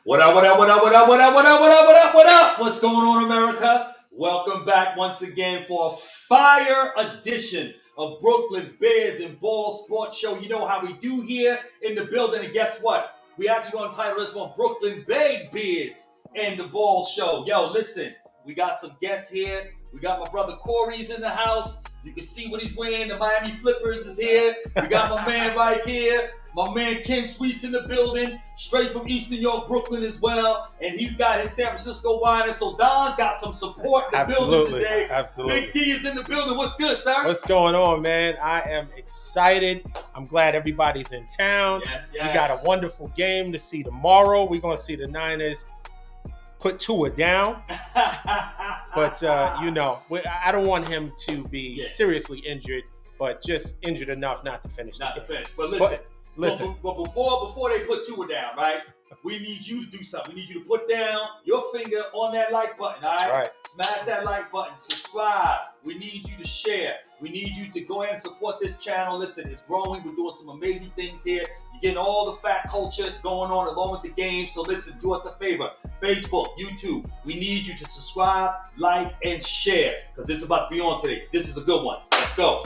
What up, what up, what up, what up, what up, what up, what up, what up, what up? What's going on, America? Welcome back once again for a fire edition of Brooklyn Bears and Ball Sports Show. You know how we do here in the building. And guess what? We actually going to title this one Brooklyn Bay Bears and the Ball Show. Yo, listen, we got some guests here. We got my brother Corey's in the house. You can see what he's wearing. The Miami Flippers is here. We got my man right here. My man Ken Sweets in the building, straight from Eastern York, Brooklyn as well. And he's got his San Francisco wine. So Don's got some support in the building today. Absolutely. Big D is in the building. What's good, sir? What's going on, man? I am excited. I'm glad everybody's in town. Yes. We got a wonderful game to see tomorrow. We're going to see the Niners put Tua down. But, I don't want him to be seriously injured, but just injured enough not to finish the game. But listen. But before they put Tua down, right? We need you to do something. We need you to put down your finger on that like button, all right? That's right. Smash that like button. Subscribe. We need you to share. We need you to go ahead and support this channel. Listen, it's growing. We're doing some amazing things here. You're getting all the fat culture going on along with the game. So listen, do us a favor. Facebook, YouTube, we need you to subscribe, like, and share because this is about to be on today. This is a good one. Let's go.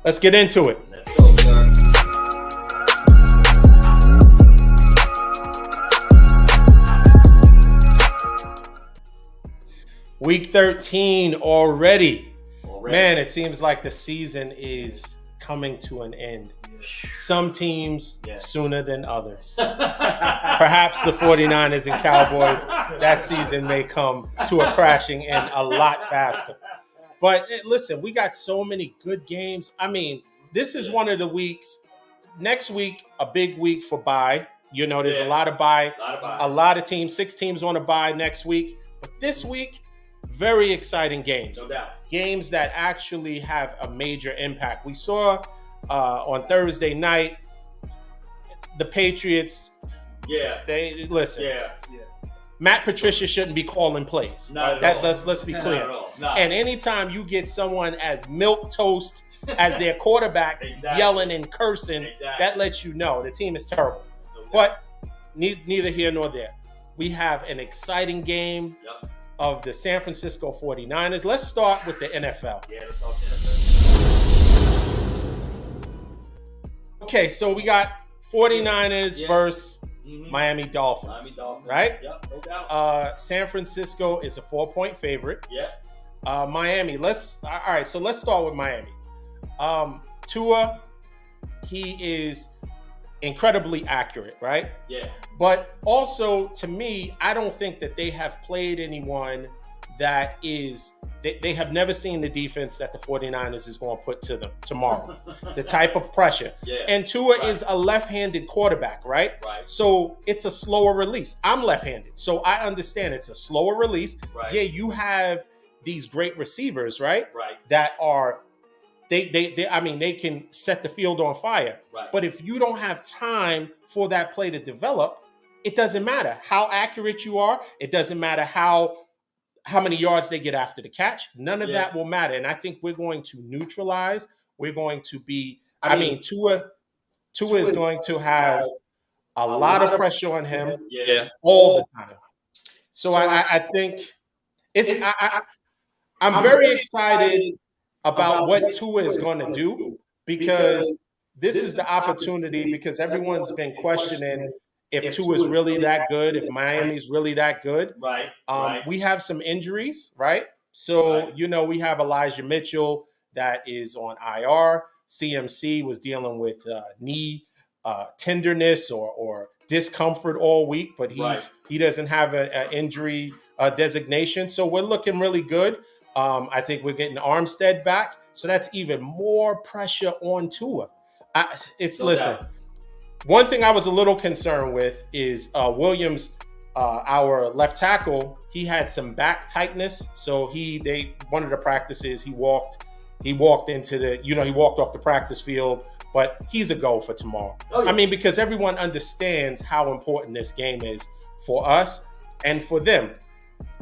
Let's get into it. Let's go, sir. Week 13 already. Man, it seems like the season is coming to an end. Some teams sooner than others. Perhaps the 49ers and Cowboys, that season may come to a crashing end a lot faster. But listen, we got so many good games. I mean, this is one of the weeks. Next week, a big week for bye. You know, there's a lot of bye. A lot of teams, 6 teams on a bye next week. But this week, very exciting games. No doubt. Games that actually have a major impact. We saw on Thursday night, the Patriots. Yeah. They listen. Yeah. Matt Patricia shouldn't be calling plays. Let's be clear. And anytime you get someone as milquetoast as their quarterback yelling and cursing, that lets you know the team is terrible. But neither here nor there. We have an exciting game of the San Francisco 49ers. Let's start with the NFL. Yeah, let's talk NFL. Okay, so we got 49ers versus Miami Dolphins. Right? Yep, no doubt. San Francisco is a 4-point favorite. Yeah. Miami, let's start with Miami. Tua, he is incredibly accurate, right? Yeah. But also, to me, I don't think that they have played anyone that is, they have never seen the defense that the 49ers is going to put to them tomorrow. The type of pressure. Yeah. And Tua is a left-handed quarterback, right? Right. So it's a slower release. I'm left-handed, so I understand it's a slower release. Right. Yeah, you have these great receivers, right? Right. That are they can set the field on fire. Right. But if you don't have time for that play to develop, it doesn't matter how accurate you are. It doesn't matter how many yards they get after the catch. None of that will matter. And I think we're going to neutralize. We're going to be, Tua is going to have a lot of pressure on him all the time. So I think I'm very excited about what Tua is going to do, because this is the opportunity, because everyone's been questioning if Tua is really that good, if Miami's really that good. Right. We have some injuries, right? So, we have Elijah Mitchell that is on IR. CMC was dealing with knee tenderness or discomfort all week, but he doesn't have an injury designation. So we're looking really good. I think we're getting Armstead back, so that's even more pressure on Tua. One thing I was a little concerned with is Williams, our left tackle. He had some back tightness, so one of the practices he walked into he walked off the practice field, but he's a go for tomorrow. Oh, yeah. I mean, because everyone understands how important this game is for us and for them.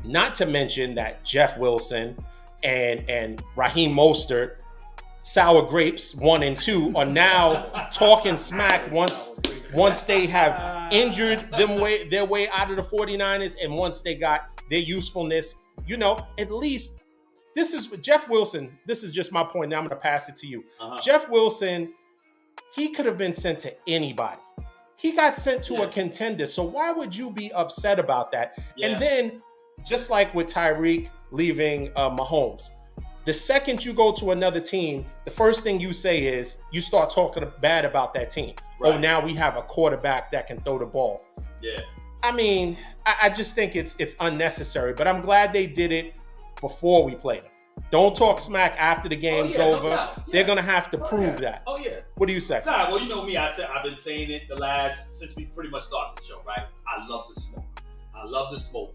Not to mention that Jeff Wilson and Raheem Mostert, sour grapes 1 and 2, are now talking smack once once they have injured their way out of the 49ers, and once they got their usefulness, at least this is Jeff Wilson. This is just my point. Now I'm going to pass it to you. Jeff Wilson, he could have been sent to anybody. He got sent to a contender. So why would you be upset about that? Yeah. And then, just like with Tyreek leaving Mahomes, the second you go to another team, the first thing you say is you start talking bad about that team. Right. Oh, now we have a quarterback that can throw the ball. Yeah. I mean, I just think it's unnecessary, but I'm glad they did it before we played them. Don't talk smack after the game's over. No. They're going to have to prove that. Oh, yeah. What do you say? Nah, well, you know me. I've been saying it since we pretty much started the show, right? I love the smoke.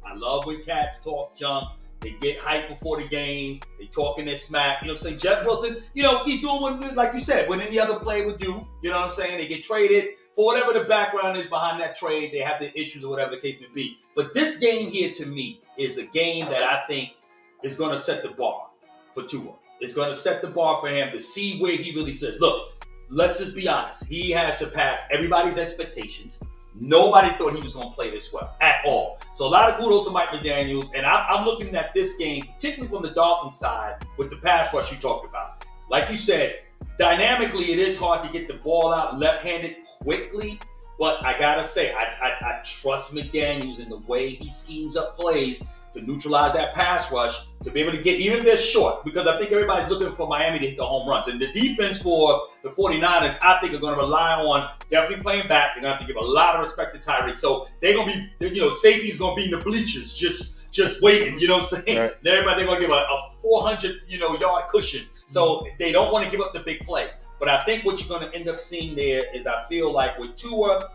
I love when cats talk junk. They get hyped before the game. They talking their smack. Say Jeff Wilson, he's doing what, like you said, what any other player would do. You know what I'm saying? They get traded. For whatever the background is behind that trade, they have the issues or whatever the case may be. But this game here, to me, is a game that I think is going to set the bar for Tua. It's going to set the bar for him to see where he really says, look, let's just be honest. He has surpassed everybody's expectations. Nobody thought he was going to play this well at all. So a lot of kudos to Mike McDaniels. And I'm looking at this game, particularly from the Dolphins side, with the pass rush you talked about. Like you said, dynamically, it is hard to get the ball out left-handed quickly. But I got to say, I trust McDaniels in the way he schemes up plays to neutralize that pass rush, to be able to get, even if they're short, because I think everybody's looking for Miami to hit the home runs. And the defense for the 49ers, I think, are going to rely on definitely playing back. They're going to have to give a lot of respect to Tyreek. So they're going to be, safety's going to be in the bleachers, just waiting, you know what I'm saying? Right. And everybody, they're going to give a 400, yard cushion. So they don't want to give up the big play. But I think what you're going to end up seeing there is, I feel like with Tua,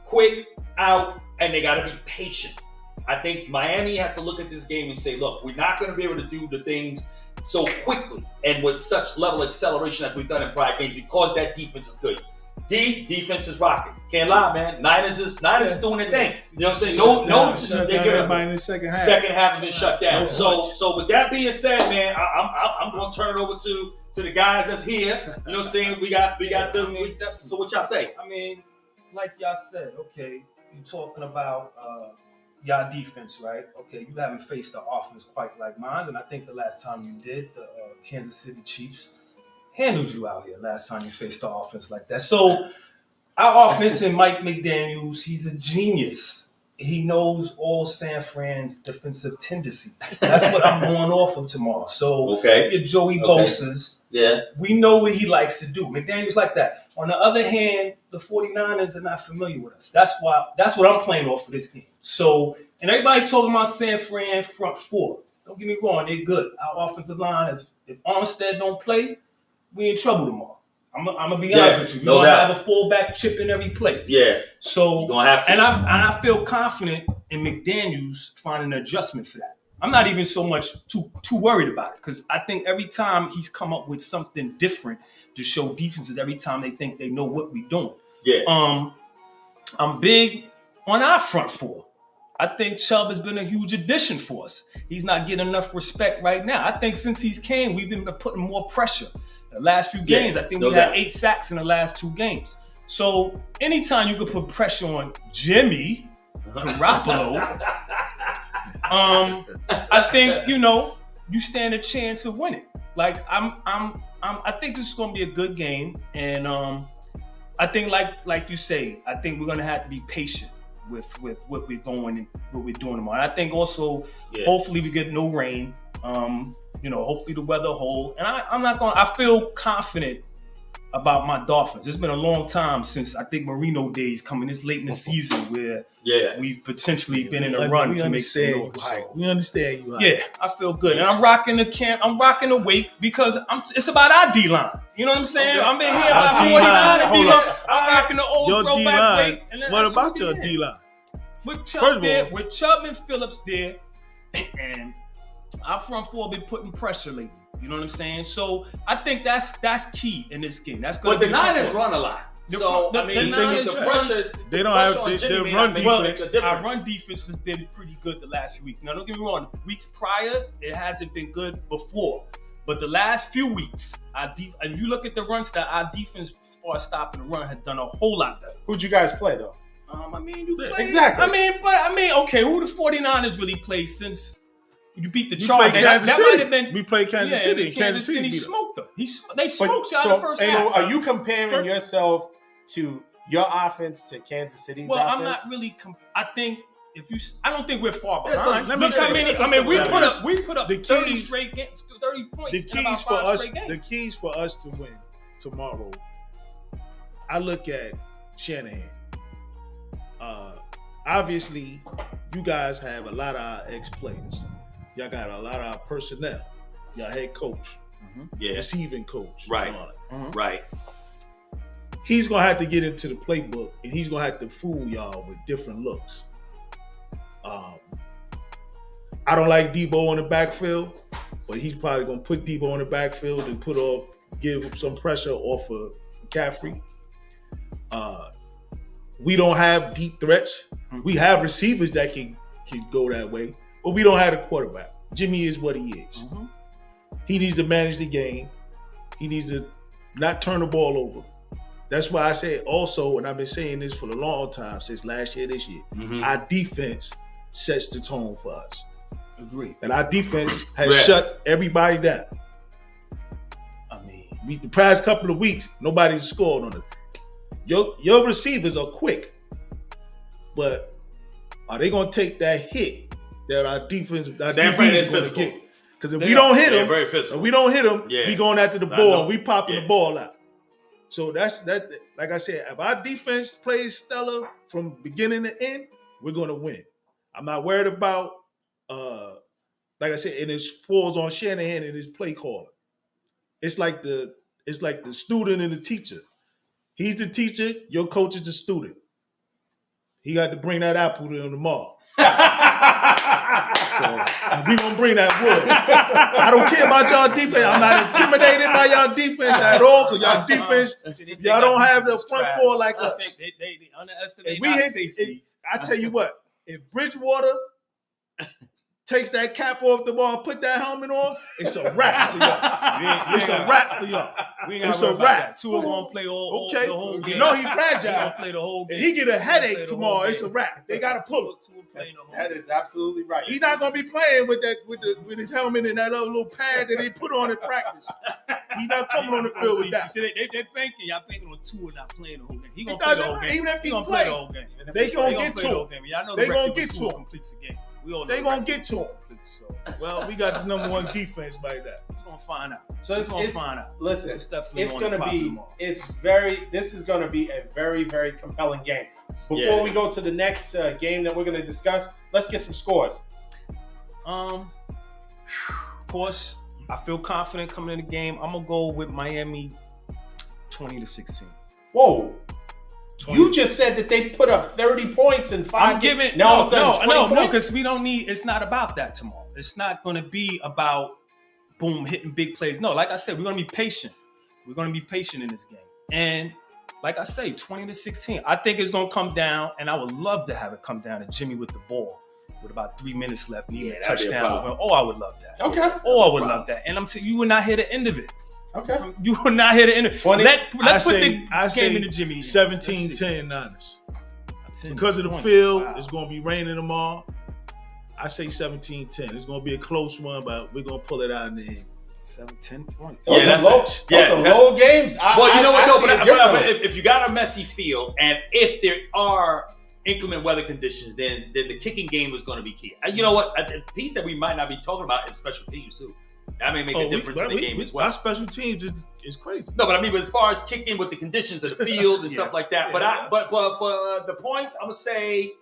quick, out, and they got to be patient. I think Miami has to look at this game and say, look, we're not going to be able to do the things so quickly and with such level of acceleration as we've done in prior games because that defense is good. Defense is rocking. Can't lie, man. Niners is doing their thing. You know what I'm saying? No, they give everybody in the second half have been shut down. So with that being said, man, I'm going to turn it over to the guys that's here. You know what I'm saying? We got them. So what y'all say? I mean, like y'all said, okay, you're talking about y'all defense, right? Okay, you haven't faced the offense quite like mine, and I think the last time you did, the Kansas City Chiefs handled you out here last time you faced the offense like that. So our offense and Mike McDaniels, he's a genius. He knows all San Fran's defensive tendencies. That's what I'm going off of tomorrow. So your Joey Bosa's, we know what he likes to do. McDaniels like that. On the other hand, the 49ers are not familiar with us. That's what I'm playing off for this game. So, and everybody's talking about San Fran front four. Don't get me wrong, they're good. Our offensive line, if Armstead don't play, we in trouble tomorrow. I'm gonna be honest with you. You're gonna have a fullback chip in every play. Yeah. So you're gonna have to. And I feel confident in McDaniels finding an adjustment for that. I'm not even so much too worried about it because I think every time he's come up with something different to show defenses every time they think they know what we're doing. Yeah. I'm big on our front four. I think Chubb has been a huge addition for us. He's not getting enough respect right now. I think since he's came, we've been putting more pressure. The last few games, I think we had 8 sacks in the last 2 games. So anytime you can put pressure on Jimmy Garoppolo, I think you stand a chance of winning. Like I think this is going to be a good game, and I think like you say, I think we're going to have to be patient with what we're going and what we're doing tomorrow. And I think also, hopefully we get no rain. Hopefully the weather hold. And I feel confident about my Dolphins. It's been a long time since I think Marino days coming this late in the season where we've potentially been in a run to make some noise. We understand you. Yeah, I feel good. And I'm rocking the camp. I'm rocking the wake because it's about our D-line. You know what I'm saying? Okay. I've been here about 49 D-line. I'm rocking the old throwback wake. What about your D-line? With Chubb there, with Chubb and Phillips there, and our front four been putting pressure lately. You know what I'm saying? So I think that's key in this game. That's good. But the Niners run a lot. So the pressure. They don't have their run defense. Our run defense has been pretty good the last few weeks. Now don't get me wrong. Weeks prior, it hasn't been good before. But the last few weeks, if you look at the run stat, our defense as far as stopping the run has done a whole lot better. Who'd you guys play though? You play exactly. Okay. Who the 49ers really played since you beat the Chargers? That might have been. We played Kansas City. And Kansas City smoked them. They smoked you out of the first half. So are you comparing yourself to your offense to Kansas City's offense? I'm not really. I don't think we're far behind. We put up 30 straight games, 30 points. The keys for us to win tomorrow. I look at Shanahan. Obviously, you guys have a lot of our ex-players. Y'all got a lot of our personnel. Y'all head coach, receiving coach, right, right. He's gonna have to get into the playbook, and he's gonna have to fool y'all with different looks. I don't like Debo in the backfield, but he's probably gonna put Debo in the backfield and give him some pressure off of McCaffrey. We don't have deep threats. We have receivers that can go that way, but we don't have a quarterback. Jimmy is what he is. He needs to manage the game. He needs to not turn the ball over. That's why I say also, and I've been saying this for a long time, since last year, this year, our defense sets the tone for us. Agree. And our defense has shut everybody down. The past couple of weeks, nobody's scored on it. Your receivers are quick, but are they going to take that hit that our defense is going to get? Because if we don't hit them, we going after the ball and we popping the ball out. So that's that. Like I said, if our defense plays stellar from beginning to end, we're going to win. I'm not worried about, like I said, and it falls on Shanahan and his play calling. It's like the student and the teacher. He's the teacher, your coach is the student. He got to bring that apple to him tomorrow. And we gonna bring that wood. I don't care about y'all defense. I'm not intimidated by y'all defense at all, because y'all defense, y'all don't have the front four like us. They underestimate our safeties. I tell you what, if Bridgewater takes that cap off the ball and put that helmet on, it's a wrap for y'all. It's a wrap for y'all. It's a wrap. Tua gonna play the whole game. You know he's fragile. He gonna play the whole game. If he get a headache tomorrow, it's a wrap. They gotta pull it. That is absolutely right. He's not gonna be playing with his helmet and that little pad that they put on in practice. He's not coming on the field with that. They're thinking y'all thinking on Tua not playing the whole game. He gonna play the whole game. Even if he gonna play the whole game. They gonna get to him. They gonna get to him. Completes the game. They gonna get to him. So, well, we got the number one defense by that. We're gonna find out. So it's gonna find out. Listen, this is gonna be a very, very compelling game. Before we go to the next game that we're gonna discuss, let's get some scores. Of course, I feel confident coming in the game. I'm gonna go with Miami 20-16. Whoa. You just said that they put up 30 points in 5 games. No, because we don't need. It's not about that tomorrow. It's not going to be about boom hitting big plays. No, like I said, we're going to be patient. We're going to be patient in this game. And like I say, 20-16. I think it's going to come down, and I would love to have it come down to Jimmy with the ball with about 3 minutes left, needing a touchdown. I would love that. Okay. I would love that. And you would not hear the end of it. Okay. You will not hit it in. Let's put the game in the Jimmy. 17-10 Niners. Because of the field, it's going to be raining tomorrow. I say 17-10. It's going to be a close one, but we're going to pull it out in the end. 7-10 points. Those are low games. Well, you know what, though? But if you got a messy field, and if there are inclement weather conditions, then the kicking game is going to be key. You know what? A piece that we might not be talking about is special teams, too. That may make a difference in the game as well. Our special teams is crazy. No, but as far as kicking with the conditions of the field and stuff like that. But for the points, I'm gonna say,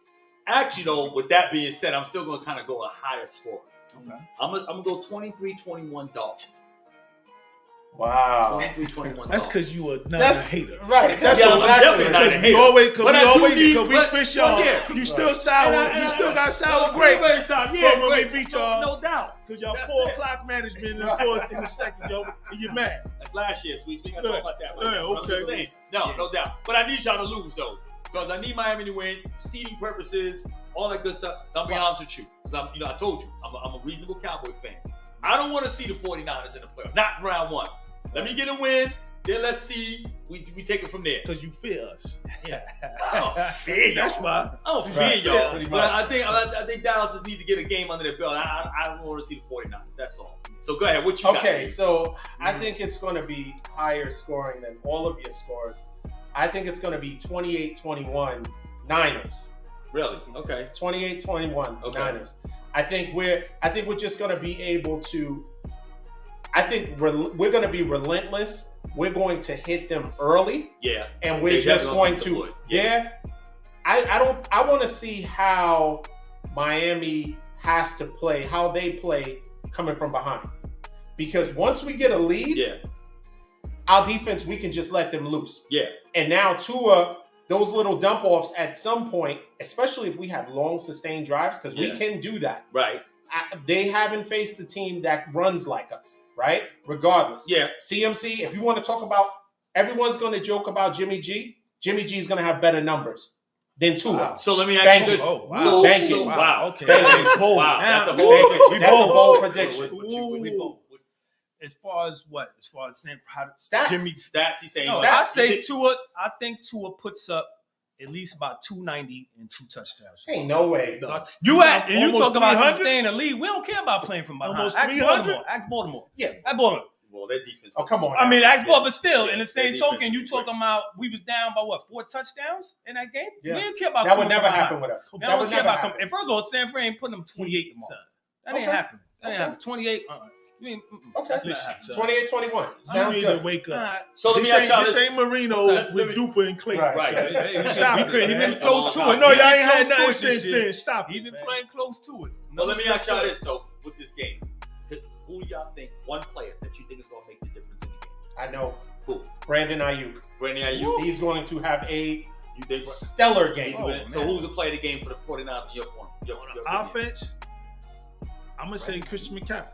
actually though, with that being said, I'm still gonna kind of go a higher score. Okay. I'm gonna go 23-21 Dolphins. Wow. 23-21. That's because you are not a hater. Right. That's I'm definitely not a hater. Because we fish y'all. You still sour. You still got sour grapes. When we beat y'all. No doubt. Because y'all poor clock management in the second, yo. And you're mad. That's last year, Sweet. We got to talk about that. Okay. I'm just saying. No doubt. But I need y'all to lose, though. Because I need Miami to win, seeding purposes, all that good stuff. So I'm being honest with you. Because I told you, I'm a reasonable Cowboy fan. I don't want to see the 49ers in the playoffs. Not round one. Let me get a win. Then let's see. We take it from there. Because you fear us. Yeah. I don't fear y'all. That's why. I don't fear y'all. Pretty But much. I think Dallas just need to get a game under their belt. I don't want to see the 49ers. That's all. So go ahead. What you got? Okay, so I think it's going to be higher scoring than all of your scores. I think it's going to be 28-21 Niners. Really? Okay. 28-21 Okay. Niners. I think we're just going to be able to. I think we're going to be relentless. We're going to hit them early. Yeah. And we're They just definitely going hit the to. wood. Yeah. I want to see how Miami has to play, how they play coming from behind. Because once we get a lead, Yeah. our defense, we can just let them loose. Yeah. And now Tua, those little dump offs at some point, especially if we have long sustained drives, because we can do that. Right. They haven't faced a team that runs like us, right? Regardless. Yeah. CMC, if you want to talk about, everyone's going to joke about Jimmy G. Jimmy G is going to have better numbers than Tua. Wow. So let me ask Thank you you. this. Oh, wow. So, Thank so, you. Wow. Okay. Thank you. Bold. Wow. Now, That's a bold prediction. That's a bold prediction. We bold. As far as what? As far as saying how Stats. Jimmy. Stats, he's saying. No, Stats. I say Tua. I think Tua puts up at least about 290 and 2 touchdowns. Ain't no way. No. You Almost talk about 300? staying in the league. We don't care about playing from behind. Almost Ask 300? Baltimore. Ask Baltimore. Yeah. Ask Baltimore. Well, their defense. Oh, come on. I mean, ask Baltimore, but still, Yeah, in the same their token, defense you is talking about we was down by what, 4 touchdowns in that game? Yeah. We didn't care about That would coming never from behind. happen with us. They That don't would care never about happen. coming. And first of all, San Fran ain't putting them 28 tomorrow. That ain't Okay. happening. That ain't Okay. happening. 28. I mean, Okay. that's not Listen, happening. 28-21. You Sounds need good. to wake All up. right. So let me This ask ain't, y'all this this. ain't Marino Let with me- Duper and Clayton. Right. Right. Hey, Stop he it, been man. close to it. No, He y'all been ain't had close to nothing it since this year. then. Stop He it, been man. playing close to it. Well, let me ask y'all this. this though with this game. Who do y'all think one player that you think is going to make the difference in the game? I know. Who? Brandon Ayuk. Brandon Ayuk. He's going to have a You think? stellar game. So man. who's the player of the game for the 49ers in your point? Your opinion? Offense, I'm going to say Christian McCaffrey.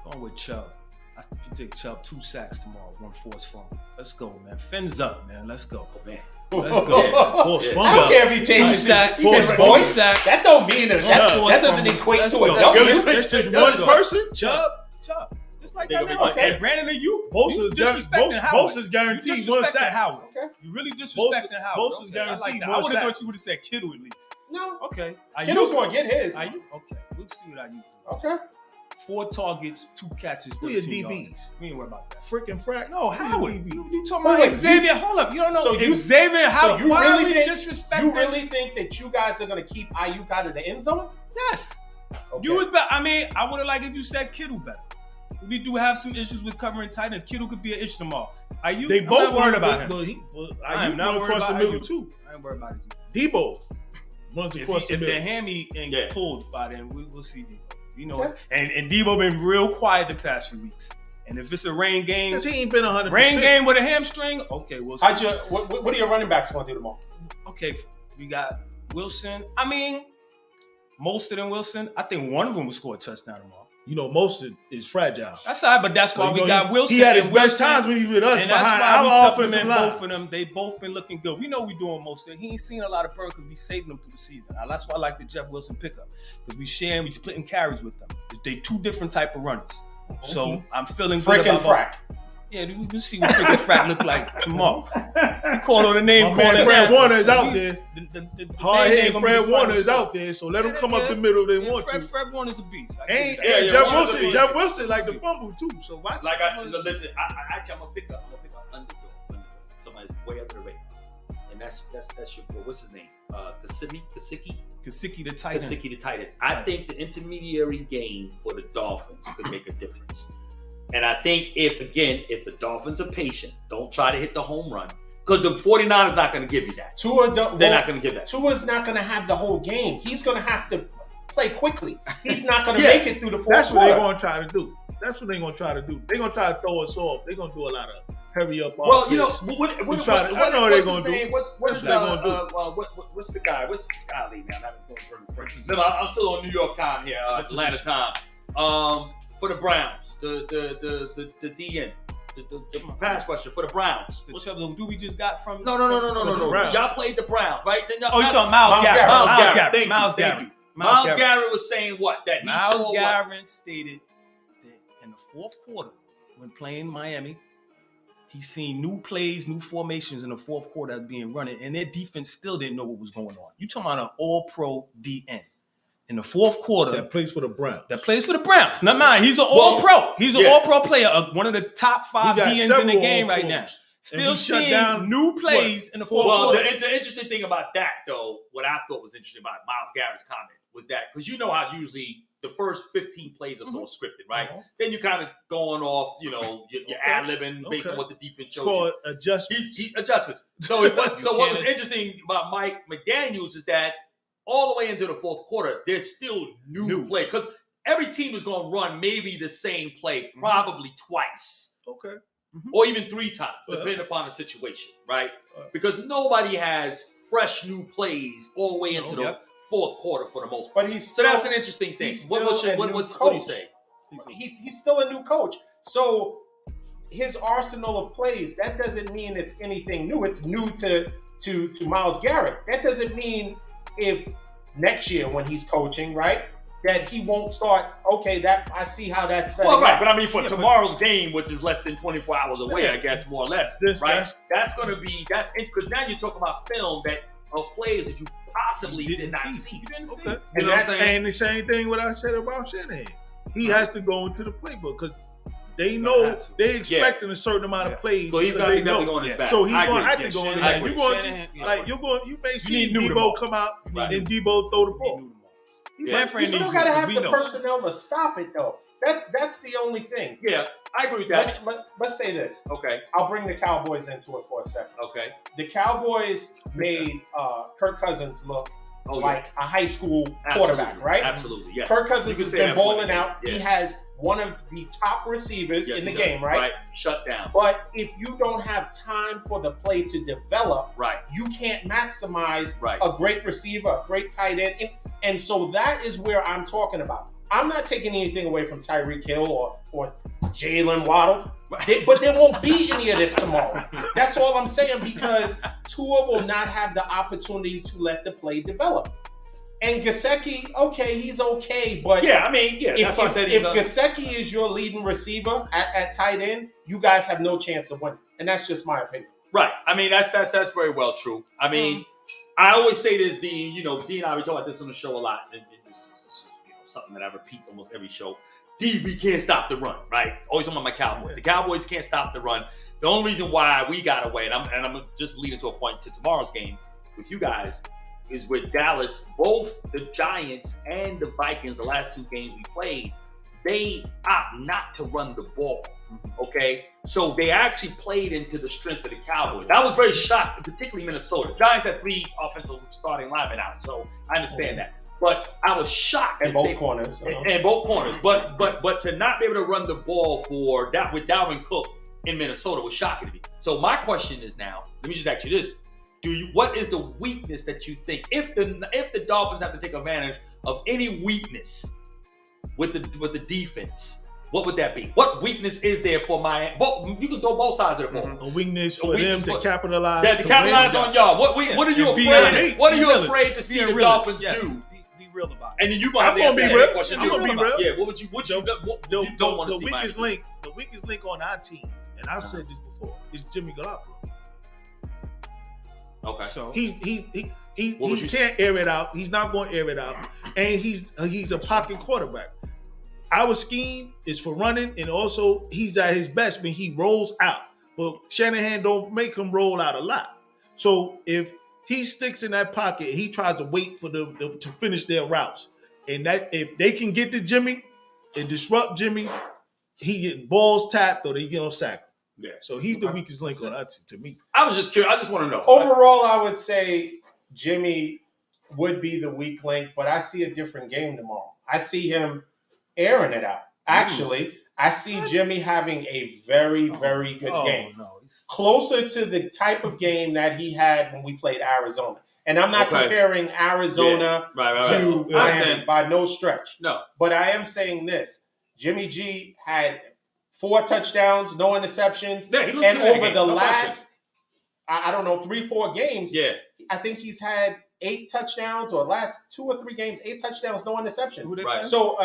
Going with Chubb. I predict Chubb 2 sacks tomorrow, 1 forced fumble. Let's go, man. Fins up, man. Let's go. Oh, man. Let's go. Forced Yeah. I fumble. don't care if he changes sack, his forced voice. sack. That don't mean that. That doesn't equate Let's to a go. W. That's just Let's one go. person. Chubb. Chubb. Just like They that gonna now. be okay. And Brandon and you Bosa's disrespecting Howard. Bosa's guaranteed You one disrespecting sack. Howard. Okay. You really disrespecting Howard. Bosa's Okay, I like guaranteed that. one I would have sack. thought you would have said Kittle at least. No. Okay. Kittle's going to get his. Are you? Okay. We'll see what Ayuk. Okay. 4 targets, 2 catches, Who your 13 DBs? yards. We ain't worried about that. Freaking frack. No, Who your Howard. DBs? You talking Wait, about wait, Xavier? Hold up. You don't know So you- Xavier Howard. So you Why really are we think disrespecting? you really think that you guys are going to keep Ayuk out of the end zone? Yes. Okay. You was better. I mean, I would have liked if you said Kittle better. We do have some issues with covering tight ends. Kittle could be an issue tomorrow. Are you? They I'm both not worried about him. But I am Ayuk not run worried across the about middle Ayuk. too. I ain't worried about it. Debo runs across the If middle. the hammy ain't Yeah. pulled by then, we'll see Debo. You know, Okay. and Debo been real quiet the past few weeks. And if it's a rain game, Because he ain't been 100%. rain game with a hamstring, okay, we'll see. What are your running backs going to do tomorrow? Okay, we got Wilson. I mean, most of them Wilson. I think one of them will score a touchdown tomorrow. You know, most is fragile. That's all right, but that's why So, we you know, got Wilson. He had his and best Wilson, times when he was with us and that's behind why we our offensive supplement line. both of them. They both been looking good. We know we doing most of it. He ain't seen a lot of burn because we saving them through the season. Now, that's why I like the Jeff Wilson pickup because we splitting carries with them. They 2 different type of runners. So I'm feeling good Frickin' about frack. Yeah, we'll see what Frickin' Frack look like tomorrow. We call on the name. My call man it Fred now. Warner is out there. The Hard-headed name Fred gonna be Warner the is final out there, so let him come up the middle if they want to. Fred Warner's a beast. I And give you that. Jeff Warner's a Wilson, beast. Jeff Wilson like the fumble too. So watch. Like I said, listen. I actually I'm gonna pick up underdog. Somebody's way up in the radar, and that's your boy. What's his name? Kasicki the tight end. Kasicki the tight end. I think the intermediary game for the Dolphins could make a difference. And I think if the Dolphins are patient, don't try to hit the home run. Because the 49ers not going to give you that. They're not going to give that. Tua's not going to have the whole game. He's going to have to play quickly. He's not going to Yeah. make it through the fourth That's what they're quarter. going to try to do. That's what they're going to try to do. They're going to try to throw us off. They're going to do a lot of hurry up Well, offense. you know, what I know what's they're his gonna do. name? What's That's what they're gonna what's the guy? What's golly, man? I'm going to bring French. I'm still on New York time here, Atlanta time. For the Browns, the DN, the pass rusher for the Browns. What's up, do we just got from? No. Browns. Y'all played the Browns, right? Oh, you talking Miles Garrett? Miles Garrett. Miles Thank Myles Garrett was saying what? That he Myles Garrett stated that in the fourth quarter, when playing Miami, he's seen new plays, new formations in the fourth quarter being run, and their defense still didn't know what was going on. You talking about an all-pro DN. In the fourth quarter. That plays for the Browns. Not mine. He's an all-pro. He's an all-pro player. One of the top 5 DNs in the game right now. Still seeing new plays in the fourth quarter. Well, the interesting thing about that, though, what I thought was interesting about Myles Garrett's comment was that, because you know how usually the first 15 plays are so scripted, right? Then you kind of going off, you're ad-libbing based on what the defense shows you. Adjustments. Adjustments. So what was interesting about Mike McDaniels is that all the way into the fourth quarter, there's still new play. Because every team is going to run maybe the same play, probably twice. Okay. Or even 3 times, depending upon the situation, right? Because nobody has fresh new plays all the way into the fourth quarter for the most part. But so that's an interesting thing. What do you say? He's still a new coach. So his arsenal of plays, that doesn't mean it's anything new. It's new to Myles Garrett. That doesn't mean if next year when he's coaching, right, that he won't start, that I see how that's set up. Right, but I mean for tomorrow's game, which is less than 24 hours away, I guess, more or less, right? That's going to be, because now you're talking about film of players that you possibly did not see. You didn't see. Okay. You know what I'm saying? The same thing what I said about Shanahan. He has to go into the playbook because they know they expecting a certain amount of plays. So he's got to definitely go on his back. So he's going to have to go on his back. You may see Debo come out and Debo throw the ball. You still got to have the personnel to stop it, though. That's the only thing. Yeah, I agree with that. Let's say this. Okay. I'll bring the Cowboys into it for a second. Okay. The Cowboys made Kirk Cousins look like a high school quarterback, right? Absolutely, yes. Kirk Cousins has been balling out. Yeah. He has one of the top receivers in the game, right? Right. Shut down. But if you don't have time for the play to develop, you can't maximize a great receiver, a great tight end. And so that is where I'm talking about. I'm not taking anything away from Tyreek Hill or Jalen Waddle, but there won't be any of this tomorrow. That's all I'm saying, because Tua will not have the opportunity to let the play develop. And Gesicki, he's okay, but that's why I said if Gesicki is your leading receiver at tight end, you guys have no chance of winning, and that's just my opinion. Right. I mean, that's very well true. I mean, I always say this, Dean. You know, Dean and I, we talk about this on the show a lot. And this is something that I repeat almost every show. D, we can't stop the run, right? Always on my Cowboys. The Cowboys can't stop the run. The only reason why we got away, and I'm just leading to a point to tomorrow's game with you guys, is with Dallas. Both the Giants and the Vikings, the last 2 games we played, they opt not to run the ball. Okay, so they actually played into the strength of the Cowboys. I was very shocked, particularly Minnesota. Giants had 3 offensive starting linemen out, so I understand that. But I was shocked. And both corners. And both corners. But to not be able to run the ball with Dalvin Cook in Minnesota was shocking to me. So my question is now, let me just ask you this. What is the weakness that you think, if the Dolphins have to take advantage of any weakness with the defense, what would that be? What weakness is there for Miami? You can throw both sides of the ball. A weakness for them to capitalize. To capitalize on y'all. What are you afraid? What are you afraid to see the Dolphins do? Be real about it. And then you gonna have to answer that question. I'm gonna be real. Yeah. What you don't want to see? The weakest link on our team, and I've said this before, is Jimmy Garoppolo. Okay. So he can't air it out. He's not going to air it out, and he's a pocket quarterback. Our scheme is for running, and also he's at his best when he rolls out. But Shanahan don't make him roll out a lot. So if he sticks in that pocket, he tries to wait for them to finish their routes, and that if they can get to Jimmy and disrupt Jimmy, he get balls tapped or they get on sack. Yeah. So he's the weakest link on that to me. I was just curious. I just want to know. Overall, I would say Jimmy would be the weak link, but I see a different game tomorrow. I see him airing it out. Actually, I see Jimmy having a very, very good game. No. Closer to the type of game that he had when we played Arizona. And I'm not comparing Arizona to Miami by no stretch. No. But I am saying this. Jimmy G had 4 touchdowns, no interceptions. Yeah, and over the last, I don't know, 3-4 games, I think he's had 8 touchdowns, or last 2 or 3 games, 8 touchdowns, no interceptions. Right. So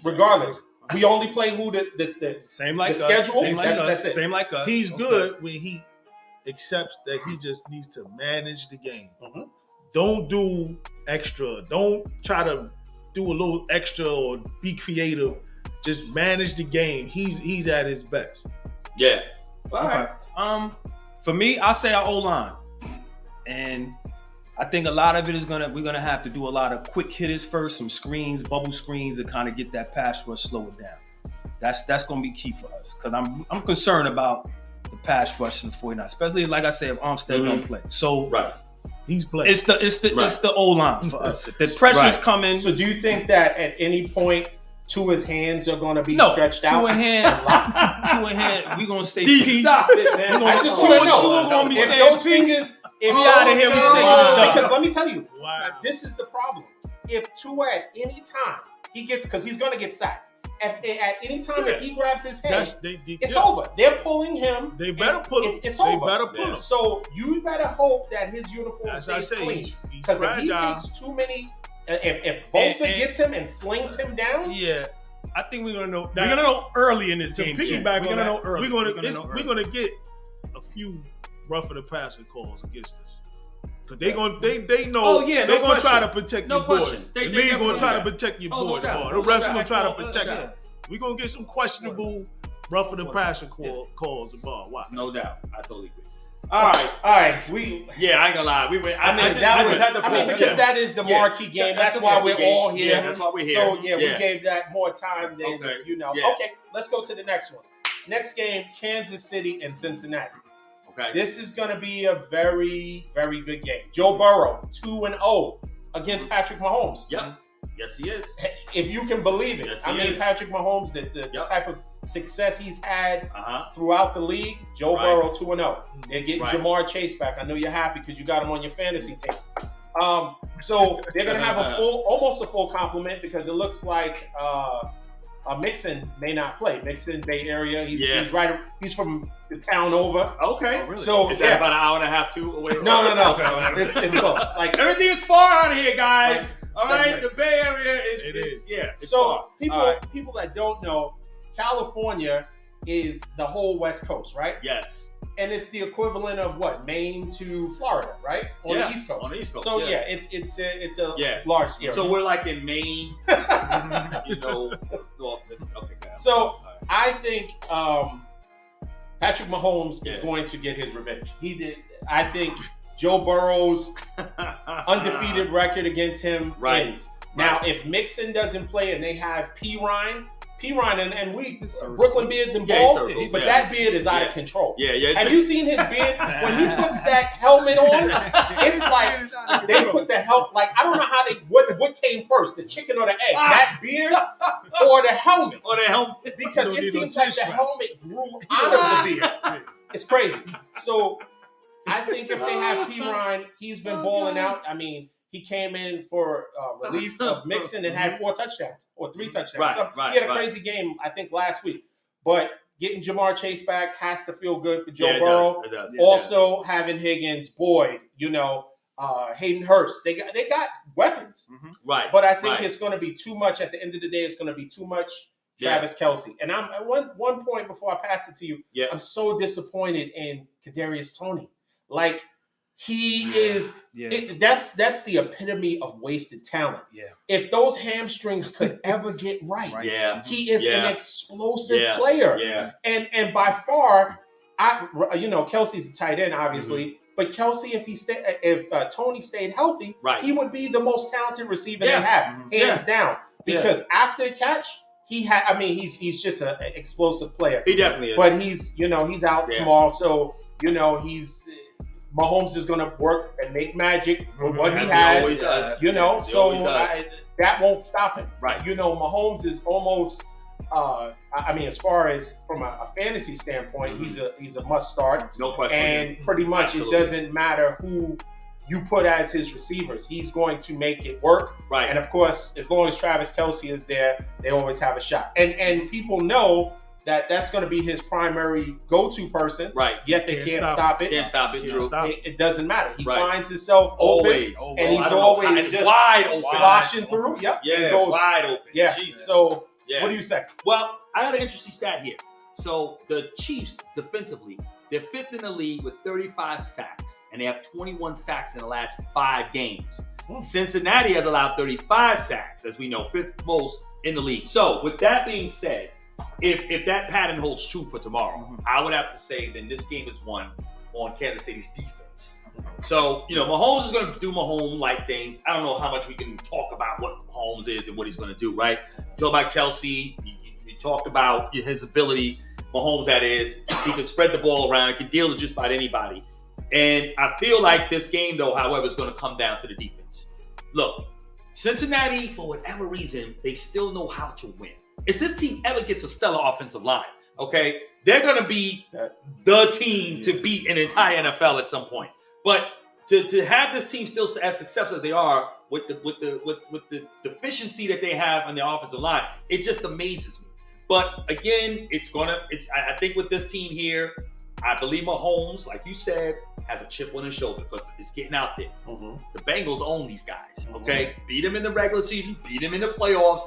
regardless, we only play that's the same like the us. schedule. Same like us. That's it. Same like us. He's good when he accepts that he just needs to manage the game. Mm-hmm. Don't do extra. Don't try to do a little extra or be creative. Just manage the game. He's at his best. Yeah. All right. For me, I'll say our O-line. And I think a lot of it is we're gonna have to do a lot of quick hitters first, some screens, bubble screens, to kind of get that pass rush, slow it down. That's gonna be key for us, because I'm concerned about the pass rush in the 49ers, especially like I said, if Armstead don't play. So he's playing. It's the O-line for us. If the pressure's coming. So do you think that at any point Tua's hands are going to be stretched out? Tua hand, we gonna say peace. Stop it, man. I just want to know. Tua gonna be if saying those peace. fingers, We out of here. We taking it done. Because let me tell you, Wow. this is the problem. If Tua at any time he gets, because he's going to get sacked. At any time, if he grabs his hand, it's over. They're pulling him. They better pull him. It's They over. better pull him. So you better hope that his uniform As I stays say, clean. he's Because if he fragile. takes too many, if Bosa gets him and slings him down, Yeah, I think we're gonna know. We're gonna know early in this To game. piggyback We're on gonna know that, early. we're gonna get a few roughing the passer calls against us. Cause they know Oh, yeah, no they're gonna try question. to protect No your boy. question. The They league gonna definitely try to will. protect your Oh, boy no doubt. tomorrow. The refs No gonna doubt. try to Oh, protect yeah. him. We're gonna get some questionable roughing the passer calls tomorrow. Why? No doubt. I totally agree. All right. Yeah, I ain't gonna lie. We went. I mean, because that is the marquee game. That's why we're all here. Yeah, that's why we're here. So we gave that more time than Yeah. Okay, let's go to the next one. Next game, Kansas City and Cincinnati. Okay. This is going to be a very, very good game. Joe Burrow, 2-0 against Patrick Mahomes. Yep. Yes, he is. If you can believe it. Yes, I he mean, is. Patrick Mahomes, the Yep. type of success he's had Uh-huh. throughout the league, Joe Right. Burrow 2-0. They're getting Right. Jamar Chase back. I know you're happy because you got him on your fantasy team. So they're going to have almost a full complement, because it looks like Mixon may not play. Mixon, Bay Area. He's from the town over. Okay. Oh, really? So Is that about an hour and a half, 2 away? No. Okay. It's close. Like Everything is far out here, guys. Like All 7 right, minutes. the Bay Area is. It's far. people that don't know, California is the whole West Coast, right? Yes. And it's the equivalent of what, Maine to Florida, right? On the East Coast. On the East Coast. So yeah. it's a large area. So we're like in Maine, north. Okay. So I think Patrick Mahomes is Yeah. going to get his revenge. He did. I think Joe Burrow's undefeated record against him ends. Now, if Mixon doesn't play and they have P. Ryan and we Brooklyn Beards and ball, but that beard is out of control. Yeah. Have you seen his beard? When he puts that helmet on, it's like they put the helmet. Like, I don't know how what came first, the chicken or the egg, that beard or the helmet? Because it seems like the helmet grew out of the beard. It's crazy. So I think if they have P. Ryan, he's been balling out. I mean, he came in for relief of Mixon and had 4 touchdowns or 3 touchdowns. He had a crazy game, I think, last week. But getting Jamar Chase back has to feel good for Joe Burrow. It does. Also, having Higgins, Boyd, Hayden Hurst. They got weapons. Right. But I think it's going to be too much. At the end of the day, it's going to be too much Travis Kelce. And I'm at one point before I pass it to you, I'm so disappointed in Kadarius Toney. Like, he is that's the epitome of wasted talent. Yeah. If those hamstrings could ever get right, he is an explosive player. Yeah. And by far, Kelsey's a tight end, obviously. But Kelce, if Toney stayed healthy, he would be the most talented receiver they have, hands down. Because after the catch, he's just an explosive player. He definitely is. But he's out tomorrow, so Mahomes is going to work and make magic with what he has. He does. That won't stop him. Right. Mahomes is almost. As far as from a fantasy standpoint, he's a must start. No question. And pretty much it doesn't matter who you put as his receivers. He's going to make it work. Right. And of course, as long as Travis Kelce is there, they always have a shot. And people know that's going to be his primary go-to person. Right. Yet they can't stop it. Can't stop it, Drew. It doesn't matter. He Right. finds himself Always. open, and he's always just wide open. sloshing through. Yep. Yeah, and goes, wide open. Yeah. Jesus. So, Yeah. what do you say? Well, I got an interesting stat here. So the Chiefs defensively, they're 5th in the league with 35 sacks, and they have 21 sacks in the last 5 games. Cincinnati has allowed 35 sacks, as we know, 5th most in the league. So with that being said, if that pattern holds true for tomorrow, I would have to say then this game is won on Kansas City's defense. So, Mahomes is going to do Mahomes-like things. I don't know how much we can talk about what Mahomes is and what he's going to do, right? You talk about Kelsey. You talked about his ability, Mahomes that is. He can spread the ball around. He can deal with just about anybody. And I feel like this game, though, however, is going to come down to the defense. Look, Cincinnati, for whatever reason, they still know how to win. If this team ever gets a stellar offensive line, okay, they're going to be the team to beat an entire NFL at some point. But to have this team still as successful as they are with the deficiency that they have on the offensive line, it just amazes me. But again, I think with this team here, I believe Mahomes, like you said, has a chip on his shoulder because it's getting out there. Mm-hmm. The Bengals own these guys, okay? Mm-hmm. Beat them in the regular season, beat them in the playoffs,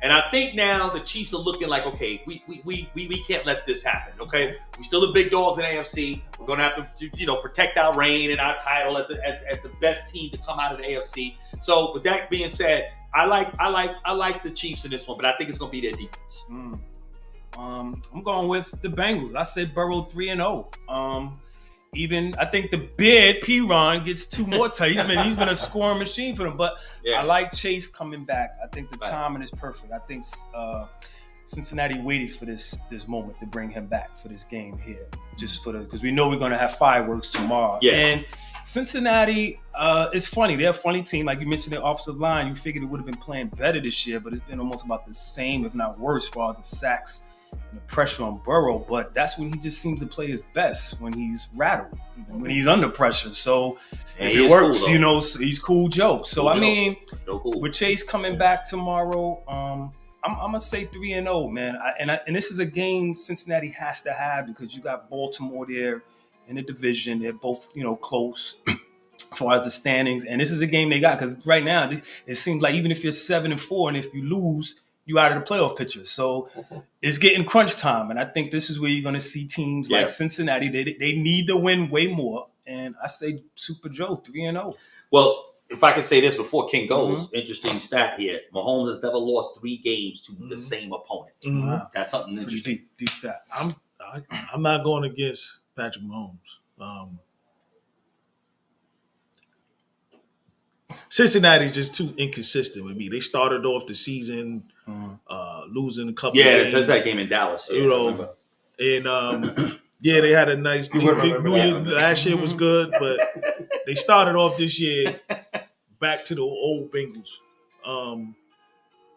and I think now the Chiefs are looking like, okay, we can't let this happen, okay? We still the big dogs in AFC. We're gonna have to, protect our reign and our title as the best team to come out of the AFC. So with that being said, I like the Chiefs in this one, but I think it's gonna be their defense. I'm going with the Bengals. I said Burrow 3-0. Even I think the beard P-Ron gets 2 more touchdowns. He's been a scoring machine for them. But I like Chase coming back. I think the timing is perfect. I think Cincinnati waited for this moment to bring him back for this game here, just because we know we're going to have fireworks tomorrow. Yeah. And Cincinnati is funny. They're a funny team. Like you mentioned, their offensive line. You figured it would have been playing better this year, but it's been almost about the same, if not worse, as far as the sacks and the pressure on Burrow. But that's when he just seems to play his best, when he's rattled, when he's under pressure. So if it works, cool, he's cool Joe. So cool. With Chase coming back tomorrow, I'm gonna say 3-0, man. And this is a game Cincinnati has to have because you got Baltimore there in the division. They're both close as far as the standings, and this is a game they got because right now it seems like even if you're 7-4 and if you lose, you out of the playoff picture. So it's getting crunch time, and I think this is where you're going to see teams like Cincinnati. They need to win way more, and I say Super Joe 3-0. Well, if I could say this before King goes, interesting stat here: Mahomes has never lost 3 games to the same opponent. Mm-hmm. That's something interesting. Deep stat. I'm not going against Patrick Mahomes. Cincinnati's just too inconsistent with me. They started off the season losing a couple of games. Yeah, that's that game in Dallas. They had a nice New Year. Last year was good, but they started off this year back to the old Bengals.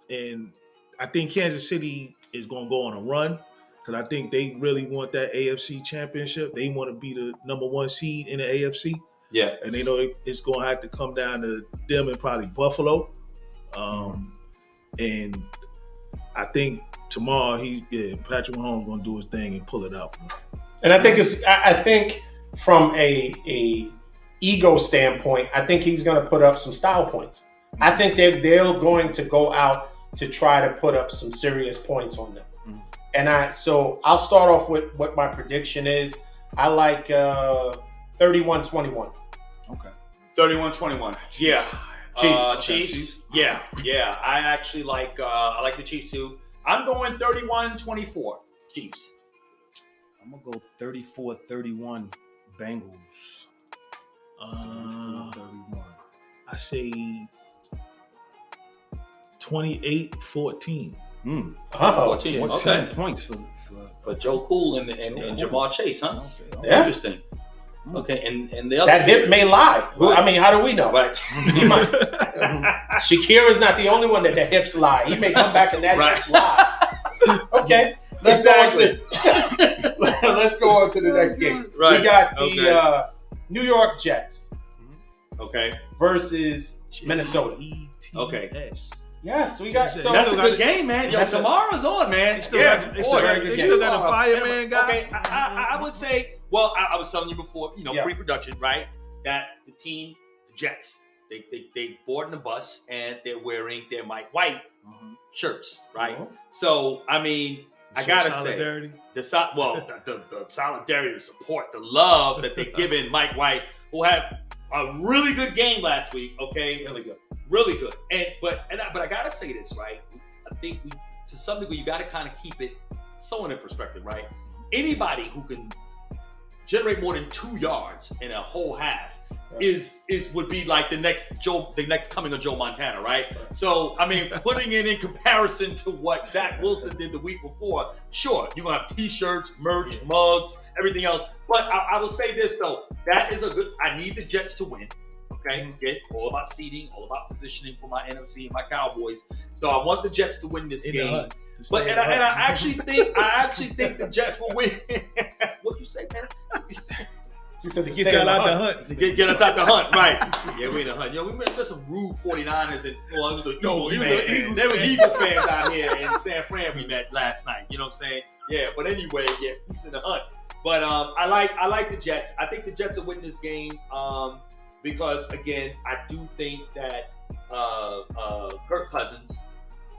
And I think Kansas City is going to go on a run because I think they really want that AFC championship. They want to be the number 1 seed in the AFC. Yeah. And they know it's going to have to come down to them and probably Buffalo. And I think tomorrow Patrick Mahomes going to do his thing and pull it out. And I think from a ego standpoint, I think he's going to put up some style points. I think they're going to go out to try to put up some serious points on them. And so I'll start off with what my prediction is. I like 31-21. Okay. 31-21. Yeah. Chiefs. Yeah. I actually like the Chiefs too. I'm going 31-24. Chiefs. I'm gonna go 34-31 Bengals. 34-31. I say 28-14. 14 points for Joe Cool and Jamar Chase, huh? Okay. Yeah. Interesting. Okay, and the other that hip may lie. Right. I mean, how do we know? Right. He might. Shakira's not the only one that the hips lie. He may come back and that hip lie. Okay, let's go on to the next game. Right. We got the New York Jets. Okay. Versus Minnesota. Okay. Yes, we got. So that's a good game, man. Yo, tomorrow's on, man. They still got a fireman guy. Okay, I would say. Well, I was telling you before, pre-production, right? That the team, the Jets, they board in the bus and they're wearing their Mike White shirts, right? Mm-hmm. So I mean, I gotta say the solidarity, the support, the love that they're giving Mike White, who had a really good game last week. Okay, really good. But I gotta say this, right? I think to some degree you gotta kind of keep it somewhat in perspective, right? Anybody who can generate more than 2 yards in a whole half would be like the next coming of Joe Montana, right? So I mean, putting it in comparison to what Zach Wilson did the week before, sure, you're gonna have T-shirts, merch, mugs, everything else. But I will say this though, that is a good. I need the Jets to win. Okay, all about seeding, all about positioning for my NFC and my Cowboys. So I want the Jets to win this game. But I actually think the Jets will win. What'd you say, man? You said to get y'all out the hunt. To get us out the hunt, right? Yeah, we in the hunt. Yo, we met some rude 49ers and it was the Eagles fans. There were Eagles fans out here in San Fran we met last night. You know what I'm saying? Yeah, but anyway, yeah, who's in the hunt? But I like the Jets. I think the Jets will win this game. Because again, I do think that Kirk Cousins,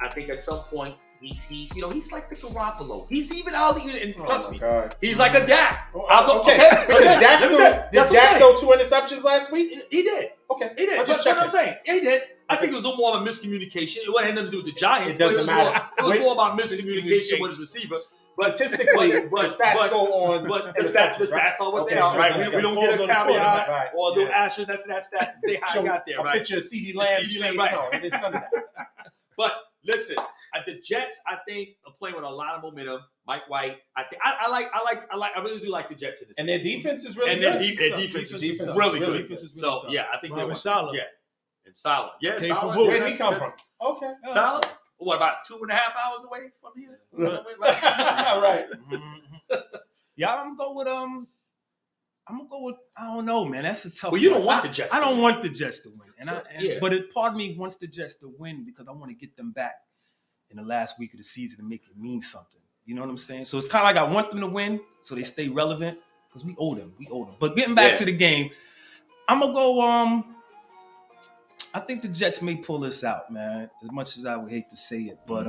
I think at some point he's like the Garoppolo. He's even out and trust me, he's like a Dak. Okay. Did Dak throw 2 interceptions last week? He did. Okay. He did. That's what I'm saying. He did. I think it was a little more of a miscommunication. It had nothing to do with the Giants. It doesn't matter. It was more about miscommunication with his receiver. But statistically, the stats go on. But the stats are what they are, right? We don't get a caveat or a little asterisk after that stat to say how I got there, right? A picture of CD Lamb's face. Right. No, it's none of that. But listen, the Jets, I think, are playing with a lot of momentum. Mike White, I really do like the Jets in this. And their defense is really good. And their defense is really good. So yeah, I think they're solid. Yeah, and solid. Yeah, solid. Where did he come from? Okay, solid. What, about 2.5 hours away from here? Right. Yeah, I'm gonna go with. I don't know, man. That's a tough. Well, you don't want the Jets. I don't want the Jets to win, but part of me wants the Jets to win because I want to get them back in the last week of the season and make it mean something. You know what I'm saying? So it's kind of like I want them to win so they stay relevant because we owe them. But getting back to the game, I'm gonna go. I think the Jets may pull this out, man. As much as I would hate to say it, but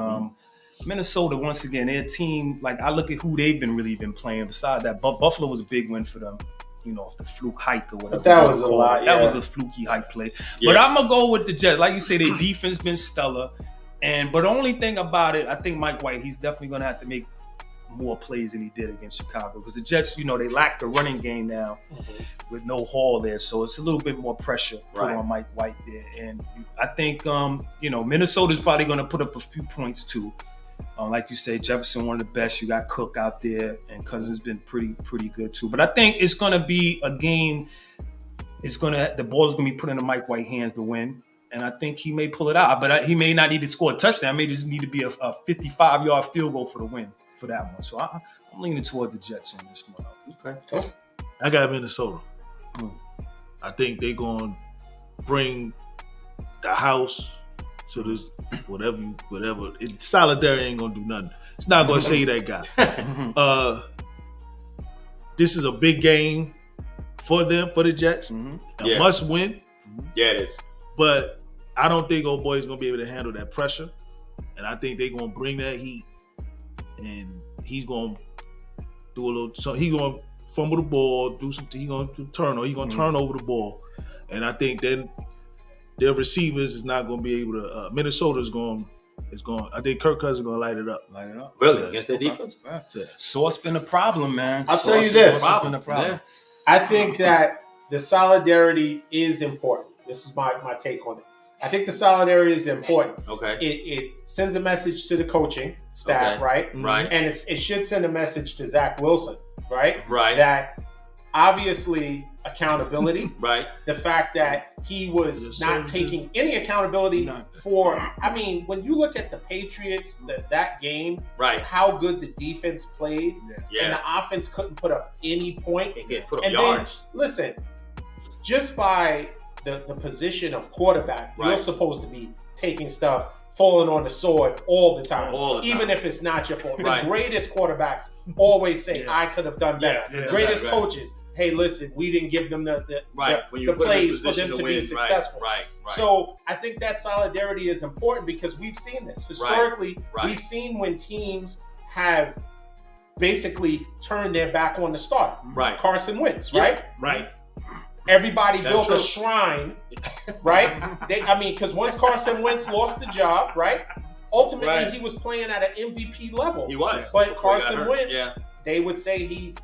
Minnesota, once again, their team. Like I look at who they've been playing. Besides that, Buffalo was a big win for them. Off the fluke hike or whatever. But that was a lot. That was a fluky hike play. Yeah. But I'm gonna go with the Jets. Like you say, their defense been stellar. But the only thing about it, I think Mike White, he's definitely gonna have to make more plays than he did against Chicago because the Jets, they lack the running game now with no Hall there, so it's a little bit more pressure put on Mike White there. And I think Minnesota's probably gonna put up a few points too. Like you said, Jefferson one of the best. You got Cook out there, and Cousins been pretty good too. But I think it's gonna be a game. The ball is gonna be put in the Mike White hands to win. And I think he may pull it out, but he may not need to score a touchdown. It may just need to be a 55-yard field goal for the win for that one. So I'm leaning toward the Jets on this one. Okay, cool. I got Minnesota. I think they're going to bring the house to this whatever. Solidarity ain't going to do nothing. It's not going to save that guy. This is a big game for them, for the Jets. A must win. Yeah, it is. But I don't think old boy's gonna be able to handle that pressure, and I think they're gonna bring that heat, and he's gonna do a little. So he's gonna fumble the ball, do something. He's gonna turn over the ball, and I think then their receivers is not gonna be able to. Minnesota's going. I think Kirk Cousins is gonna light it up. Really against their defense. Yeah. Sauce been a problem, man. I'll tell you this. Sauce been a problem. Yeah. I think that the solidarity is important. This is my take on it. I think the solidarity is important. Okay. It sends a message to the coaching staff, right? Right. And it should send a message to Zach Wilson, right? Right. That obviously accountability. Right. The fact that he was not taking any accountability for. I mean, when you look at the Patriots, that game, right? How good the defense played, and the offense couldn't put up any points. Put up yards. Then, listen, just by the position of quarterback, you're supposed to be taking stuff falling on the sword all the time, All the time. even if it's not your fault. Right. The greatest quarterbacks always say, "I could have done better." Yeah. Greatest Right. coaches, hey, listen, we didn't give them the When you put them in plays for position them to win. be successful. Right. So I think that solidarity is important because we've seen this historically. Right. We've seen when teams have basically turned their back on the starter. Right. Carson Wentz, Yeah. right? Right. Everybody That's built true. a shrine, right? Because once Carson Wentz lost the job, right? Ultimately, Right. he was playing at an MVP level. He was. But Before he got Carson hurt. Wentz, Yeah. they would say he's,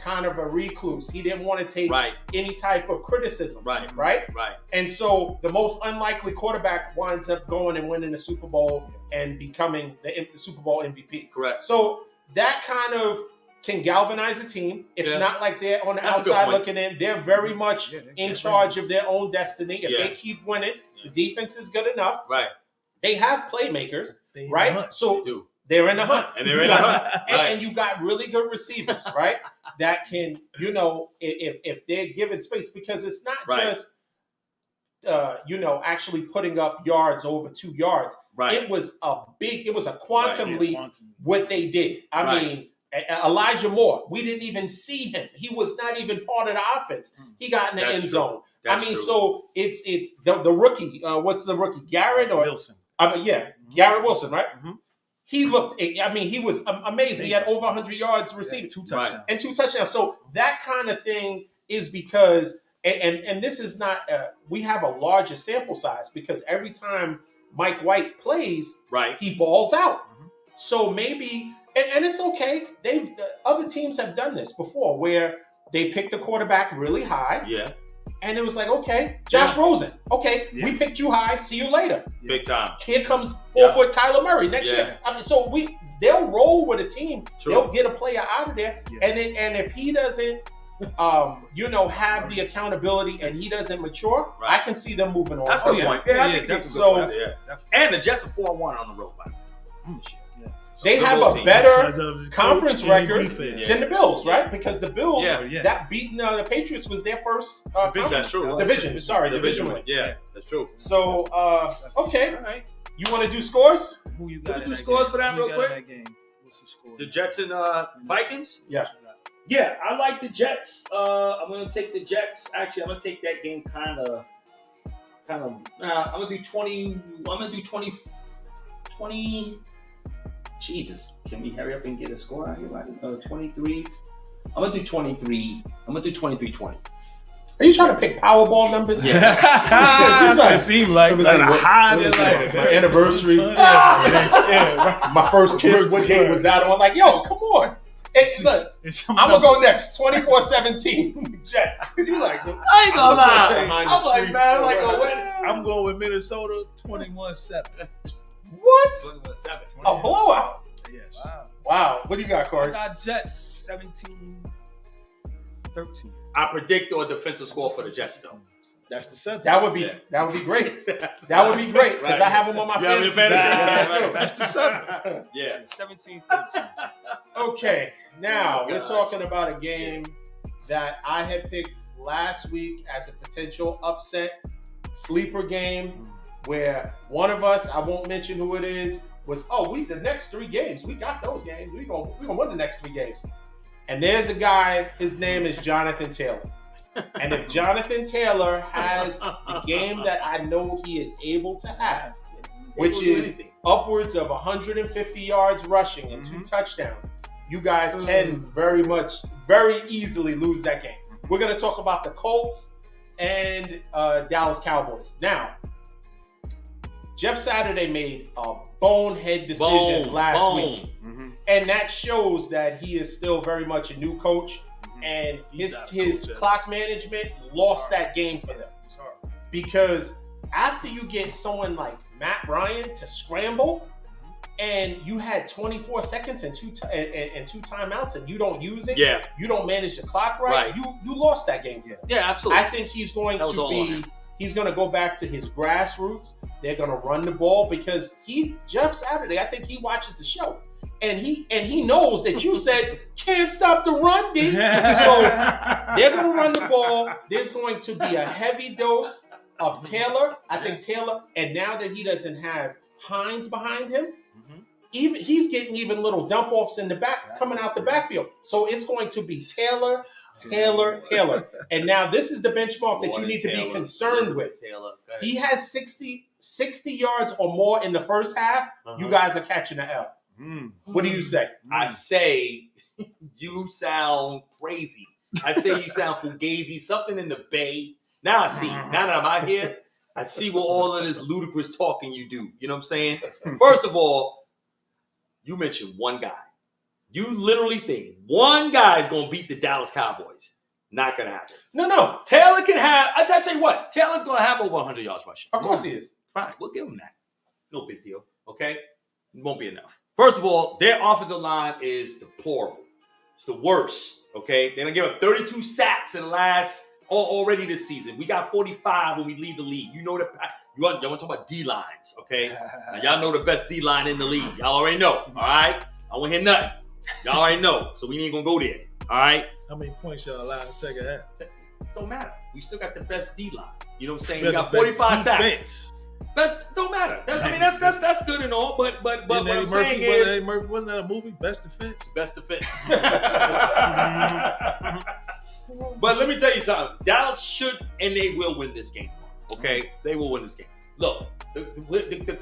kind of a recluse. He didn't want to take Right. any type of criticism, Right. right? Right. And so the most unlikely quarterback winds up going and winning the Super Bowl and becoming the Super Bowl MVP. Correct. So that kind of can galvanize a team. It's Yeah. not like they're on the That's a good outside point. looking in. They're very much in charge of their own destiny. If Yeah. they keep winning, Yeah. the defense is good enough. Right. They have playmakers, They in the right? hunt. So They do. they're in the hunt. And they're in the hunt. And, Right. and you got really good receivers, right? That can, if they're given space, because it's not Right. just, actually putting up yards over 2 yards. Right. It was a quantum Right, leap what they did. I Right. mean, Elijah Moore, we didn't even see him. He was not even part of the offense. He got in the That's end true. zone. That's I mean, true. so it's the rookie. What's the rookie? Garrett or Wilson. Garrett Wilson, right? Mhm. He looked. I mean, he was amazing. He had over 100 yards receiving, 2 touchdowns. and 2 touchdowns. So that kind of thing is because, and this is not. We have a larger sample size because every time Mike White plays, Right. he balls out. So maybe, and it's okay. Other teams have done this before, where they picked the quarterback really high, Yeah. and it was like, okay, Josh Rosen, okay, Yeah. we picked you high. See you later. Big time. Here comes Yeah. 4-foot Kyler Murray next Yeah. year. I mean, so they'll roll with a team. True. They'll get a player out of there, Yeah. and if he doesn't, have the accountability and he doesn't mature, Right. I can see them moving on. That's a good point. Yeah, I think that's it's a so- good point. Yeah. Definitely. And the Jets are 4-1 on the road. By the way. Yeah. They Good have little a team. better Because of his conference coach and record defense. than the Bills, right? Because the Bills Yeah. that beating the Patriots was their first That's true. division. Sorry, division win. Yeah, that's true. So okay, All right. you want to do scores? Who you We got can in do that scores game? for that Who you real got in quick? that game? What's the score? The Jets and Vikings? Yeah. Yeah, I like the Jets. I'm going to take the Jets. Actually, I'm going to take that game kind of. I'm going to do 20. I'm going to do 20. Jesus, can we hurry up and get a score out here? 23. I'm going to do 23. I'm going to do 23-20. Are you trying to pick Powerball numbers? Yeah. That's what it seemed like. Let me Like see, a what- high, let me see, like my anniversary. Yeah. My first kiss, what game was that on? Like, yo, come on. Hey, look, I'm going to go next. 24-17. Jets. You like, I ain't gonna lie. behind the I'm like, tree. man, I'm like, oh, win. I'm going with Minnesota 21-7. what? 7. A blowout. Yes. Wow. Wow. What do you got, I Corey? got Jets 17-13. I predict a defensive score for the Jets, though. That's the 7. That would be great. That would be great because I have them on my You have fantasy your team. fantasy Yes, team, I do. right. That's the 7. Yeah. 17-13. Okay, now we're Gosh. talking about a game that I had picked last week as a potential upset sleeper game where one of us, I won't mention who it is, was, the next 3 games, we got those games. We're gonna win the next 3 games. And there's a guy, his name is Jonathan Taylor. And if Jonathan Taylor has the game that I know he is able to have, which is upwards of 150 yards rushing and 2 touchdowns, you guys can very easily lose that game. We're going to talk about the Colts and Dallas Cowboys. Now, Jeff Saturday made a bonehead decision last week. And that shows that he is still very much a new coach. And his clock management lost that game for them. Because after you get someone like Matt Ryan to scramble, and you had 24 seconds and two timeouts, and you don't use it, you don't manage the clock right. You lost that game for them. Yeah, absolutely. I think he's going to go back to his grassroots. They're going to run the ball because Jeff Saturday, I think he watches the show. And he knows that you said can't stop the run, D. So they're going to run the ball. There's going to be a heavy dose of Taylor. I think Taylor, and now that he doesn't have Hines behind him. Even he's getting even little dump offs in the back, coming out the backfield. So it's going to be Taylor. And now this is the benchmark that you need to be concerned with. He has 60 yards or more in the first half. You guys are catching the L. What do you say? I say you sound crazy. I say you sound fugazi, something in the Bay. Now I see. Now that I'm out here, I see what all of this ludicrous talking you do. You know what I'm saying? First of all, you mentioned one guy. You literally think one guy is going to beat the Dallas Cowboys. Not going to happen. No. Taylor can have, I tell you what, Taylor's going to have over 100 yards rushing. Of course he is. Fine, we'll give him that. No big deal, okay? It won't be enough. First of all, their offensive line is deplorable. It's the worst, okay? They're going to give up 32 sacks in the last, already this season. We got 45 when we lead the league. You know that. Y'all want to talk about D-lines, okay? Now, y'all know the best D-line in the league. Y'all already know, all right? I won't hear nothing. Y'all already know, so we ain't going to go there, all right? How many points y'all allowed in the second half? Don't matter. We still got the best D-line. You know what I'm saying? We got 45 sacks. But don't matter. That's good and all, but what I'm saying is... Eddie Murphy, wasn't that a movie? Best Defense? Best Defense. But let me tell you something. Dallas should and they will win this game. Okay? They will win this game. Look, the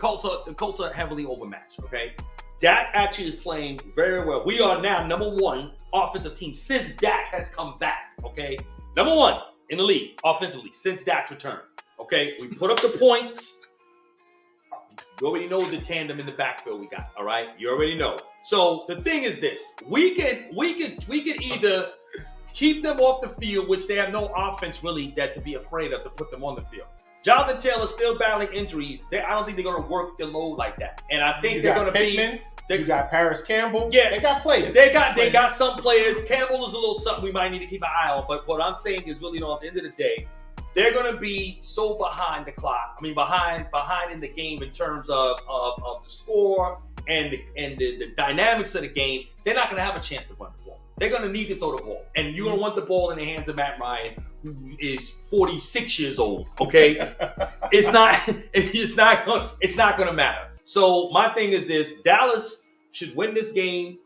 Colts are heavily overmatched, okay? Dak actually is playing very well. We are now number one offensive team since Dak has come back, okay? Number one in the league offensively since Dak's return, okay? We put up the points. You already know the tandem in the backfield we got, all right? You already know. So the thing is this: we could either keep them off the field, which they have no offense really that to be afraid of to put them on the field. Jonathan Taylor's still battling injuries. I don't think they're going to work the load like that, and I think they're going to be. You got Paris Campbell. Yeah, they got players. They got some players. Campbell is a little something we might need to keep an eye on. But what I'm saying is, really, at the end of the day, they're going to be so behind the clock. I mean, behind in the game in terms of the score and the dynamics of the game. They're not going to have a chance to run the ball. They're going to need to throw the ball, and you're going to want the ball in the hands of Matt Ryan, who is 46 years old. Okay, it's not going to matter. So my thing is this: Dallas should win this game.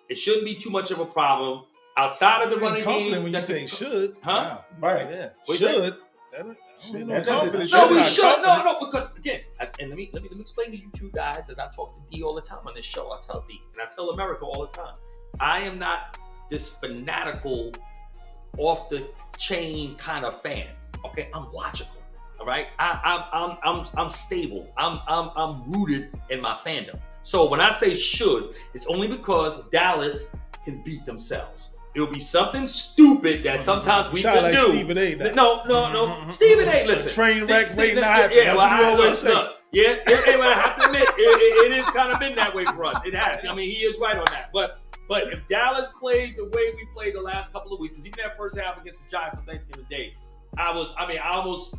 It shouldn't be too much of a problem outside of the running game. When you say should, huh? Right? Yeah, should. No, because again, and let me explain to you two guys, as I talk to D all the time on this show. I tell D and I tell America all the time, I am not this fanatical, off the chain kind of fan. Okay, I'm logical. All right, I'm stable. I'm rooted in my fandom. So when I say should, it's only because Dallas can beat themselves. It'll be something stupid that sometimes we can do. Stephen A. No. Stephen A. Listen, train wreck waiting to happen. Yeah, I have to admit, it has kind of been that way for us. It has. I mean, he is right on that. But if Dallas plays the way we played the last couple of weeks, because even that first half against the Giants on Thanksgiving Day, I almost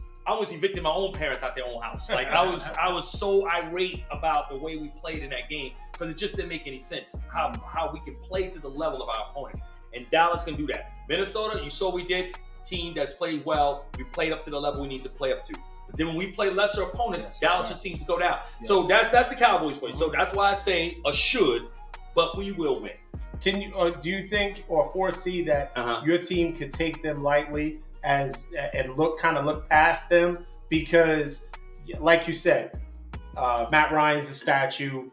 evicted my own parents out their own house. Like I was so irate about the way we played in that game because it just didn't make any sense how we can play to the level of our opponent. And Dallas can do that. Minnesota, you saw we did. Team that's played well. We played up to the level we need to play up to. But then when we play lesser opponents, Dallas just seems to go down. Yes. So that's the Cowboys for you. So that's why I say a should, but we will win. Can you do you think or foresee that your team could take them lightly and look past them? Because, like you said, Matt Ryan's a statue.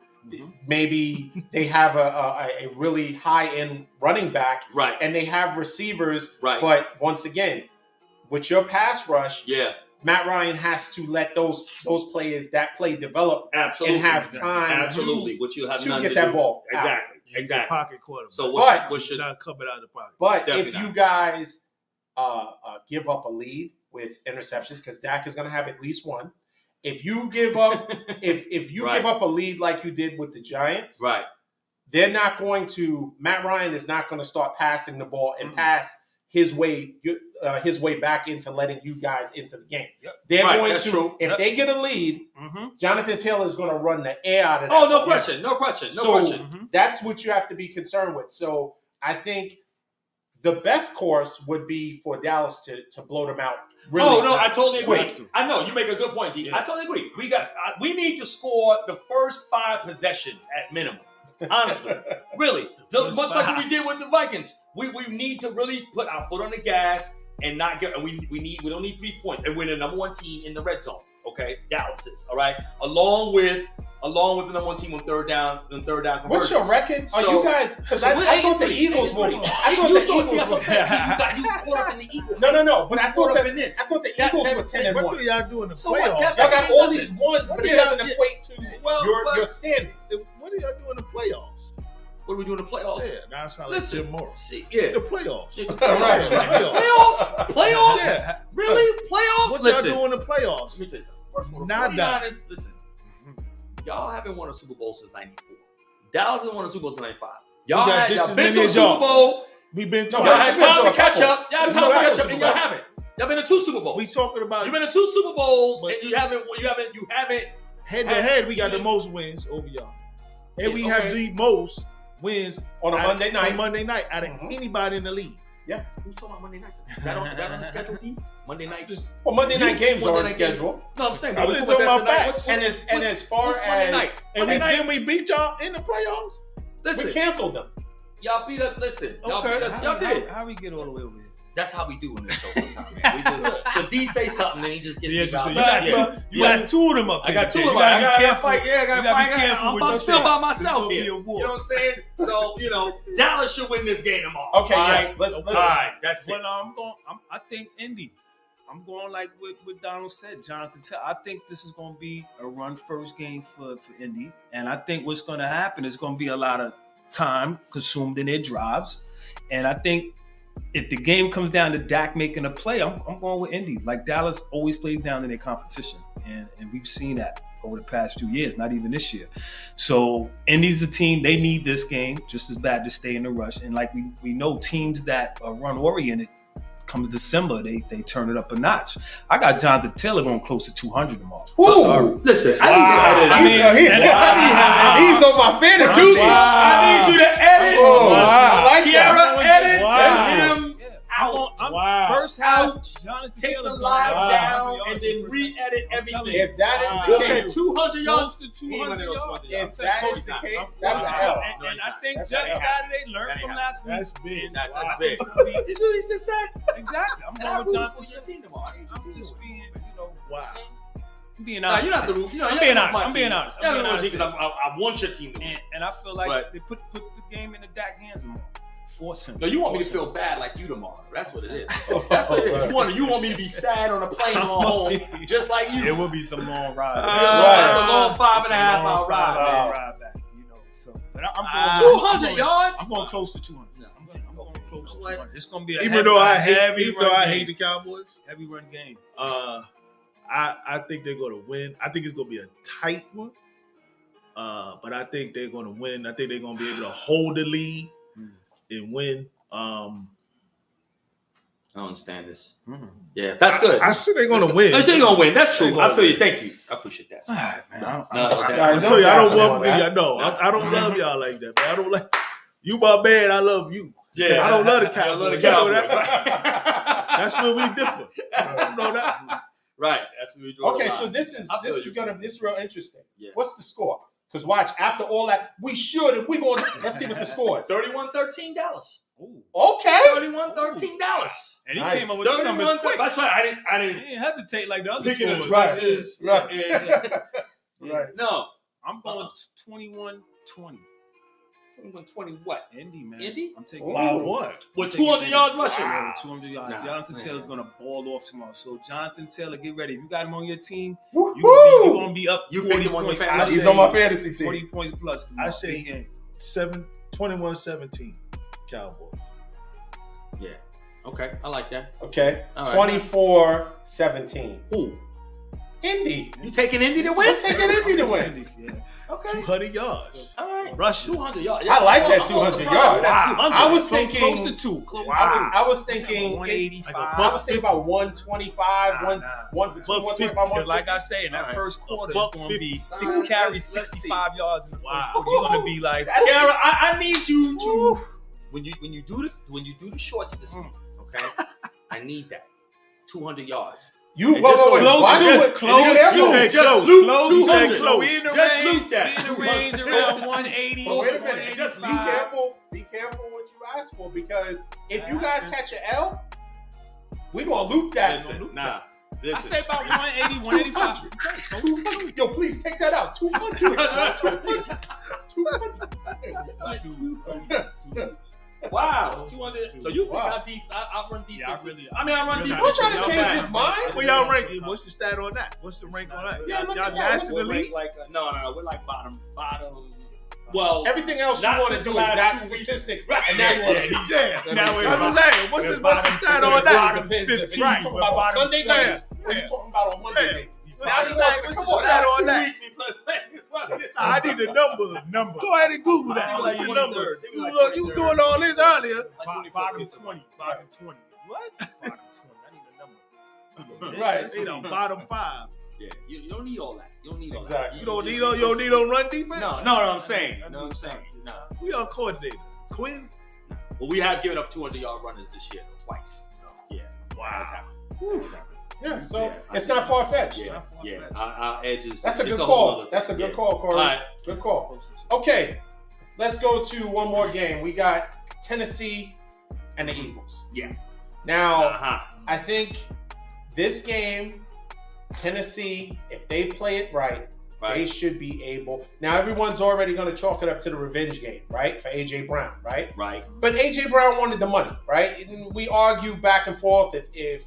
Maybe they have a really high-end running back, right? And they have receivers, right? But once again, with your pass rush, Matt Ryan has to let those players that play develop, absolutely, and have time, which you have to get that ball exactly. He's a pocket quarterback. So what should not coming out of the pocket? But if you guys give up a lead with interceptions, because Dak is going to have at least one. If you give up, if you give up a lead like you did with the Giants, right? They're not going to. Matt Ryan is not going to start passing the ball and pass his way back into letting you guys into the game. Yep. They're going that's to. True. If they get a lead, Jonathan Taylor is going to run the air out of that. Oh, no question. That's what you have to be concerned with. So I think the best course would be for Dallas to blow them out Really Oh no, sad. I totally agree. Got to. I know you make a good point, D. Yeah. I totally agree. We need to score the first 5 possessions at minimum. Honestly, really, much like we did with the Vikings, we need to really put our foot on the gas and not get. We don't need 3 points, and we're the number 1 team in the red zone. Okay, Dallas is all right, along with the number 1 team on third down conversions. What's your record? Are you guys? Because I thought the Eagles were. I thought the Eagles were. You caught up in the Eagles. No. But I thought caught up in this. I thought the Eagles were 10-1. What do y'all do in the So what? playoffs? Y'all got all these ones, but it Yeah, doesn't yeah. equate to your standings. What do y'all do in the playoffs? What are we doing in the playoffs? Yeah, now it sounds like Listen, Jim Morris. See, yeah. The playoffs. Yeah, Right. Playoffs? Yeah. Really? Playoffs? What Listen. y'all do in the Let playoffs? me say something. First of all, the Nada. 49ers, listen. Y'all haven't won a Super Bowl since 94. Dallas hasn't won a Super Bowl since 95. Y'all got just y'all as been many to a as Super y'all. Bowl. We've been Y'all talking. had time to catch up. Y'all had time to catch up, and y'all haven't. Y'all been to 2 Super Bowls. We talking about You've been to 2 Super Bowls, But- and you haven't. head to head. We got the most wins over y'all, and we have the most wins On a Monday night. On Monday night out of Mhm. anybody in the league. Who's talking about Monday night? Is that on the schedule, D? Monday night. Well, Monday night games are on Monday night games. schedule. No, I'm saying, I'm but we're just talking about talking that about tonight. facts. And as far what's Monday as- night? And Monday night. then we beat y'all in the playoffs. Listen, We canceled them. y'all beat us. Listen, y'all Okay. beat us. Y'all did. How we get all the way over here? That's how we do in this show sometimes, man. We just, the D say something, and he just gets Yeah, me just so riled you up. got Yeah. two. You got 2 of them up I there. got 2 You of them. gotta I be got to careful. fight. Yeah, I got You to gotta be fight. careful with I'm this still shit. by This myself gonna be here. a You war. know what I'm saying? So, Dallas should win this game tomorrow. Okay, All guys, right. let's All right, that's it. Well, I think Indy. I'm going like what Donald said, Jonathan. I think this is going to be a run first game for Indy, and I think what's going to happen is going to be a lot of time consumed in their drives, and I think if the game comes down to Dak making a play, I'm going with Indy. Like Dallas always plays down to their competition, and we've seen that over the past few years, not even this year. So Indy's a team, they need this game just as bad to stay in the rush. And like we know teams that are run oriented, comes December, they turn it up a notch. I got Jonathan Taylor going close to 200 tomorrow. Ooh. Listen, I He's on my fantasy team. need you to edit. Oh, I like that. Kiara, edit Wow. him I'm out. first half, Out. Jonathan Take the Taylor's live gonna have 100 down and yards then in the first re-edit half. I'm telling everything. you. If that is You the said case, 200 yards. Close to 200 yards. if that is the case, that's a L. And I think That's just a- Saturday, learn from last week. That's big. That's I big. think it's gonna be- Did you really just said? Exactly. I'm And I going with root Jonathan for your Taylor. team tomorrow. I need you I'm to do just it. being, Wow. I'm being Nah, honest. you don't have to root. I'm being honest. I'm being honest. Yeah, I'm being I honest. want your team to win. And I feel like But- they put the game in the Dak hands more. Force him. No, you want me to Force him. feel bad like you tomorrow. That's what it is. That's what it is. You want me to be sad on a plane going home, just like you. There will be some long rides. That's a long Right. 5.5 hour ride, man. Ride back, So, but I'm going 200 yards. I'm going close to 200. I'm going close to 200. It's going to be a Even though I heavy hate run the game. Cowboys, Heavy run game. I think they're going to win. I think it's going to be a tight one. But I think they're going to win. I think they're going to be able to hold the lead and win. I don't understand this. Yeah, that's good. I said they're going to win. I say you're gonna win. That's true. They're I gonna feel you. win. Thank you. I appreciate that. I tell you, I don't want me. I know. I don't love y'all like that, man. I don't like you, my man. I love you. Yeah, I don't love the I Cowboys. love the You know Cowboys. that? That's where we differ. You know that? Right. That's what we do. Okay, so this is I feel you. this is real interesting. Yeah. What's the score? Because watch, after all that, we should, and we're going to, let's see what the score is. 31-13 Dallas. Okay. 31-13 Dallas. And he Nice. came up with the numbers 31. quick. That's why I He didn't. didn't hesitate like the other Picking the scores. dresses. Right. Yeah. Right. No. I'm going 21-20. 20 what? Indy, man. Indy? I'm taking Wow, Indy. what? With 200 yards rushing. Yeah, with 200 yards. Nah, Jonathan man. Taylor's gonna ball off tomorrow. So Jonathan Taylor, get ready. If you got him on your team, Woo-hoo! you're gonna be up You 40 picked him on your points. fantasy. He's on my fantasy team. 40 points plus. Tomorrow. I say Big game. 21-17 Cowboys. Yeah. Okay. I like that. Okay. All right. 24-17. Who? Indy. You taking Indy to We're win? taking Indy to win. Yeah. Okay. 200 yards. All right. Rushing. 200 yards. I like that I'm 200 surprised yards. that's Wow. 200. I was Close thinking. to 2. Close I was thinking. 185. I was thinking about 125, Nah, one, nah. one between 125, 'Cause like I say, in that Alright. first quarter, Buck it's going to be 50. 6 Alright, carries, let's 65 yards in the first Wow. quarter. You're going to be like, Kiara, I need you to when you do the shorts this week, okay? I need that. 200 yards. You And just wait, close why to you- it. close Just to loot. it. Just loot. Close. 200. We in the Just range. loot that. We in the range around 180. But wait a minute. Just Be 185. careful. Be careful what you ask for, because if you guys catch an L, we gonna loot that. Listen, nah. I Listen. say about 180, 185. 200. Yo, please take that out. 200. 200. Wow. 200. So you think Wow. I run defense? Yeah, I really- I mean, I run really- defense. Don't try to Y'all change bad. his mind. Well, y'all rank it. What's the stat on that? What's the rank on that? Yeah, look Y'all at that. nationally? We're like no. We're like bottom. Well, Everything else you not want to since do the last exact 2 weeks. statistics, Right. and now you want to Yeah. Now we're I'm saying, what's the stat on that? Depends if you Right. talking about on Sunday nights or you talking about on Monday Yeah. nights. What's Now the you stat? want to What's come the on stat now. on that? I need a number. Go ahead and Google that. I think What's like the 23rd. number? They be like You 23rd. doing all this earlier. Bottom 20. Bottom 20. What? Bottom 20. I need a number. Right. They don't bottom 5. Yeah, you don't need all that. You don't need all Exactly. that. You don't need on run defense? No, I'm saying. No, I'm saying. No. We are coordinated. Quinn? Well, we have given up 200-yard runners this year twice. So yeah. Wow. Yeah, so Yeah, it's not far fetched. Yeah. Our edges. That's a it's good whole call. other That's a thing. good call, Corey. All right. Good call. Okay, let's go to one more game. We got Tennessee and the Eagles. Yeah. Now, Uh-huh. I think this game, Tennessee, if they play it right, they Right. should be able. Now, everyone's already going to chalk it up to the revenge game, right? For A.J. Brown, right? Right. But A.J. Brown wanted the money, right? And we argue back and forth if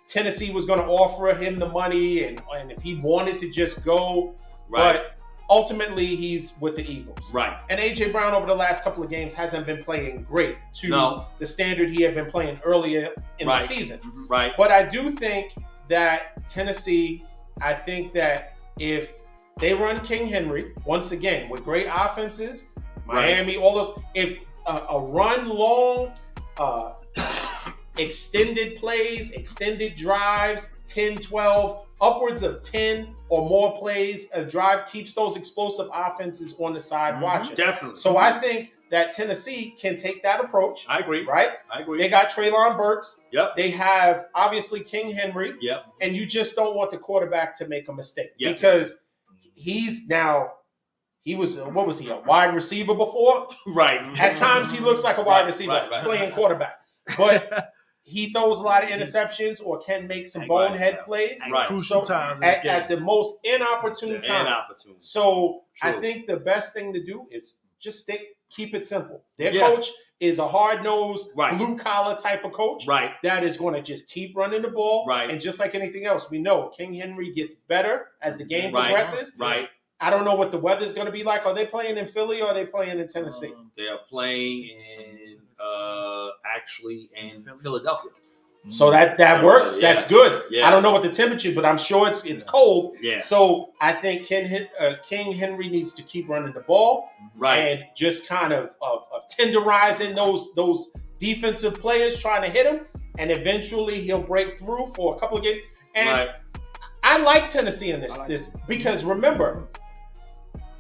Tennessee was going to offer him the money and if he wanted to just go. Right. But ultimately, he's with the Eagles. Right. And A.J. Brown over the last couple of games hasn't been playing great to No. the standard he had been playing earlier in Right. the season. Right. But I do think that Tennessee, I think that if they run King Henry, once again, with great offenses, Miami, all those, if a run long, extended plays, extended drives, 10, 12, upwards of 10 or more plays, a drive keeps those explosive offenses on the side watching. Definitely. So I think that Tennessee can take that approach, I agree. right? I agree. They got Treylon Burks. Yep. They have obviously King Henry. Yep. And you just don't want the quarterback to make a mistake Yes. because he was what was he, a wide receiver before? Right. At times he looks like a wide Right, receiver right. playing quarterback. But he throws a lot of interceptions or can make some bonehead plays. Right. Crucial So times. at the most inopportune time. opportunity. So I True. think the best thing to do is just keep it simple. Their Yeah. coach is a hard-nosed, Right. blue-collar type of coach Right. that is going to just keep running the ball. Right. And just like anything else, we know King Henry gets better as the game Right. progresses. Right. I don't know what the weather's going to be like. Are they playing in Philly or are they playing in Tennessee? They are playing in Philadelphia. So that works. Yeah. That's good. Yeah. I don't know what the temperature, but I'm sure it's cold. Yeah. So I think King Henry needs to keep running the ball Right. and just kind of tenderizing those defensive players trying to hit him, and eventually he'll break through for a couple of games. And Right. I like Tennessee in this because remember,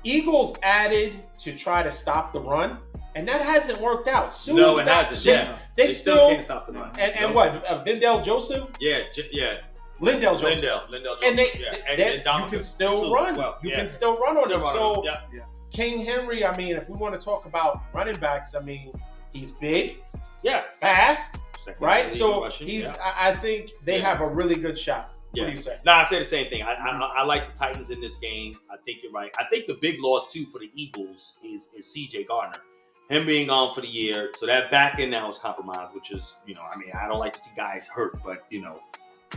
Eagles added to try to stop the run, and that hasn't worked out. No, it hasn't. Yeah. They still can't stop the run. and what? Vindell Joseph, Yeah. Lindell Joseph. Lindell Joseph. And and you Dominican can still Sue. run. Well, You yeah. can still run on Still him. run So on him. Yeah. King Henry, I mean, if we want to talk about running backs, I mean, he's big, Yeah. fast, Second right? league So rushing, he's. yeah. I think they have a really good shot. Yeah. What do you say? No, I say the same thing. I like the Titans in this game. I think you're right. I think the big loss too for the Eagles is C.J. Gardner, him being gone for the year. So that back end now is compromised, which is I mean, I don't like to see guys hurt, but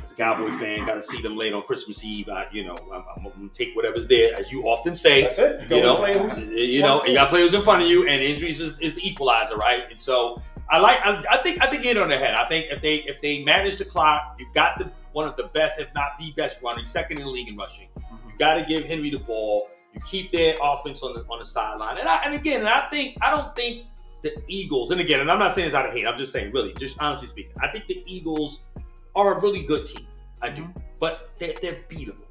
as a Cowboy fan, got to see them late on Christmas Eve. I'm gonna take whatever's there, as you often say. That's it. You know, play who's- you got players in front of you, and injuries is the equalizer, right? And so I think you hit it on the head. I think if they manage the clock, you've got one of the best, if not the best running, second in the league in rushing. You got to give Henry the ball. You keep their offense on the sideline, and I don't think the Eagles, and again, and I'm not saying this out of hate. I'm just saying, really, just honestly speaking, I think the Eagles are a really good team. I do, but they're beatable.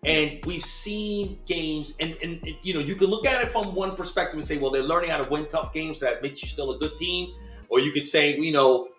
And we've seen games, and you can look at it from one perspective and say, well, they're learning how to win tough games, so that makes you still a good team. Or you could say,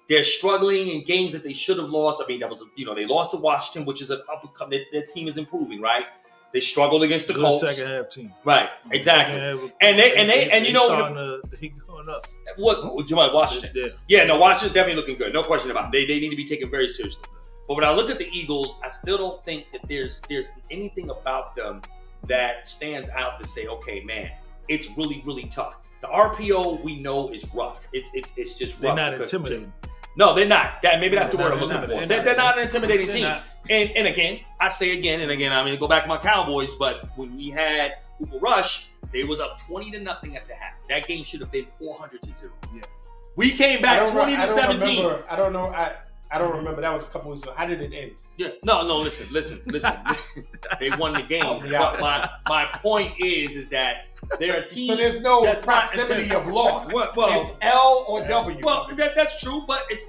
They're struggling in games that they should have lost. I mean, that was they lost to Washington, which is their team is improving, right? They struggled against the Colts. Second half team, right? Exactly. And you know, he going up. What Jamal Washington? Yeah, no, Washington's definitely looking good. No question about it. They need to be taken very seriously. But when I look at the Eagles, I still don't think that there's anything about them that stands out to say, okay, man, it's really, really tough. The RPO we know is rough. It's just rough. They're not intimidating. No, they're not. Maybe that's the word I'm looking for. They're not an intimidating team. And again, I say again and again, I'm going to go back to my Cowboys, but when we had Cooper Rush, they was up 20-0 at the half. That game should have been 400-0. Yeah. We came back 20-17. I don't know. I don't remember. That was a couple weeks ago. How did it end? Yeah. No. Listen. They won the game. But my point is that they're a team. So there's no proximity of loss. Well, it's L or W. Well, that's true, but it's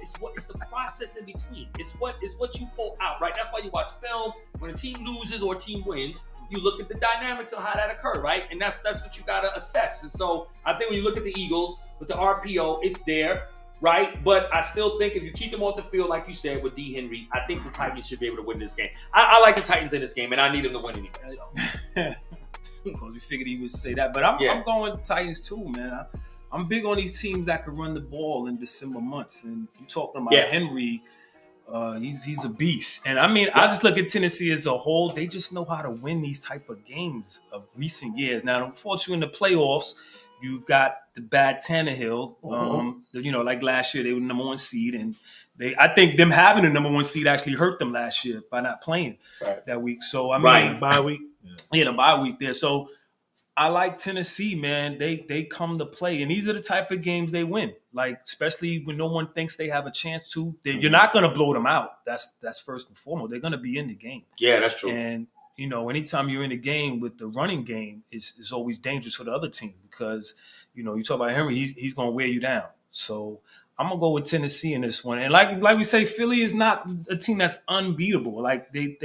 the process in between. It's what you pull out, right? That's why you watch film. When a team loses or a team wins, you look at the dynamics of how that occurred, right? And that's what you gotta assess. And so I think when you look at the Eagles with the RPO, it's there. Right, but I still think if you keep them off the field, like you said, with D. Henry, I think the Titans should be able to win this game. I like the Titans in this game, and I need them to win anyway. So. Well, we figured he would say that, but I'm going Titans too, man. I'm big on these teams that can run the ball in December months, and you talking about Henry. He's a beast, and I mean, I just look at Tennessee as a whole. They just know how to win these type of games of recent years. Now, unfortunately, in the playoffs. You've got the bad Tannehill. Like last year, they were the number one seed, and I think them having the number one seed actually hurt them last year by not playing that week. So I mean, bye week. Yeah, the bye week there. So I like Tennessee, man. They come to play, and these are the type of games they win. Like especially when no one thinks they have a chance to. You're not going to blow them out. That's first and foremost. They're going to be in the game. Yeah, that's true. And anytime you're in a game with the running game, is always dangerous for the other team because, you talk about Henry, he's going to wear you down. So I'm going to go with Tennessee in this one. And like we say, Philly is not a team that's unbeatable. Like they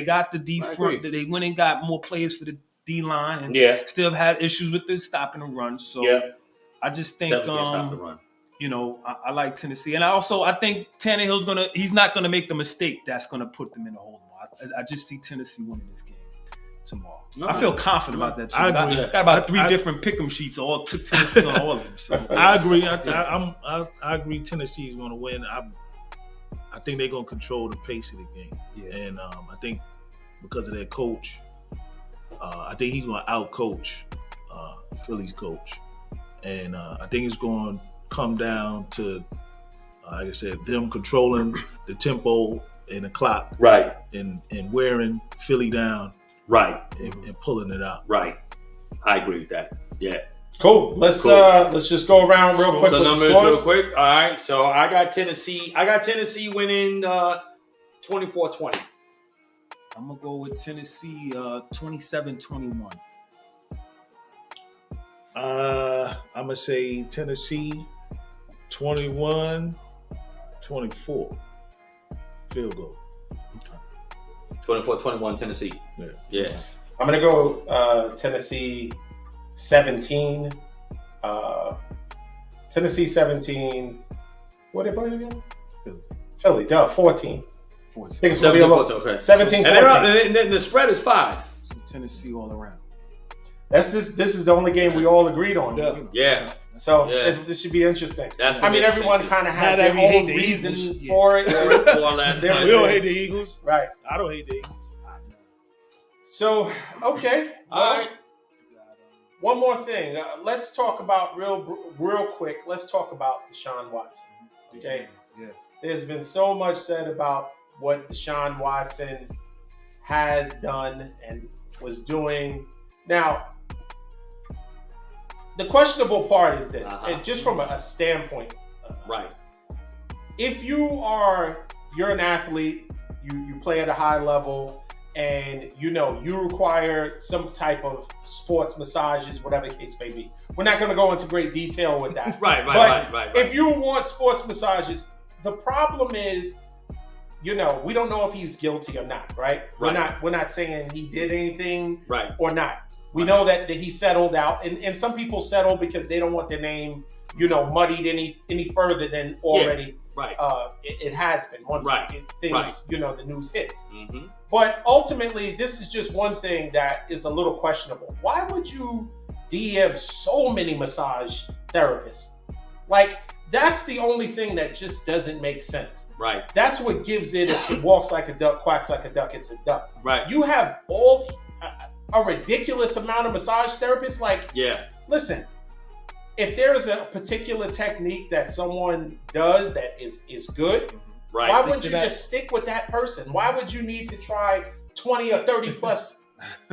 got the D front. They went and got more players for the D line and still have had issues with the stopping the run. So I just think, stop the run. I like Tennessee. And I think Tannehill's he's not going to make the mistake that's going to put them in a hole. I just see Tennessee winning this game tomorrow. I feel confident about that too. I got about three different pick'em sheets. All took Tennessee on all of them. So. I agree. I agree. Tennessee is going to win. I think they're going to control the pace of the game. Yeah. And I think because of their coach, I think he's going to out-coach Philly's coach. And I think it's going to come down to, like I said, them controlling the tempo and the clock, right, and wearing Philly down, right, and pulling it out, right. I agree with that. Yeah, cool. Let's just go around real quick. So numbers real quick. All right. So I got Tennessee winning 24-20. I'm gonna go with Tennessee 27-21. I'm gonna say Tennessee 21-24. Field goal. 24-21 Tennessee. Yeah. I'm going to go Tennessee 17. Tennessee 17. What are they playing again? Philly. 14. I think it's going to be a little. 17-14. And the spread is 5. So Tennessee all around. This is the only game we all agreed on. Yeah. So this should be interesting. Everyone kind of has their own reason for it. We don't hate the Eagles. Right. I don't hate the Eagles. So, okay. All right. One more thing. Let's talk about real quick. Let's talk about Deshaun Watson. Okay? Yeah. There's been so much said about what Deshaun Watson has done and was doing. Now, the questionable part is this, and just from a standpoint, right? If you're an athlete, you play at a high level, and you require some type of sports massages, whatever the case may be. We're not going to go into great detail with that, right. If you want sports massages, the problem is, we don't know if he's guilty or not, right? We're not saying he did anything, or not. We know that he settled out, and some people settle because they don't want their name, muddied any further than already Right. It has been once things, Right. the news hits. Mm-hmm. But ultimately, this is just one thing that is a little questionable. Why would you DM so many massage therapists? Like, that's the only thing that just doesn't make sense. Right. That's what gives it, if it walks like a duck, quacks like a duck, it's a duck. Right. You have a ridiculous amount of massage therapists. Like, listen, if there is a particular technique that someone does that is good, why wouldn't you just stick with that person? Why would you need to try 20 or 30 plus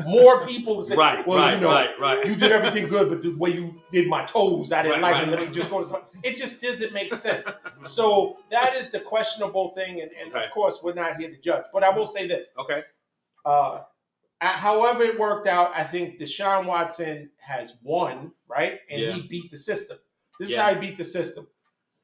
more people to say, you did everything good, but the way you did my toes, I didn't like it. Let me just go to some. It just doesn't make sense. So that is the questionable thing. And of course, we're not here to judge. But I will say this. Okay. However it worked out, I think Deshaun Watson has won, right? And he beat the system. This is how he beat the system.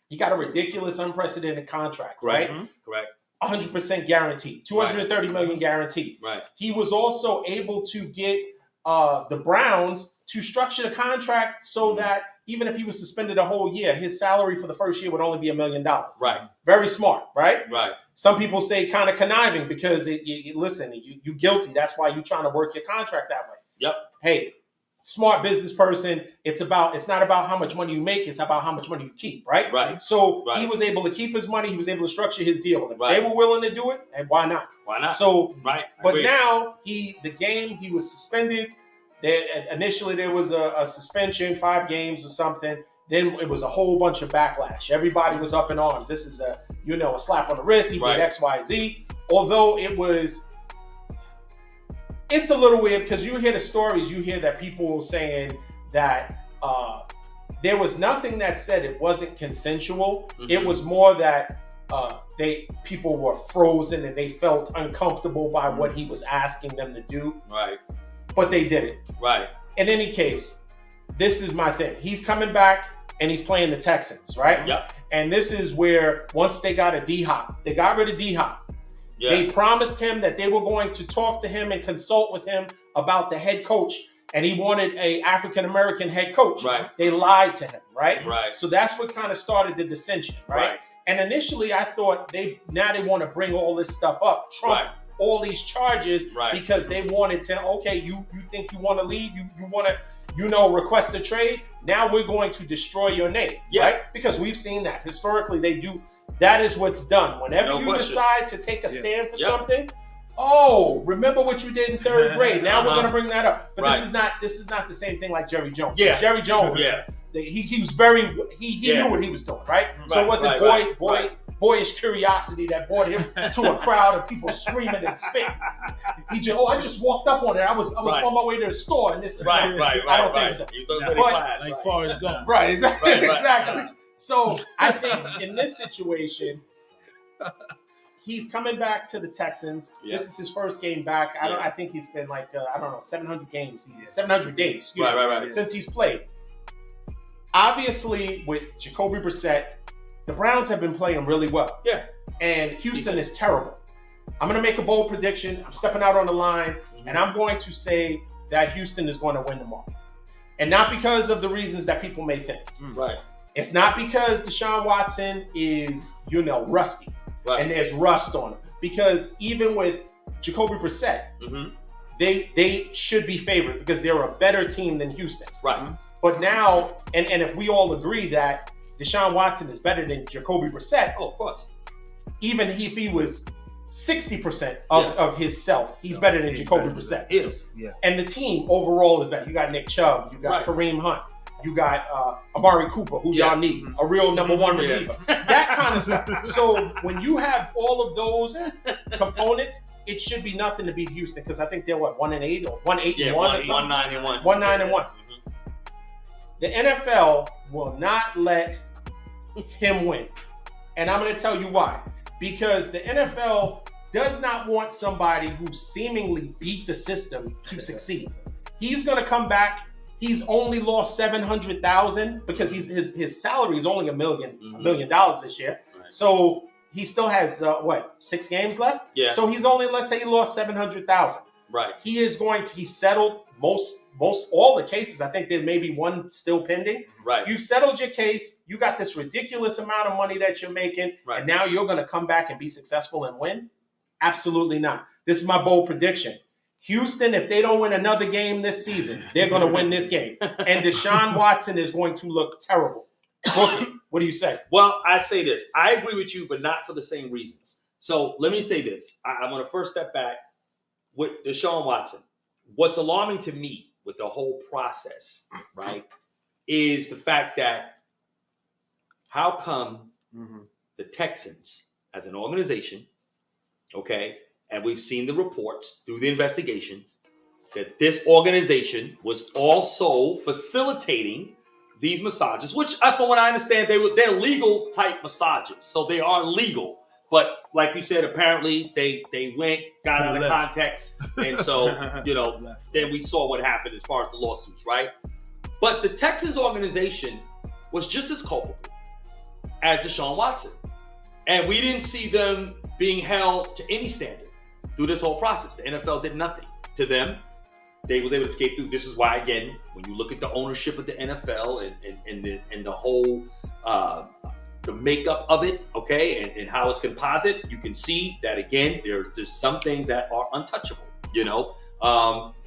He got a ridiculous, unprecedented contract, right? Mm-hmm. Correct. 100% guaranteed, 230 million guaranteed. Right. He was also able to get the Browns to structure the contract so that even if he was suspended a whole year, his salary for the first year would only be $1 million. Right. Very smart, right? Right. Some people say kind of conniving because you guilty. That's why you're trying to work your contract that way. Yep. Hey, smart business person. It's not about how much money you make. It's about how much money you keep, right? Right. So he was able to keep his money. He was able to structure his deal. If they were willing to do it, and why not? Why not? So, but Agreed. now he was suspended. Initially there was a suspension, 5 games or something. Then it was a whole bunch of backlash. Everybody was up in arms. This is a slap on the wrist. He did X, Y, Z. Although it's a little weird because you hear the stories. You hear that people saying that there was nothing that said it wasn't consensual. Mm-hmm. It was more that people were frozen and they felt uncomfortable by what he was asking them to do. Right. But they did it. Right. In any case, this is my thing. He's coming back and he's playing the Texans, right? Yep. And this is where once they got they got rid of D-Hop. Yeah. They promised him that they were going to talk to him and consult with him about the head coach, and he wanted a African-American head coach. Right. They lied to him, right? Right. So that's what kind of started the dissension, right? And initially I thought they want to bring all this stuff up, Trump, all these charges, because they wanted to, okay, you think you want to leave, you want to, request a trade. Now we're going to destroy your name, right? Because we've seen that historically they do. That is what's done. Whenever you decide to take a stand for something, remember what you did in 3rd grade. Now we're going to bring that up. But this is not the same thing like Jerry Jones. Yeah. Jerry Jones, he was he knew what he was doing, right? So it wasn't boyish curiosity that brought him to a crowd of people screaming and spitting. He just, I just walked up on it. I was on my way to the store, and this is I don't think so. Like Forrest Gump. Right, exactly. So I think in this situation, he's coming back to the Texans. Yeah. This is his first game back. I think he's been 700 games, 700 days since he's played. Obviously, with Jacoby Brissett, the Browns have been playing really well. Yeah. And Houston is terrible. I'm going to make a bold prediction. I'm stepping out on the line, and I'm going to say that Houston is going to win tomorrow. And not because of the reasons that people may think. Right. It's not because Deshaun Watson is, rusty. Right. And there's rust on him. Because even with Jacoby Brissett, they should be favored because they're a better team than Houston. Right. But now, and if we all agree that Deshaun Watson is better than Jacoby Brissett, of course. Even if he was 60% of his self, he's better than Jacoby Brissett. Is. Yeah. And the team overall is better. You got Nick Chubb, you got Kareem Hunt, you got Amari Cooper, who y'all need, a real number 1 receiver. That kind of stuff. So when you have all of those components, it should be nothing to beat Houston because I think they're 1-8 or 1-8-1 or something. 1-9-1. 1-9-1. The NFL will not let him win. And I'm going to tell you why. Because the NFL does not want somebody who seemingly beat the system to succeed. He's going to come back. He's only lost $700,000 because his salary is only $1 million this year. Right. So he still has 6 games left? Yeah. So he's only, let's say he lost $700,000. Right. He's settled most all the cases. I think there may be one still pending. Right. You've settled your case. You got this ridiculous amount of money that you're making, and now you're going to come back and be successful and win? Absolutely not. This is my bold prediction. Houston, if they don't win another game this season, they're going to win this game. And Deshaun Watson is going to look terrible. Brooklyn, what do you say? Well, I say this. I agree with you, but not for the same reasons. So let me say this. I'm going to first step back with Deshaun Watson. What's alarming to me with the whole process, right, is the fact that how come the Texans, as an organization, okay, and we've seen the reports through the investigations that this organization was also facilitating these massages, which, from what I understand, they're legal type massages, so they are legal. But like you said, apparently they went, got out of context, and so then we saw what happened as far as the lawsuits, right? But the Texans organization was just as culpable as Deshaun Watson, and we didn't see them being held to any standard through this whole process. The NFL did nothing to them. They was able to escape through. This is why, again, when you look at the ownership of the NFL and the whole the makeup of it, okay, and how it's composite, you can see that, again, there's some things that are untouchable,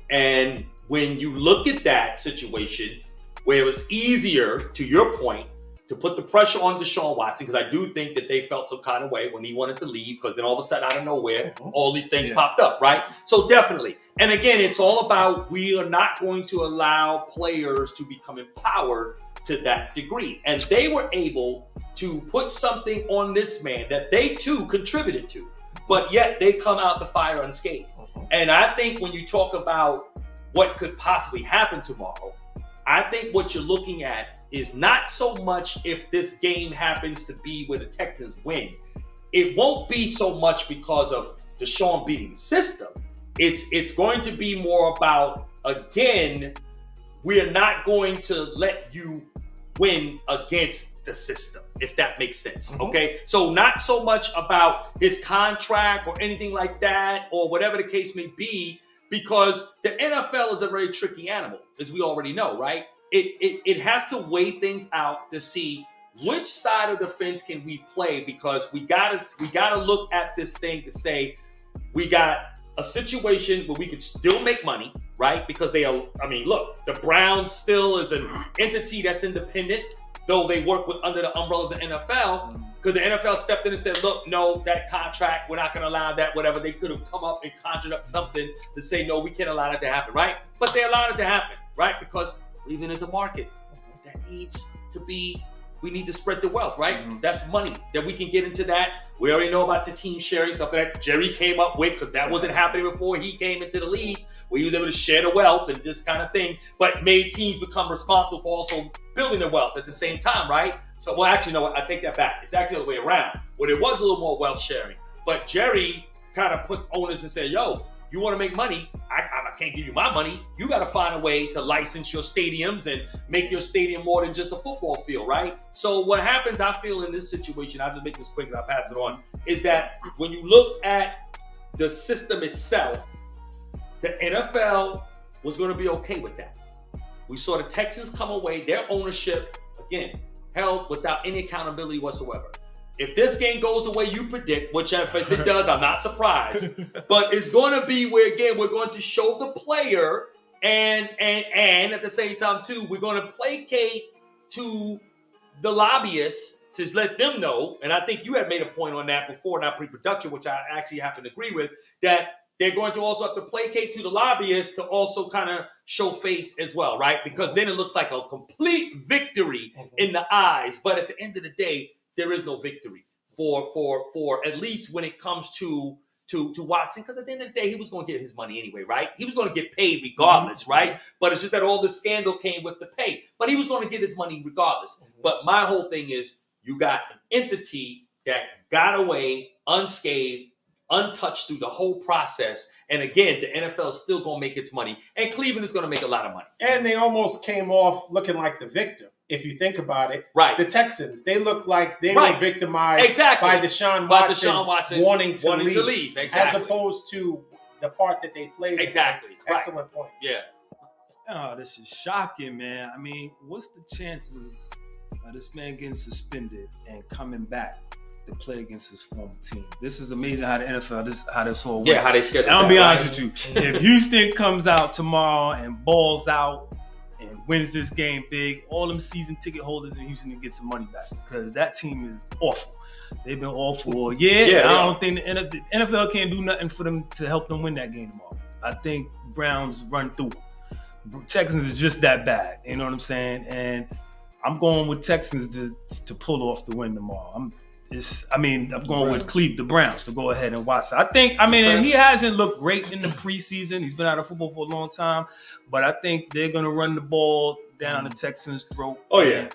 and when you look at that situation where it was easier, to your point, to put the pressure on Deshaun Watson, because I do think that they felt some kind of way when he wanted to leave, because then all of a sudden, out of nowhere, all these things popped up, right? So definitely. And again, it's all about, we are not going to allow players to become empowered to that degree. And they were able to put something on this man that they too contributed to, but yet they come out the fire unscathed. And I think when you talk about what could possibly happen tomorrow, I think what you're looking at is not so much if this game happens to be where the Texans win. It won't be so much because of Deshaun beating the system. It's going to be more about, again, we are not going to let you win against the system, if that makes sense. Okay, so not so much about his contract or anything like that, or whatever the case may be, because the NFL is a very tricky animal, as we already know, right? It has to weigh things out to see which side of the fence can we play, because we gotta look at this thing to say we got a situation where we can still make money, right? Because look, the Browns still is an entity that's independent, though they work under the umbrella of the NFL, because the NFL stepped in and said, look, no, that contract, we're not going to allow that, whatever. They could have come up and conjured up something to say, no, we can't allow that to happen, right? But they allowed it to happen, right? Because Cleveland is a market that needs to be, we need to spread the wealth, right? That's money that we can get into that. We already know about the team sharing, something that Jerry came up with, because that wasn't happening before he came into the league, where he was able to share the wealth and this kind of thing, but made teams become responsible for also building the wealth at the same time, right? So, well, actually, no, I take that back. It's actually the other way around, where there was a little more wealth sharing, but Jerry kind of put owners and said, yo, you want to make money? I can't give you my money. You got to find a way to license your stadiums and make your stadium more than just a football field, right? So what happens, I feel, in this situation, I'll just make this quick and I'll pass it on, is that when you look at the system itself, the NFL was going to be okay with that. We saw the Texans come away, their ownership, again, held without any accountability whatsoever. If this game goes the way you predict, which if it does, I'm not surprised. But it's going to be where, again, we're going to show the player, and at the same time, too, we're going to placate to the lobbyists to let them know, and I think you had made a point on that before, not pre-production, which I actually happen to agree with, that they're going to also have to placate to the lobbyists to also kind of show face as well, right? Because then it looks like a complete victory in the eyes. But at the end of the day, there is no victory for at least when it comes to Watson, because at the end of the day, he was going to get his money anyway, right? He was going to get paid regardless, right? But it's just that all the scandal came with the pay. But he was going to get his money regardless. But my whole thing is, you got an entity that got away unscathed, untouched through the whole process. And again, the NFL is still going to make its money. And Cleveland is going to make a lot of money. And they almost came off looking like the victim. If you think about it, right? The Texans, they look like they were victimized by Deshaun Watson wanting to leave. Exactly. As opposed to the part that they played. Exactly. Excellent point. Yeah. Oh, this is shocking, man. I mean, what's the chances of this man getting suspended and coming back to play against his former team? This is amazing how the NFL, how this whole how they schedule. I'll be honest with you. If Houston comes out tomorrow and balls out and wins this game big, all them season ticket holders in Houston can get some money back because that team is awful. They've been awful all year. I don't think the NFL can't do nothing for them to help them win that game tomorrow. I think Browns run through them. Texans is just that bad. You know what I'm saying? And I'm going with Texans to pull off the win tomorrow. I'm going with the Browns to go ahead and watch it. And he hasn't looked great in the preseason. He's been out of football for a long time. But I think they're going to run the ball down the Texans' throat. Oh, yeah.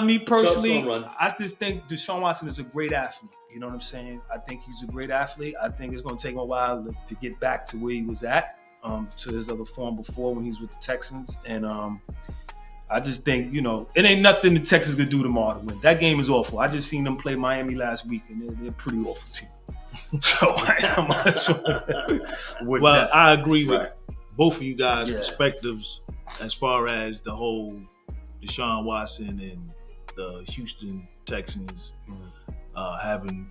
Me personally, I just think Deshaun Watson is a great athlete. You know what I'm saying? I think he's a great athlete. I think it's going to take him a while to get back to where he was at, to his other form before when he was with the Texans. And I just think, it ain't nothing the Texans could do tomorrow to win. That game is awful. I just seen them play Miami last week, and they're a pretty awful team. So I'm not sure with that. I agree with both of you guys' perspectives as far as the whole Deshaun Watson and the Houston Texans having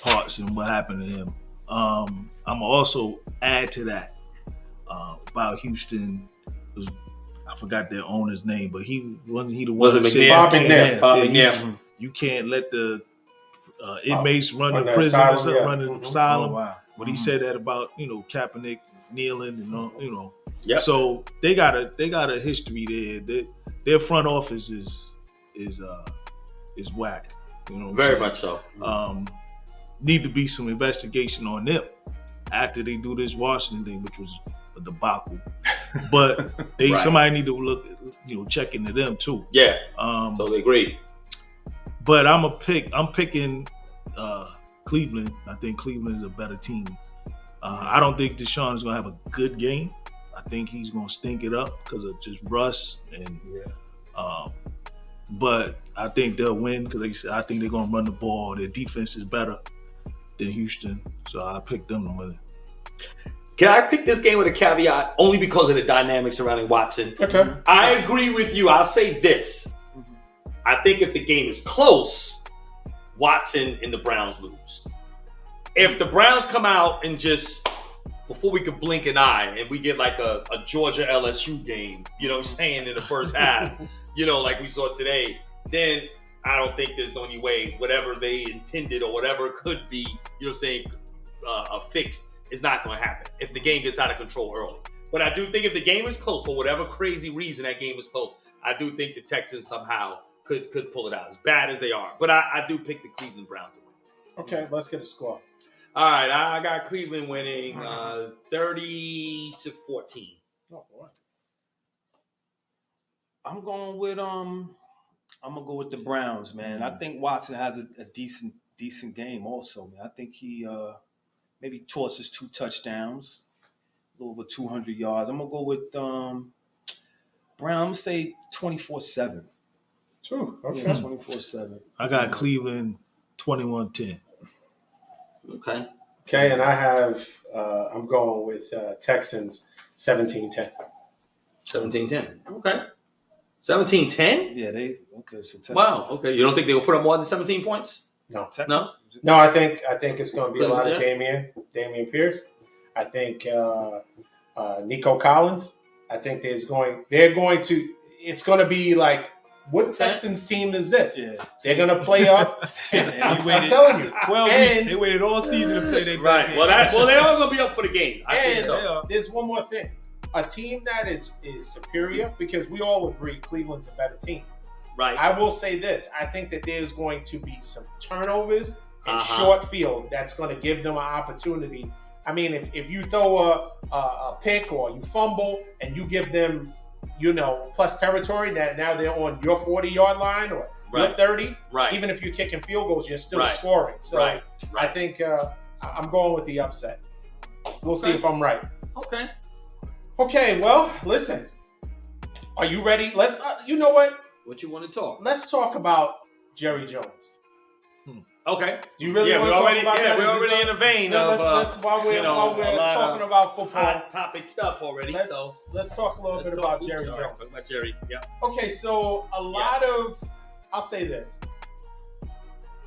parts in what happened to him. I'm gonna also add to that about Houston. I forgot their owner's name, but wasn't he the one that said Bob McNair. You can't let the inmates run the prison or something, run the asylum. Oh, wow. But he said that about Kaepernick kneeling and Yep. So they got a history there. Their front office is whack. Very much so. Need to be some investigation on them after they do this Washington thing, which was a debacle. But somebody need to look, check into them too. Yeah. Totally agree. But I'm picking Cleveland. I think Cleveland is a better team. I don't think Deshaun is gonna have a good game. I think he's gonna stink it up because of just Russ and but I think they'll win because I think they're gonna run the ball. Their defense is better than Houston, so I picked them to win. Can I pick this game with a caveat only because of the dynamics surrounding Watson? Okay. I agree with you. I'll say this. I think if the game is close, Watson and the Browns lose. If the Browns come out and just, before we could blink an eye, and we get like a Georgia LSU game, in the first half, like we saw today, then I don't think there's any way whatever they intended or whatever could be, fixed is not going to happen if the game gets out of control early. But I do think if the game is close, for whatever crazy reason that game is close, I do think the Texans somehow could pull it out, as bad as they are. But I do pick the Cleveland Browns to win. Okay, let's get a score. All right, I got Cleveland winning 30-14. Oh boy. I'm gonna go with the Browns, man. I think Watson has a decent game also, man. I think he maybe tosses 2 touchdowns, a little over 200 yards. I'm gonna go with Brown. I'm gonna say 24-7. True. Okay. Yeah, 24-7. I got Cleveland 21-10. Okay, and I have I'm going with Texans 17-10. 17-10. Okay. 17-10? Yeah, so Texans. Wow. Okay. You don't think they'll put up more than 17 points? No. Texans? No, I think it's going to be a lot of Damian Pierce. I think Nico Collins. I think it's going to be like, what Texans team is this? Yeah. They're going to play up. I'm telling you. 12 weeks. They waited all season to play their right. game. Well, they're all going to be up for the game. There's one more thing. A team that is superior, because we all agree Cleveland's a better team. Right. I will say this. I think that there's going to be some turnovers and short field that's going to give them an opportunity. I mean, if you throw a pick or you fumble and you give them, plus territory, that now they're on your 40-yard line or your 30. Right. Even if you're kicking field goals, you're still scoring. So I think I'm going with the upset. We'll see if I'm right. Okay, well, listen. Are you ready? Let's, you know what? What you want to talk? Let's talk about Jerry Jones. Okay. Do you really Yeah, want we're to already, talk about that? we're already in the vein of That's why we're a lot talking of about football. hot topic stuff already. Let's talk a little bit about Jerry Jones. Talk about Jerry. Yeah. Okay, so a lot of, I'll say this.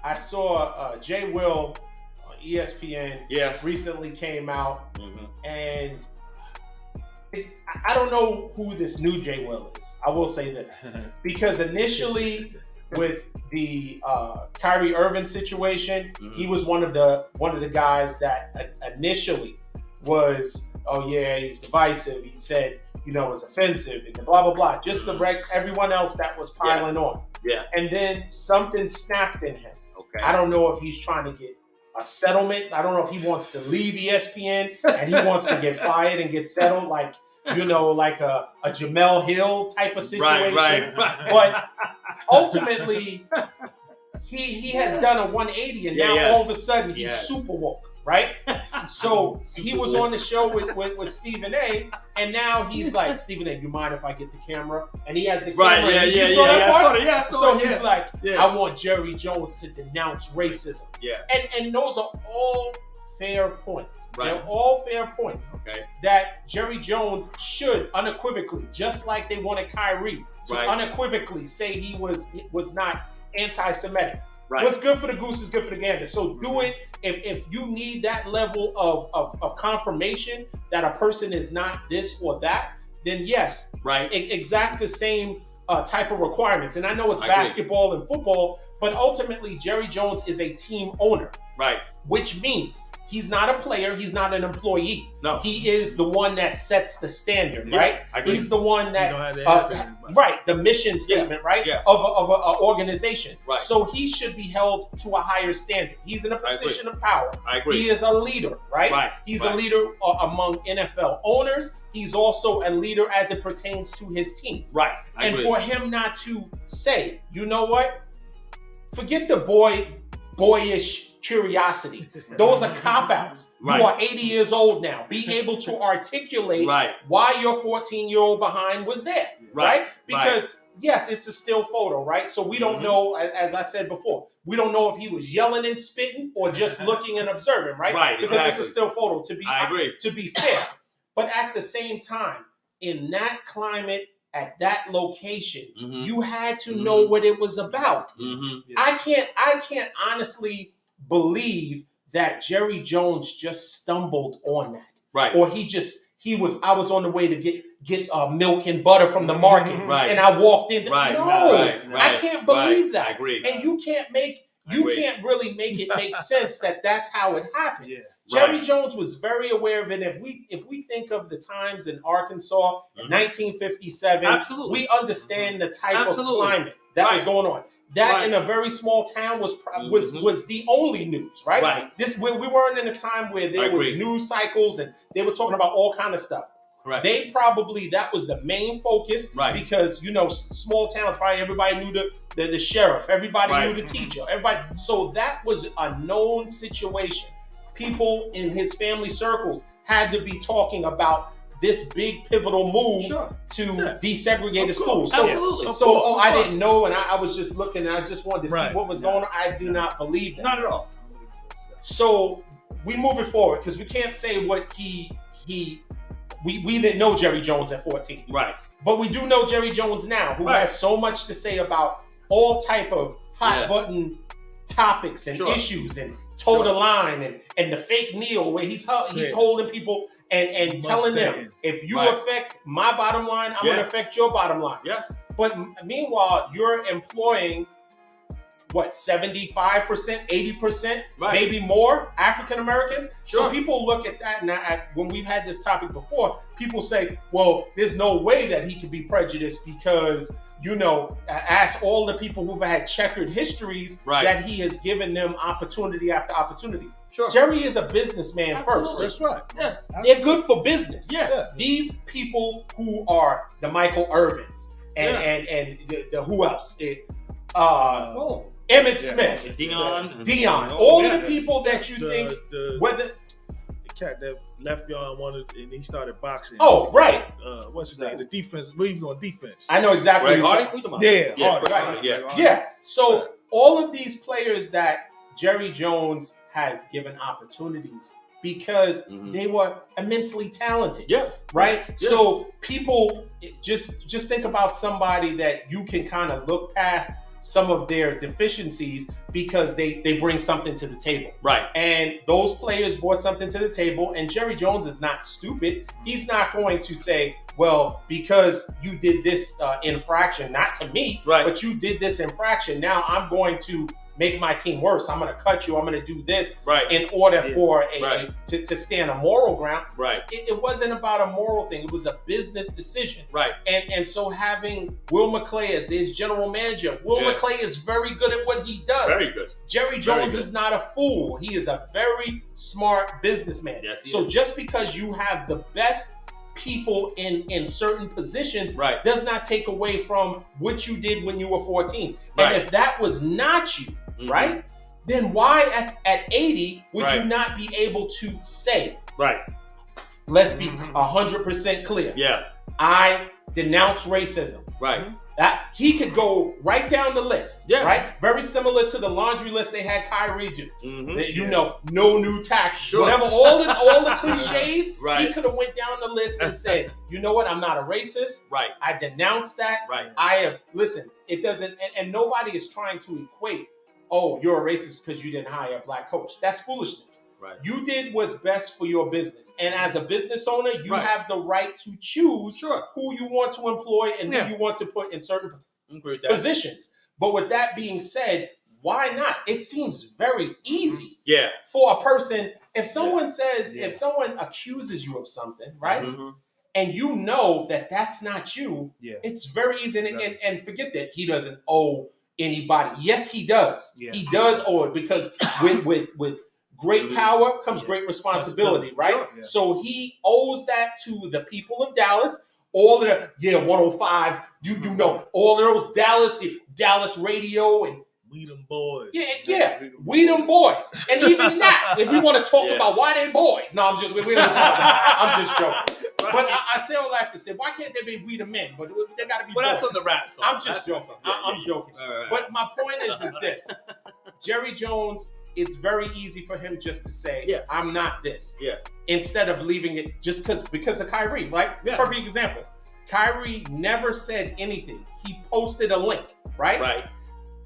I saw Jay Will on ESPN recently came out, and I don't know who this new Jay Will is. I will say this. Because initially with the Kyrie Irving situation, he was one of the guys that initially was, oh yeah, he's divisive. He said, it's offensive and blah blah blah. Just the everyone else that was piling on. Yeah. And then something snapped in him. Okay. I don't know if he's trying to get a settlement. I don't know if he wants to leave ESPN and he wants to get fired and get settled, like a Jamel Hill type of situation. Right. But ultimately, he has done a 180, and now all of a sudden he's super woke, right? So he was on the show with Stephen A, and now he's like, Stephen A, you mind if I get the camera? And he has the camera. You saw that part? So he's like, I want Jerry Jones to denounce racism. Yeah. And those are all fair points. Right. They're all fair points. Okay. That Jerry Jones should unequivocally, just like they wanted Kyrie to unequivocally say he was not anti-Semitic. Right. What's good for the goose is good for the gander. So do it if you need that level of confirmation that a person is not this or that, then yes. Right. Exact the same type of requirements. And I know it's basketball and football, but ultimately Jerry Jones is a team owner. Right. Which means he's not a player. He's not an employee. No. He is the one that sets the standard, right? He's the one that, the mission statement, of an organization. Right. So he should be held to a higher standard. He's in a position of power. I agree. He is a leader, right? He's a leader among NFL owners. He's also a leader as it pertains to his team. Right. I agree. For him not to say, you know what? Forget the boyish curiosity. Those are cop-outs. You are 80 years old now. Be able to articulate why your 14-year-old behind was there, right? Because, yes, it's a still photo, right? So we don't know, as I said before, we don't know if he was yelling and spitting or just looking and observing, right? Right, because it's a still photo, to be fair. But at the same time, in that climate, at that location, you had to know what it was about. I can't honestly believe that Jerry Jones just stumbled on that. Right. Or I was on the way to get milk and butter from the market. And I walked into I can't believe that. I agree. And you can't really make it make sense that that's how it happened. Yeah. Jerry Jones was very aware of it. If we think of the times in Arkansas in 1957, we understand the type of climate that was going on. That in a very small town was the only news, right? We weren't in a time where there was news cycles and they were talking about all kind of stuff. Right. That was the main focus, because small towns, probably everybody knew the sheriff, everybody knew the teacher, everybody. So that was a known situation. People in his family circles had to be talking about this big pivotal move to desegregate the schools. So, I didn't know, and I was just looking, and I just wanted to see what was going on. I do not believe that. Not at all. So we move it forward, because we can't say what we didn't know Jerry Jones at 14. Right. But we do know Jerry Jones now, who has so much to say about all type of hot button topics and issues, and toe the line, and the fake kneel where he's holding people and telling them, if you affect my bottom line, I'm going to affect your bottom line. Yeah. But meanwhile, you're employing 75%, 80%, maybe more African Americans. So people look at that, and when we've had this topic before, people say, well, there's no way that he could be prejudiced because, ask all the people who've had checkered histories that he has given them opportunity after opportunity. Sure. Jerry is a businessman first. That's right. Yeah. They're good for business. Yeah. These people who are the Michael Irvins and the who else? Emmitt Smith, Dion, all of the people that you think whether the cat that left y'all and he started boxing. Oh, right. What's his name? The defense. He was on defense. I know exactly. Hardy. Yeah. So all of these players that Jerry Jones has given opportunities because they were immensely talented. Yeah. Right? Yeah. So people just think about somebody that you can kind of look past some of their deficiencies because they bring something to the table. Right. And those players brought something to the table, and Jerry Jones is not stupid. He's not going to say, well, because you did this infraction, not to me, but you did this infraction, now I'm going to make my team worse. I'm going to cut you. I'm going to do this in order for to stand a moral ground. Right. It wasn't about a moral thing. It was a business decision. Right. And so having Will McClay as his general manager, Will McClay is very good at what he does. Very good. Jerry Jones is not a fool. He is a very smart businessman. Yes, he so is. just because you have the best people in certain positions does not take away from what you did when you were 14. And if that was not you, right, then why at 80 would you not be able to say, let's be 100% clear. Yeah. I denounce racism. Right. That he could go right down the list. Yeah. Right? Very similar to the laundry list they had Kyrie do. You know, no new tax, Sure. whatever, all the cliches. Right. He could have went down the list and said, you know what, I'm not a racist. Right. I denounce that. Right. I have it doesn't and nobody is trying to equate, oh, you're a racist because you didn't hire a black coach. That's foolishness. Right. You did what's best for your business. And as a business owner, you have the right to choose who you want to employ and who you want to put in certain positions. But with that being said, why not? It seems very easy for a person. If someone says, if someone accuses you of something, right? And you know that that's not you, it's very easy. And forget that he doesn't owe anybody. Yes, he does. He does owe it because with great power comes great responsibility, right? Sure. Yeah. So he owes that to the people of Dallas. All the 105, you know, all those Dallas radio and we them boys. We them boys. And even that, if we want to talk about why they boys. No, we don't talk about that. I'm just joking. But I say all that to say, why can't they be we the men? But they got to be boys. That's on the rap song. I'm just joking. I'm joking. Right. But my point is this. Jerry Jones, it's very easy for him just to say, I'm not this. Yeah. Instead of leaving it just because of Kyrie, right? Yeah. Perfect example. Kyrie never said anything. He posted a link, right? Right.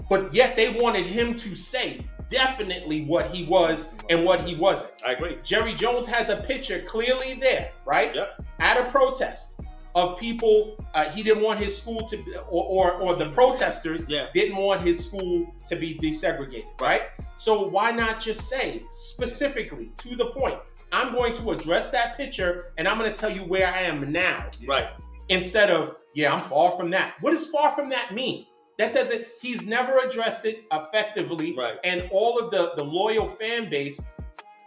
But yet they wanted him to say definitely what he was and what he wasn't. I agree. Jerry Jones has a picture clearly there, right? Yep. At a protest of people, he didn't want his school to, or the protesters didn't want his school to be desegregated, right? So why not just say specifically, to the point, I'm going to address that picture and I'm going to tell you where I am now. Right. Instead of, I'm far from that. What does far from that mean? That doesn't, he's never addressed it effectively. Right. And all of the loyal fan base,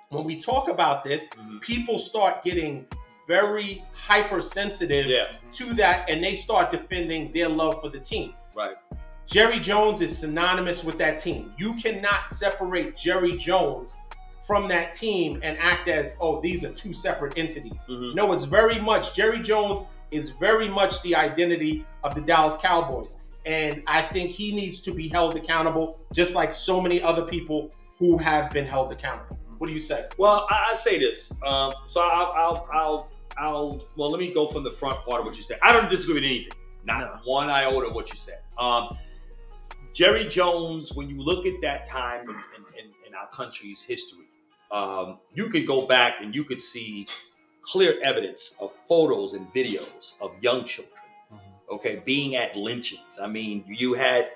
when we talk about this, people start getting very hypersensitive to that, and they start defending their love for the team. Right. Jerry Jones is synonymous with that team. You cannot separate Jerry Jones from that team and act as, these are two separate entities. No, it's very much, Jerry Jones is very much the identity of the Dallas Cowboys. And I think he needs to be held accountable, just like so many other people who have been held accountable. What do you say? Well, I say this. So I'll. Well, let me go from the front part of what you said. I don't disagree with anything. Not one iota of what you said. Jerry Jones, when you look at that time in our country's history, you could go back and you could see clear evidence of photos and videos of young children, being at lynchings. I mean, you had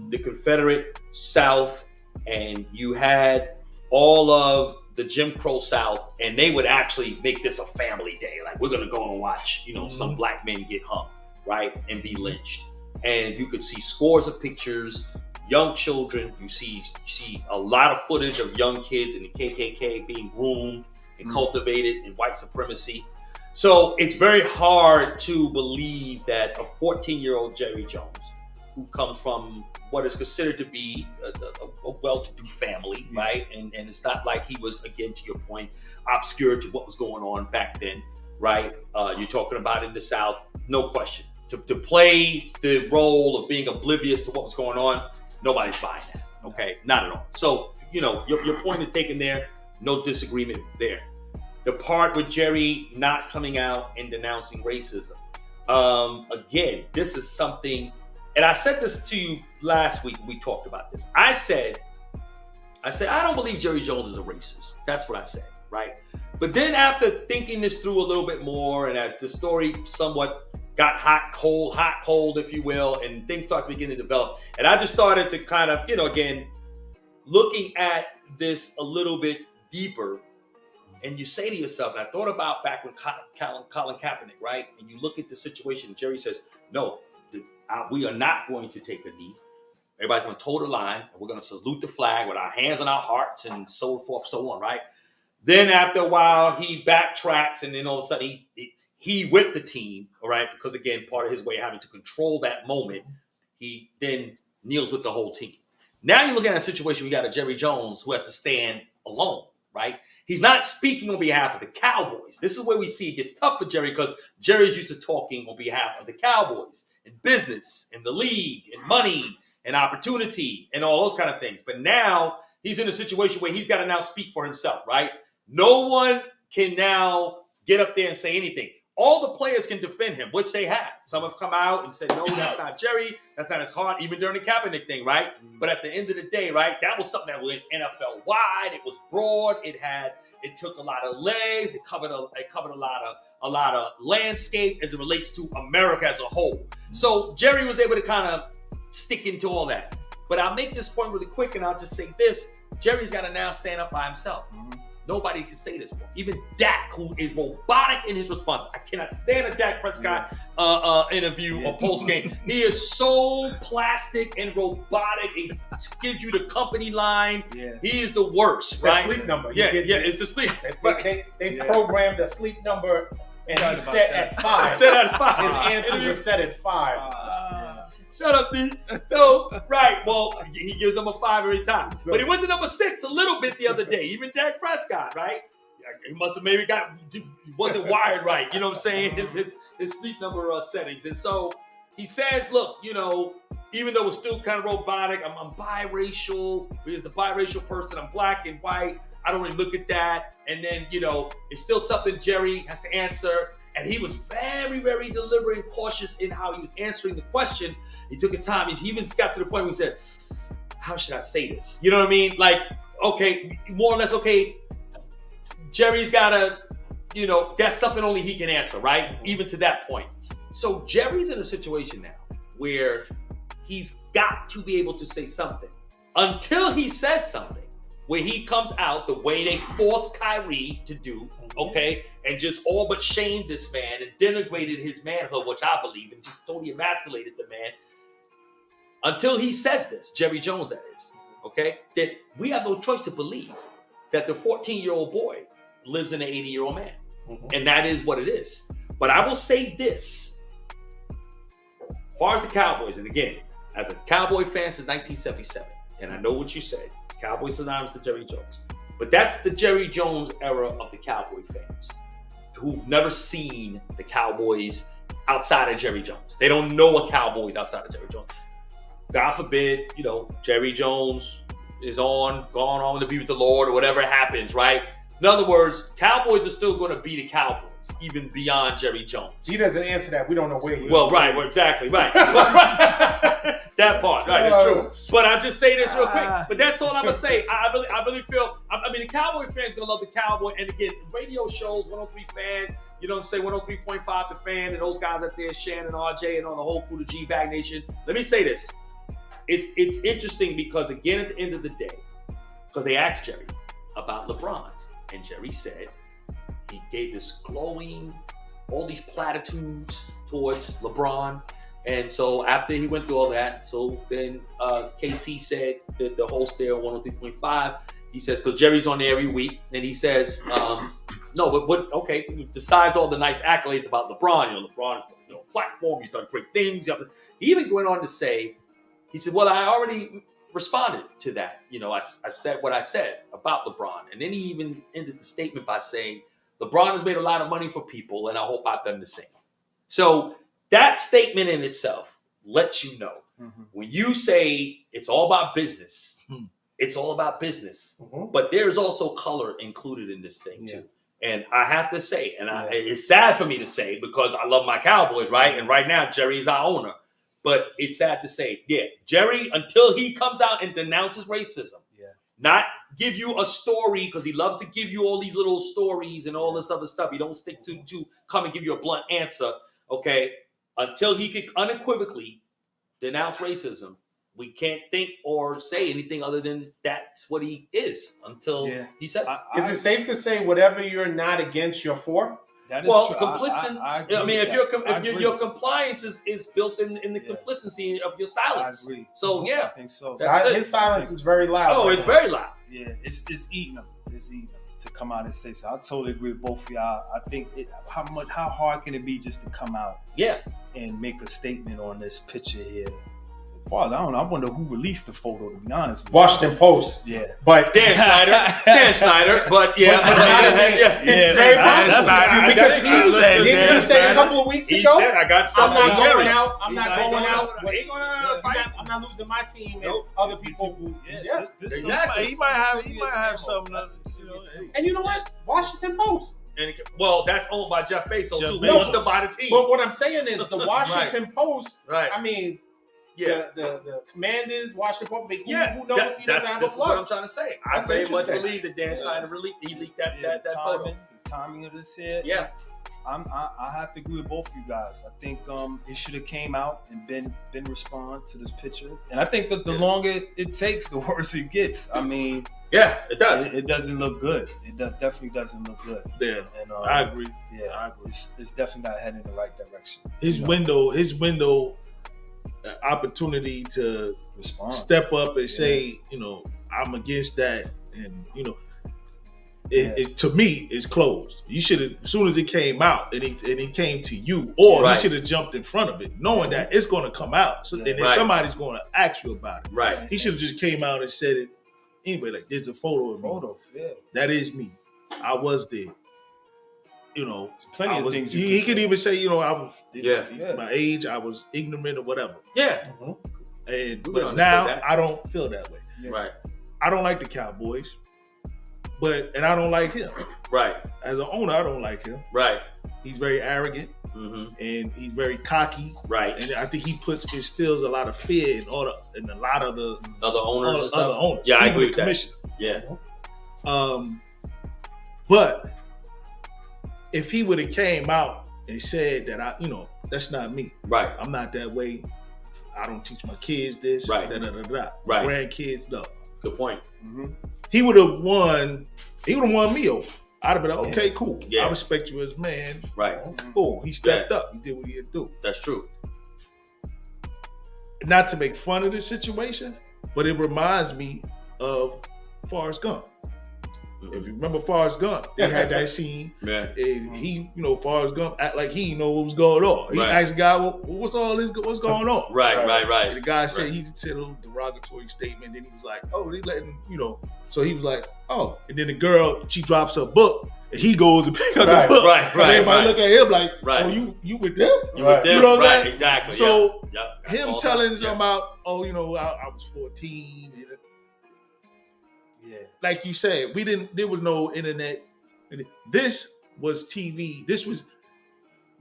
the Confederate South and you had all of the Jim Crow South, and they would actually make this a family day. Like, we're going to go and watch, some black men get hung, right, and be lynched. And you could see scores of pictures, young children. You see a lot of footage of young kids in the KKK being groomed and cultivated in white supremacy. So it's very hard to believe that a 14-year-old Jerry Jones, who comes from what is considered to be a well-to-do family, right? And it's not like he was, again, to your point, obscure to what was going on back then, right? You're talking about in the South, no question. To play the role of being oblivious to what was going on, nobody's buying that. Okay, not at all. So, your point is taken there. No disagreement there. The part with Jerry not coming out and denouncing racism. Again, this is something, and I said this to you last week. We talked about this. I said, I don't believe Jerry Jones is a racist. That's what I said, right? But then after thinking this through a little bit more, and as the story somewhat got hot, cold, if you will, and things started beginning to develop, and I just started to kind of, again, looking at this a little bit deeper, and you say to yourself, and I thought about back when Colin Kaepernick, right? And you look at the situation, Jerry says, no, we are not going to take a knee. Everybody's going to toe the line, and we're going to salute the flag with our hands on our hearts and so forth, so on, right? Then after a while, he backtracks, and then all of a sudden he whipped the team, all right? Because again, part of his way of having to control that moment, he then kneels with the whole team. Now you're looking at a situation where you got a Jerry Jones who has to stand alone, right? He's not speaking on behalf of the Cowboys. This is where we see it gets tough for Jerry because Jerry's used to talking on behalf of the Cowboys in business, in the league, in money, and opportunity, and all those kind of things. But now he's in a situation where he's got to now speak for himself, right? No one can now get up there and say anything. All the players can defend him, which they have. Some have come out and said, no, that's not Jerry. That's not his heart, even during the Kaepernick thing, right? But at the end of the day, right, that was something that went NFL wide. It was broad. It took a lot of legs. It covered a lot of landscape as it relates to America as a whole. So Jerry was able to kind of stick into all that. But I'll make this point really quick, and I'll just say this. Jerry's got to now stand up by himself. Nobody can say this for him. Even Dak, who is robotic in his response. I cannot stand a Dak Prescott interview or post game. He is so plastic and robotic. He gives you the company line. Yeah. He is the worst, it's right? That sleep number. It's the sleep. They programmed the sleep number, and he's set at 5. Set at 5. His answers are set at 5. Shut up, D. So, right, well, he gives them a 5 every time. But he went to number 6 a little bit the other day. Even Dak Prescott, right? He must have maybe wasn't wired right. You know what I'm saying? His sleep number settings. And so he says, look, even though it's still kind of robotic, I'm biracial. Here's the biracial person. I'm black and white. I don't really look at that. And then, it's still something Jerry has to answer. And he was very, very deliberate and cautious in how he was answering the question. He took his time. He even got to the point where he said, how should I say this? You know what I mean? Like, okay, more or less, okay, Jerry's got to, that's something only he can answer, right? Even to that point. So Jerry's in a situation now where he's got to be able to say something. Until he says something, where he comes out the way they forced Kyrie to do, okay, and just all but shamed this man and denigrated his manhood, which I believe, and just totally emasculated the man. Until he says this, Jerry Jones that is, okay, that we have no choice to believe that the 14-year-old boy lives in an 80-year-old man. And that is what it is. But I will say this, as far as the Cowboys, and again, as a Cowboy fan since 1977, and I know what you said, Cowboys synonymous to Jerry Jones. But that's the Jerry Jones era of the Cowboy fans who've never seen the Cowboys outside of Jerry Jones. They don't know a Cowboys outside of Jerry Jones. God forbid, Jerry Jones is gone on to be with the Lord or whatever happens, right? In other words, Cowboys are still going to be the Cowboys, even beyond Jerry Jones. He doesn't answer that. We don't know where he is. Well, right, exactly, right. That part, right, it's true. But I'll just say this real quick. But that's all I'm going to say. I really feel, the Cowboy fans going to love the Cowboy. And again, radio shows, 103 fans, 103.5 The Fan, and those guys out there, Shannon, RJ, and on the whole crew, the G-Bag Nation. Let me say this. It's interesting because, again, at the end of the day, because they asked Jerry about LeBron, and Jerry said he gave this glowing, all these platitudes towards LeBron. And so after he went through all that, so then KC said, the host there on 103.5, he says, because Jerry's on there every week, and he says, besides all the nice accolades about LeBron, LeBron, platform, he's done great things. He even went on to say, he said, well, I already responded to that. I said what I said about LeBron. And then he even ended the statement by saying, LeBron has made a lot of money for people, and I hope I've done the same. So that statement in itself lets you know When you say it's all about business, it's all about business. But there's also color included in this thing too. And I have to say, and it's sad for me to say because I love my Cowboys, right? And right now, Jerry is our owner. But it's sad to say, Jerry, until he comes out and denounces racism, not give you a story, because he loves to give you all these little stories and all this other stuff. He don't stick to come and give you a blunt answer, okay? Until he can unequivocally denounce racism, we can't think or say anything other than that's what he is until he says it. Is it safe to say whatever you're not against, you're for? That is Well, true. complicity. I mean, if your compliance is built in the complicity of your silence. I agree. So I think so. His silence is very loud. Oh, it's very loud. Yeah, it's eating them. It's eating them to come out and say so. I totally agree with both of y'all. I think how hard can it be just to come out? And make a statement on this picture here. I don't know. I wonder who released the photo, to be honest with you. Washington Post. Yeah. But Dan Snyder. But it's very possible. Because didn't he say a couple of weeks ago? He said, I got stuff. I'm not going out. I'm not losing my team and other people. He might have something. And you know what? Washington Post. Well, that's owned by Jeff Bezos too. He wants to buy the team. But what I'm saying is the Washington Post. Right. I mean, the Commanders, Washington Post. Who knows? He doesn't have a This is what plug. I'm trying to say. I very much believe that Dan Snyder he leaked that photo. The timing of this here. Yeah. I have to agree with both of you guys. I think it should have came out and been respond to this picture. And I think that the longer it takes, the worse it gets. I mean, it does. It doesn't look good. It definitely doesn't look good. Yeah, and I agree. Yeah, I agree. It's definitely not heading in the right direction. His window opportunity to respond, step up and say, I'm against that, and it to me is closed. You should have, as soon as it came out and he came to you, or he should have jumped in front of it, knowing that it's going to come out. So then somebody's going to ask you about it. Right. He should have just came out and said it anyway. Like, there's a photo of me. Yeah. That is me. I was there. Plenty of things. He could even say, I was my age, I was ignorant or whatever. Yeah. But now I don't feel that way. Yeah. Right. I don't like the Cowboys, and I don't like him. Right. As an owner, I don't like him. Right. He's very arrogant, and he's very cocky. Right. And I think he instills a lot of fear in a lot of the other owners and stuff. Other owners. Yeah, I agree with that. Yeah. But if he would have came out and said that that's not me. Right. I'm not that way. I don't teach my kids this. Right. Right. Grandkids, no. Good point. He would have won. He would have won me over. I'd have been like, okay, cool. Yeah. I respect you as a man. Right. Cool. He stepped up. He did what he had to do. That's true. Not to make fun of the situation, but it reminds me of Forrest Gump. If you remember Forrest Gump, he had that scene. Yeah. And he, Forrest Gump act like he didn't know what was going on. He asked the guy, well, what's all this? What's going on? Right. And the guy said, he said a little derogatory statement. Then he was like, oh, they letting, So he was like, oh. And then the girl, she drops her book. And he goes and pick up the book. Right. And everybody look at him like, oh, you with them? You with them? You know what I'm saying? Exactly. So him telling something about, I was 14. Like you said, there was no internet. This was TV. This was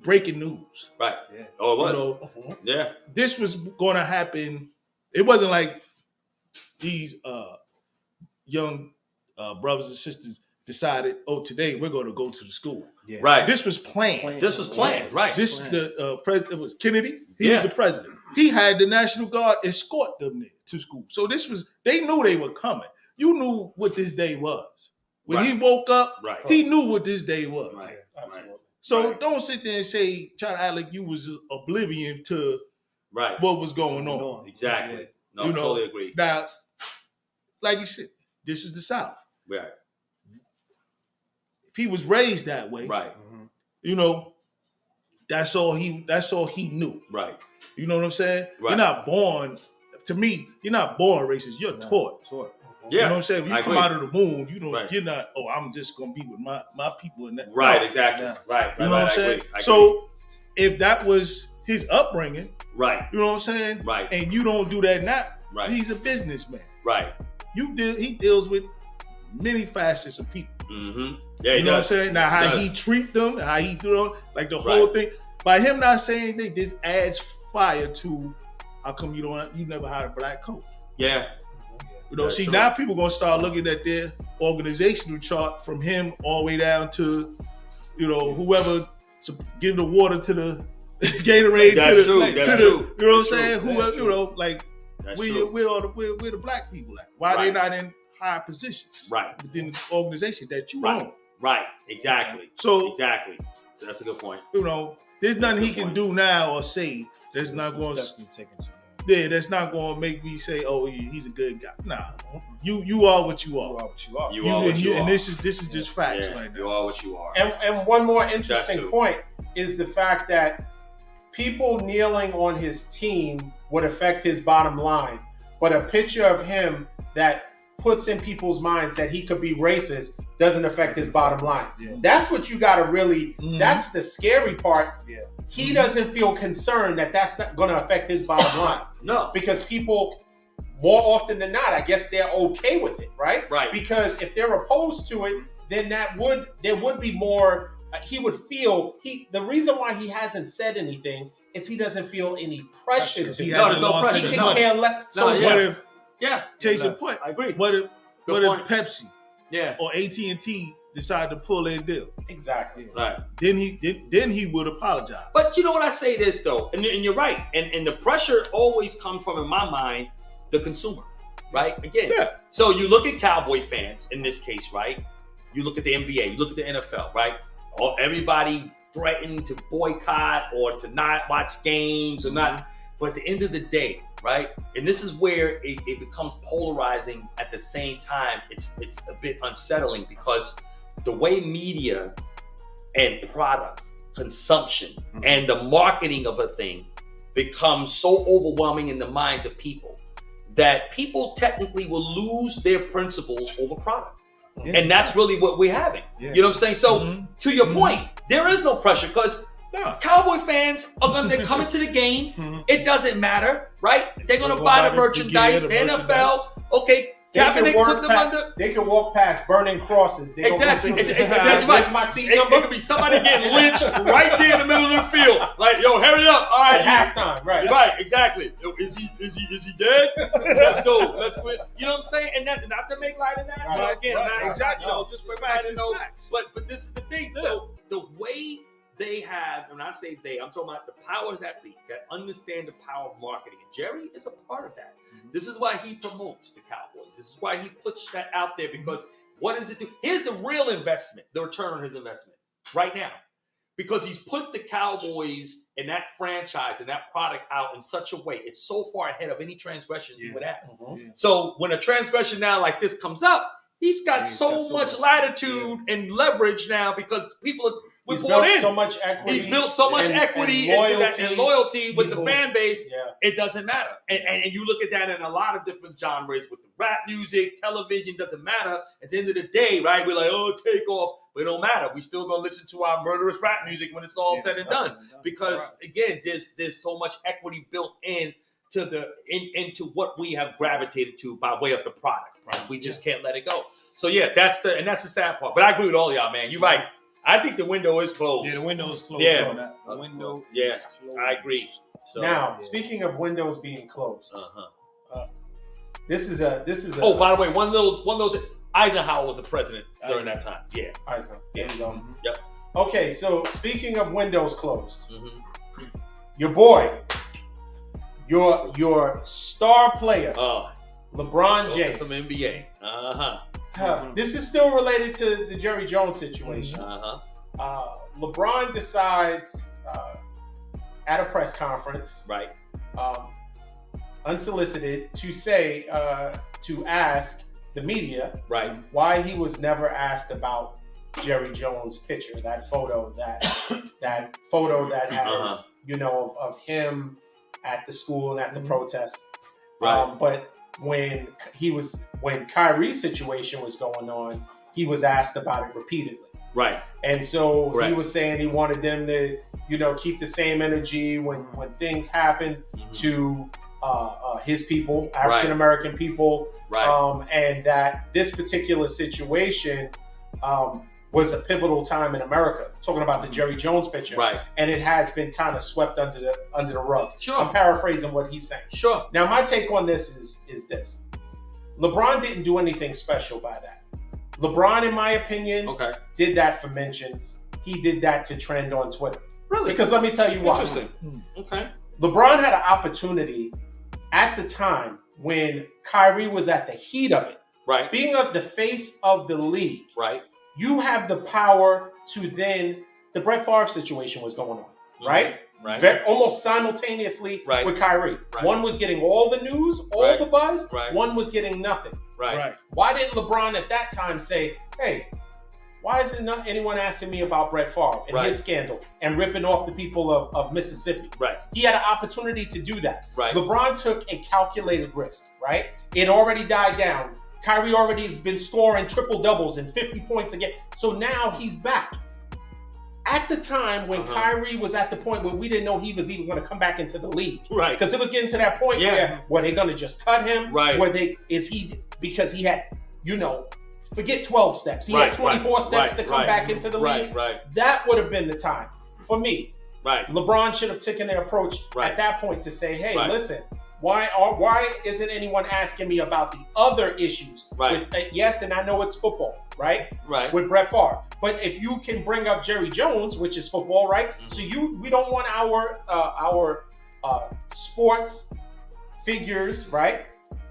breaking news. Right. Yeah. Oh, it was. Yeah. This was going to happen. It wasn't like these young brothers and sisters decided, today we're going to go to the school. Yeah. Right. This was planned. This was planned. Right. The president was Kennedy. He was the president. He had the National Guard escort them there to school. So they knew they were coming. You knew what this day was. When he woke up, he knew what this day was. Right. So don't sit there and try to act like you was oblivion to what was going on. Exactly. No, I totally agree. Now, like you said, this is the South. Right. If he was raised that way, that's all he knew. Right. You know what I'm saying? Right. You're not born. To me, you're not born racist. You're taught. Yeah. You know what I'm saying? When you come out of the womb, you're not, I'm just going to be with my people. And that. Right, exactly. Right. You know what I'm saying? So if that was his upbringing, Right. You know what I'm saying? Right. And you don't do that now. Right. He's a businessman. Right. He deals with many facets of people. Mm-hmm. Yeah, he you know does. what I'm saying? Now, how he treat them, how he do them, like the whole thing. By him not saying anything, this adds fire to how come you never had a black coach. Yeah. You know, now people gonna start looking at their organizational chart from him all the way down to, you know, whoever give the water to the Gatorade That's to true. the, That's to true. the, you know what I'm That's saying? true. Whoever, you know, like That's where the black people at? Why they not in high positions? Right. Within the organization that you Right. own. Right. Exactly. So exactly. That's a good point. You know, there's nothing he can do now or say that's not going to taking too long. Yeah, that's not going to make me say, "Oh, he's a good guy." Nah, you are what you are. You are what you are. You are what you are. And this is just facts Yeah, right now. you are what you are. And one more interesting true. point is the fact that people kneeling on his team would affect his bottom line, but a picture of him that puts in people's minds that he could be racist doesn't affect his bottom line. Yeah. That's what you got to really. That's the scary part. Yeah. He doesn't feel concerned that that's not going to affect his bottom line. No. Because people, more often than not, I guess they're okay with it, right? Right. Because if they're opposed to it, then there would be more. He would feel the reason why he hasn't said anything is he doesn't feel any pressure. Because To he do No, it. there's no lost pressure. He his can No. money. care less. So No, What yes. if Yeah. case in Yes. point? I agree. What if point. Pepsi Yeah. or AT&T decide to pull their deal? exactly. Right. Then he would apologize. But you know what I say this though, and you're right, and the pressure always comes from, in my mind, the consumer, right? Again, so you look at Cowboy fans in this case, right? You look at the NBA, you look at the NFL, right? Everybody threatened to boycott or to not watch games or not. But at the end of the day, right? And this is where it becomes polarizing at the same time. It's a bit unsettling because the way media and product consumption and the marketing of a thing becomes so overwhelming in the minds of people that people technically will lose their principles over product. Yeah. And that's really what we're having. Yeah. You know what I'm saying? So to your point, there is no pressure because Cowboy fans they're coming to the game. It doesn't matter, right? They're gonna buy the merchandise. The NFL, okay. Kaepernick put them under. They can walk past burning crosses. They Exactly. Go, Right. Where's my seat number? It could be somebody getting lynched right there in the middle of the field. Like, yo, hurry up! All right, At halftime, right? Right, exactly. Yo, is he dead? Let's go. Let's quit. You know what I'm saying? And that, not to make light of that, but again, not exactly. You know, just for everybody to know. But this is the thing. Yeah. So the way they have, and I say they, I'm talking about the powers that be that understand the power of marketing. And Jerry is a part of that. This is why he promotes the Cowboys. This is why he puts that out there because what does it do? Here's the real investment, the return on his investment right now. Because he's put the Cowboys and that franchise and that product out in such a way, it's so far ahead of any transgressions he would have. So when a transgression now like this comes up, he's got so much latitude and leverage now because people He's built so much equity and loyalty with the fan base. Yeah. It doesn't matter. And you look at that in a lot of different genres with the rap music, television, doesn't matter. At the end of the day, right, we're like, oh, take off. But it don't matter. We still gonna listen to our murderous rap music when it's all said and done. Because again, there's so much equity built into what we have gravitated to by way of the product. Right? We just can't let it go. So yeah, that's the sad part. But I agree with all y'all, man. You're right. I think the window is closed. Yeah, the window is closed. Yeah. The window is closed. I agree. So, now, speaking of windows being closed, this is a. Oh, by the way, one little. Eisenhower was the president during that time. Yeah. Eisenhower. There you go. Yep. Okay, so speaking of windows closed, your boy, your star player, LeBron James. Some NBA. This is still related to the Jerry Jones situation. LeBron decides at a press conference, right, unsolicited, to ask the media, right, why he was never asked about Jerry Jones' picture, that photo that has of him at the school and at the protest. Right. But when Kyrie's situation was going on, he was asked about it repeatedly. Right. And so he was saying he wanted them to keep the same energy when things happen to his people, African American people, and that this particular situation was a pivotal time in America. Talking about the Jerry Jones picture, and it has been kind of swept under the rug. Sure. I'm paraphrasing what he's saying. Sure. Now, my take on this is this: LeBron didn't do anything special by that. LeBron, in my opinion, did that for mentions. He did that to trend on Twitter. Really? Because let me tell you why. Interesting. Okay. LeBron had an opportunity at the time when Kyrie was at the heat of it. Right. Being the face of the league. Right. You have the power to then, the Brett Favre situation was going on, right? Right. Almost simultaneously with Kyrie. Right. One was getting all the news, all the buzz. Right. One was getting nothing. Right. Why didn't LeBron at that time say, hey, why isn't anyone asking me about Brett Favre and his scandal and ripping off the people of Mississippi? Right. He had an opportunity to do that. Right. LeBron took a calculated risk, right? It already died down. Kyrie already has been scoring triple doubles and 50 points again. So now he's back. At the time when Kyrie was at the point where we didn't know he was even going to come back into the league. Right. Because it was getting to that point where were they going to just cut him? Right. Because he had, forget 12 steps. He had 24 steps to come back into the league. Right. That would have been the time for me. Right. LeBron should have taken an approach at that point to say, hey, listen, why isn't anyone asking me about the other issues? Right. Yes, and I know it's football, right? Right. With Brett Favre. But if you can bring up Jerry Jones, which is football, right? So we don't want our sports figures, right,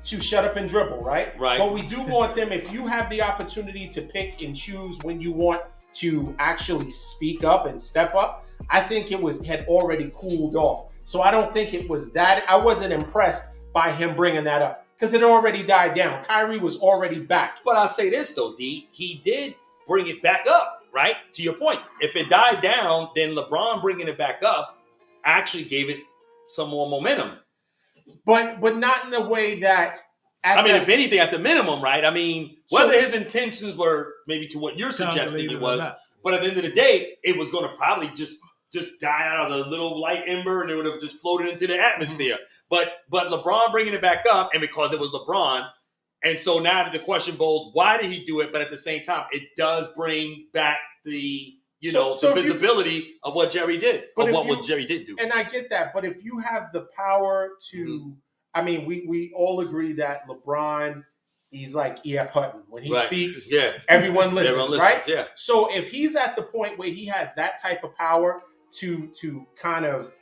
to shut up and dribble, right? Right. But we do want them, if you have the opportunity to pick and choose when you want to actually speak up and step up, I think had already cooled off. So I don't think it was that. I wasn't impressed by him bringing that up because it already died down. Kyrie was already back. But I'll say this, though, D. He did bring it back up, right? To your point. If it died down, then LeBron bringing it back up actually gave it some more momentum. But not in the way that... if anything, at the minimum, right? I mean, whether his intentions were maybe to what you're suggesting it was, but at the end of the day, it was going to probably just die out of a little light ember and it would have just floated into the atmosphere. But LeBron bringing it back up, and because it was LeBron, and so now the question goes, why did he do it? But at the same time, it does bring back the the visibility of what Jerry did, or what Jerry did do. And I get that, but if you have the power to, we all agree that LeBron, he's like E.F. Hutton. When he speaks, everyone listens, right? Yeah. So if he's at the point where he has that type of power to kind of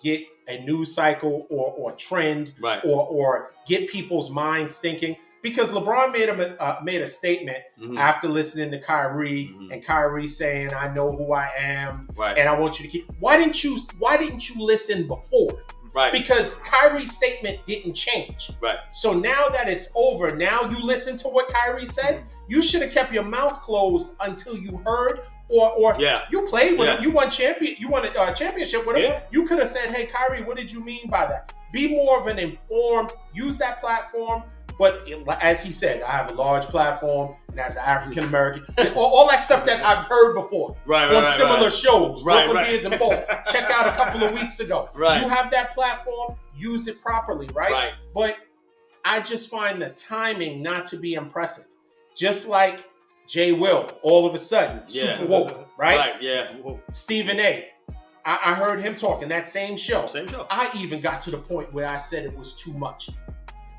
get a news cycle or trend, or get people's minds thinking, because LeBron made a statement after listening to Kyrie, and Kyrie saying, "I know who I am, and I want you to keep." Why didn't you listen before? Right. Because Kyrie's statement didn't change. Right. So now that it's over, now you listen to what Kyrie said. You should have kept your mouth closed until you heard, or you played with him. You won a championship with him. Yeah. You could have said, "Hey, Kyrie, what did you mean by that?" Be more of an informed. Use that platform. But as he said, I have a large platform, and as an African American, all that stuff that I've heard before on similar shows, Brooklyn Beards and Ball. Check out a couple of weeks ago. Right. You have that platform, use it properly, right? But I just find the timing not to be impressive. Just like Jay Will, all of a sudden, super woke, right? Yeah. Stephen A. I heard him talking that same show. Same show. I even got to the point where I said it was too much.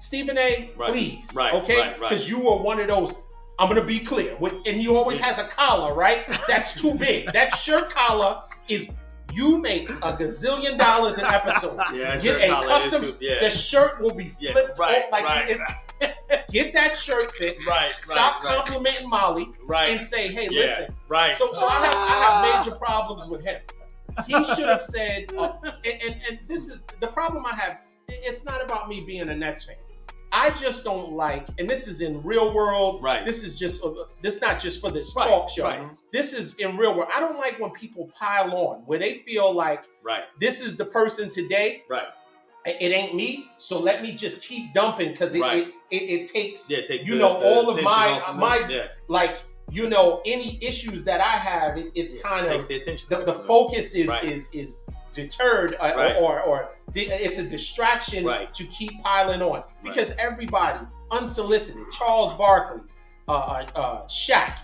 Stephen A., please, okay? Because you are one of those, I'm going to be clear, and he always has a collar, right? That's too big. That shirt collar is, you make $1 gazillion an episode. Get a custom, the shirt will be flipped get that shirt fit, stop complimenting Molly, and say, hey, listen. So I have major problems with him. He should have said, and this is, the problem I have, it's not about me being a Nets fan. I just don't like, and this is in real world. This is this not just for this talk show. This is in real world. I don't like when people pile on, where they feel like this is the person today. It ain't me, so let me just keep dumping because it takes all of my like any issues that I have, it's kind of takes the attention. The focus is Right. is deterred Right. or it's a distraction to keep piling on because everybody unsolicited. Charles Barkley, Shaq.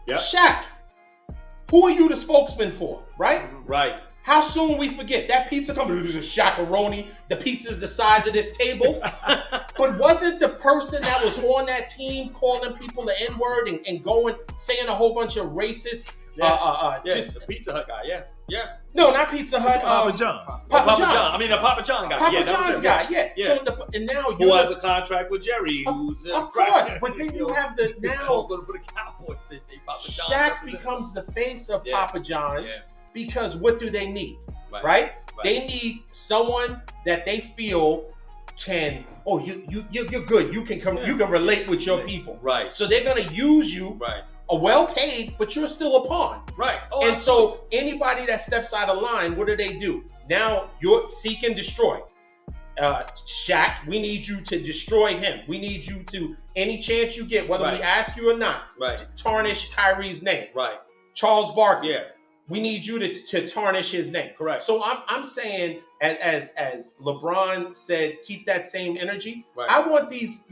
Yep. Shaq, who are you the spokesman for? Right. Right. How soon we forget that pizza company is a Shaq-a-roni. The pizza's the size of this table. But wasn't the person that was on that team calling people the N-word and going saying a whole bunch of racist? Just the Pizza Hut guy. Yeah. No, not Pizza Hut. Papa John. Papa John. I mean, the Papa John guy. Papa John's guy. Yeah. So and now who has a contract with Jerry? Who's of course, but then you have the now for the Cowboys. Papa John Shaq becomes the face of Papa John's. Yeah. Because what do they need? Right? They need someone that they feel can. Oh, you're good. You can come. You can relate with your people. Right. So they're gonna use you. Right. Well paid, but you're still a pawn. Right. And so anybody that steps out of line, what do? Now you're seek and destroy. Shaq, we need you to destroy him. We need you to any chance you get, whether we ask you or not, to tarnish Kyrie's name. Right. Charles Barkley. Yeah. We need you to tarnish his name. Correct. So I'm saying, as LeBron said, keep that same energy. Right. I want these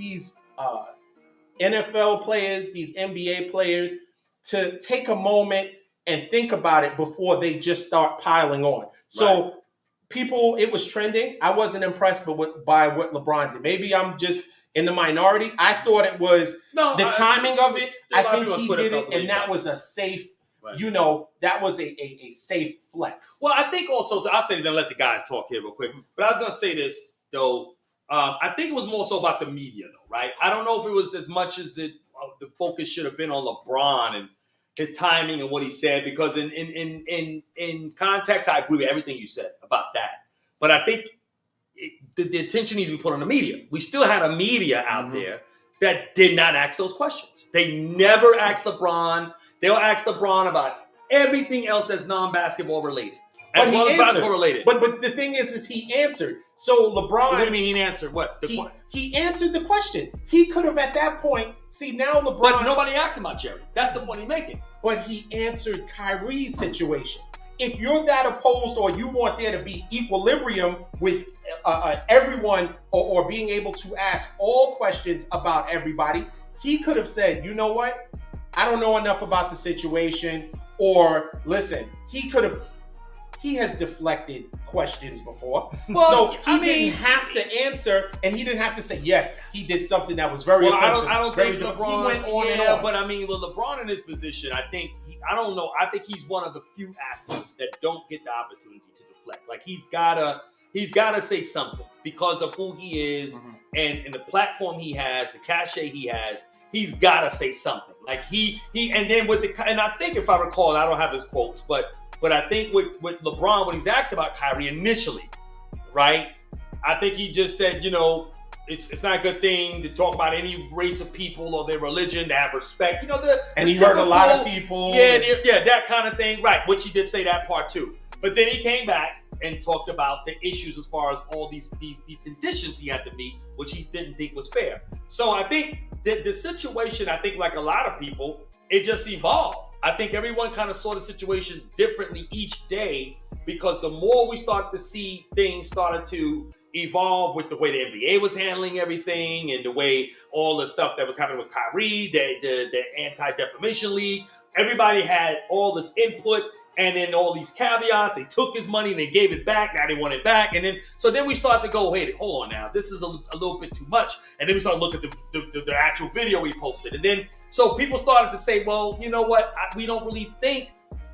NFL players, these NBA players, to take a moment and think about it before they just start piling on. So people, it was trending. I wasn't impressed by what LeBron did. Maybe I'm just in the minority. I thought it was the timing of it. I think he did it, and that was a safe. That was a safe flex. Well, I think also, I'll say this and let the guys talk here real quick. But I was going to say this, though. I think it was more so about the media, though, right? I don't know if it was as much as the focus should have been on LeBron and his timing and what he said, because in context, I agree with everything you said about that. But I think the attention needs to be put on the media. We still had a media out there that did not ask those questions. They never asked LeBron. They'll ask LeBron about everything else that's non-basketball related, as well as basketball related. But the thing is he answered. So LeBron. What do you mean he answered? What? He answered the question. He could have at that point. See, now LeBron. But nobody asked about Jerry. That's the point he's making. But he answered Kyrie's situation. If you're that opposed, or you want there to be equilibrium with everyone, or being able to ask all questions about everybody, he could have said, you know what? I don't know enough about the situation, or listen, he has deflected questions before. Well, so he didn't have to answer, and he didn't have to say, yes, he did something that was very offensive. I don't think LeBron, he went on and on. But I mean, with LeBron in his position, I don't know. I think he's one of the few athletes that don't get the opportunity to deflect. Like he's gotta say something because of who he is and the platform he has, the cachet he has. He's got to say something. Like he and then and I think if I recall, I don't have his quotes, but I think with LeBron, when he's asked about Kyrie initially, right? I think he just said, it's not a good thing to talk about any race of people or their religion, to have respect. And he hurt a lot of people. Yeah, that kind of thing. Right, which he did say that part too. But then he came back and talked about the issues as far as all these conditions he had to meet, which he didn't think was fair. So I think that the situation, I think like a lot of people, it just evolved. I think everyone kind of saw the situation differently each day, because the more we started to see things started to evolve with the way the NBA was handling everything and the way all the stuff that was happening with Kyrie, the Anti-Defamation League, everybody had all this input. And then all these caveats, they took his money and they gave it back. Now they want it back. And then we started to go, hey, hold on now. This is a little bit too much. And then we started looking at the actual video we posted. And then, so people started to say, well, you know what? We don't really think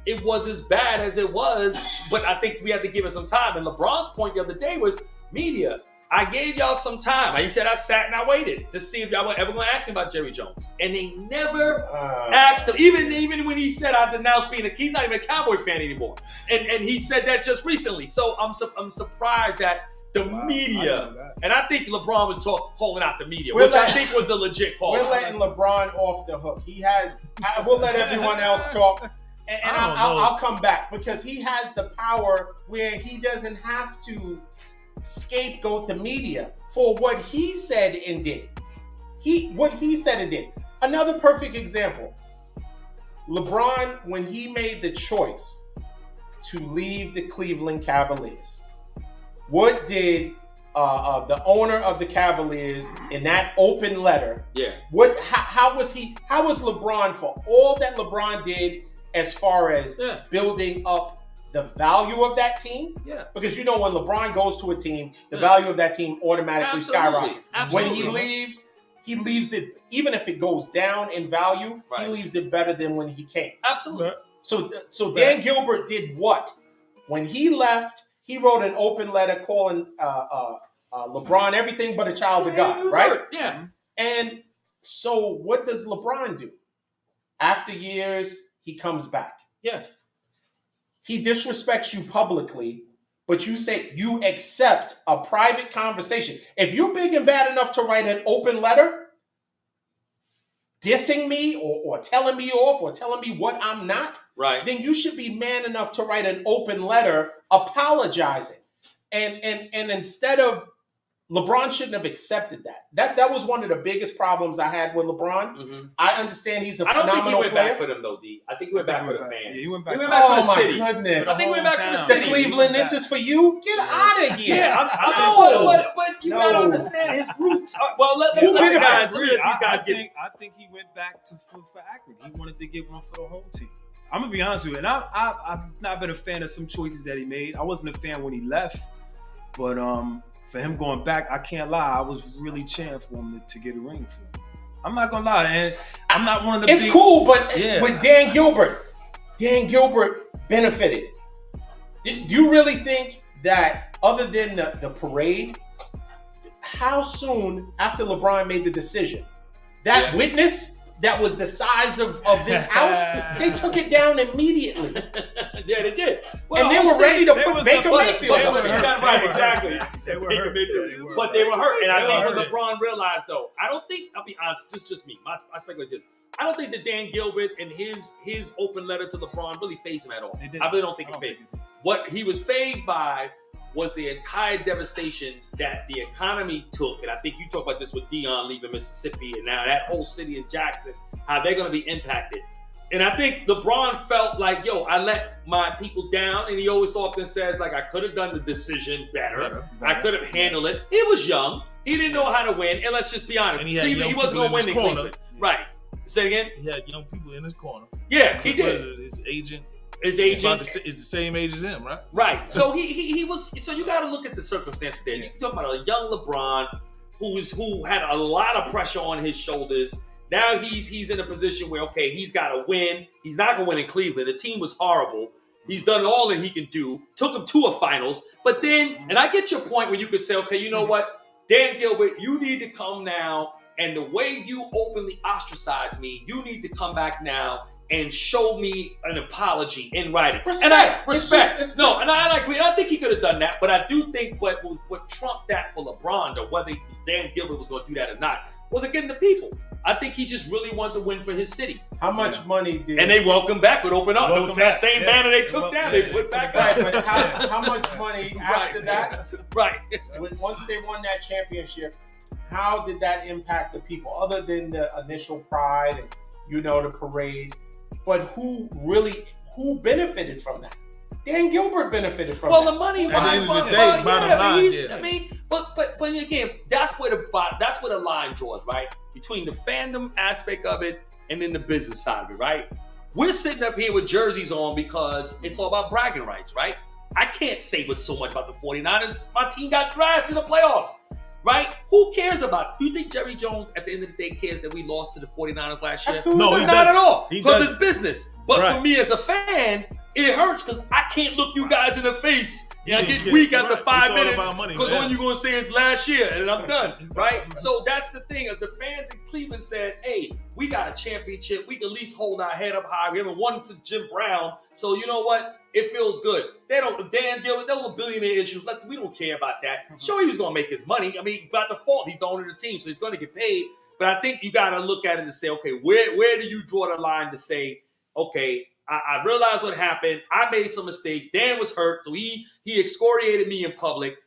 it was as bad as it was. But I think we had to give it some time. And LeBron's point the other day was, media, I gave y'all some time. He said I sat and I waited to see if y'all were ever going to ask him about Jerry Jones. And they never asked him. Even when he said I denounced being he's not even a Cowboy fan anymore. And he said that just recently. So I'm surprised that the media, and I think LeBron was calling out the media, which I think was a legit call. We're letting LeBron off the hook. We'll let everyone else talk. And I'll come back, because he has the power where he doesn't have to scapegoat the media for what he said and did. What he said and did. Another perfect example. LeBron, when he made the choice to leave the Cleveland Cavaliers, what did the owner of the Cavaliers in that open letter? Yeah. How was LeBron for all that LeBron did as far as building up the value of that team? Yeah. Because when LeBron goes to a team, the value of that team automatically skyrockets. Absolutely. When he leaves it, even if it goes down in value, he leaves it better than when he came. Absolutely. So Dan Gilbert did what? When he left, he wrote an open letter calling LeBron everything but a child of God, right? Hurt. Yeah. And so what does LeBron do? After years, he comes back. Yeah. He disrespects you publicly, but you say you accept a private conversation. If you're big and bad enough to write an open letter dissing me or telling me off or telling me what I'm not, right, then you should be man enough to write an open letter apologizing. And instead of LeBron shouldn't have accepted that. That was one of the biggest problems I had with LeBron. Mm-hmm. I understand he's a I don't phenomenal think he went player. back for them though, D. I think he went back for the fans. Yeah, he went back for Oh the city. my goodness! I think he went back for the The city. Cleveland, this is for you. Get out of here! Yeah, but you gotta understand his roots. Well, let the guys. I think he went back for Akron. He wanted to get one for the home team. I'm gonna be honest with you, and I've not been a fan of some choices that he made. I wasn't a fan when he left, but for him going back, I can't lie, I was really cheering for him to get a ring for him. I'm not gonna lie, and I'm not one of the. It's cool, but with Dan Gilbert benefited. Do you really think that other than the parade, how soon after LeBron made the decision, that witness that was the size of this house, they took it down immediately. Yeah, they did. Well, and they were ready to put Baker Mayfield up. Right, exactly. But they were hurt. And I think what LeBron realized, though, I'll be honest, this is just me. My speculation. I don't think that Dan Gilbert and his open letter to LeBron really fazed him at all. I really don't think it fazed him. What he was fazed by was the entire devastation that the economy took. And I think you talk about this with Dion leaving Mississippi and now that whole city in Jackson, how they're going to be impacted. And I think LeBron felt like, I let my people down. And he always often says, like, I could have done the decision better. I could have handled it. He was young. He didn't know how to win. And let's just be honest. He wasn't going to win in Cleveland. Right. Say it again? He had young people in his corner. Yeah, he did. His agent is the same age as him, right? Right. So he was. So you got to look at the circumstances there. You talk about a young LeBron who had a lot of pressure on his shoulders. Now he's in a position where he's got to win. He's not going to win in Cleveland. The team was horrible. He's done all that he can do. Took him to a finals. But then, and I get your point where you could say, you know what, Dan Gilbert, you need to come now. And the way you openly ostracize me, you need to come back now and show me an apology in writing. Respect. And I respect. And I agree. I think he could have done that, but I do think what trumped that for LeBron, or whether Dan Gilbert was going to do that or not, was getting the people. I think he just really wanted to win for his city. How much money did? And they welcomed back with open arms. That same banner they took down, they put back up. Right, but how much money after that? Right. Once they won that championship, how did that impact the people, other than the initial pride and the parade? But who benefited from that? Dan Gilbert benefited from that. Well, the money wise, but again, that's where the line draws, right? Between the fandom aspect of it and then the business side of it, right? We're sitting up here with jerseys on because it's all about bragging rights, right? I can't say what's so much about the 49ers. My team got drafted in the playoffs. Right? Who cares about it? Do you think Jerry Jones, at the end of the day, cares that we lost to the 49ers last year? Absolutely. No, not at all. Because it's business. But for me as a fan, it hurts because I can't look you guys in the face and I get weak after 5 minutes because all you're going to say is last year and I'm done. Right? So that's the thing. The fans in Cleveland said, hey, we got a championship. We can at least hold our head up high. We haven't won to Jim Brown. So you know what? It feels good. Dan Gilbert, those are billionaire issues. We don't care about that. Sure, he was going to make his money. I mean, by default, he's the owner of the team, so he's going to get paid. But I think you got to look at it and say, where do you draw the line to say, I realized what happened. I made some mistakes. Dan was hurt, so he excoriated me in public.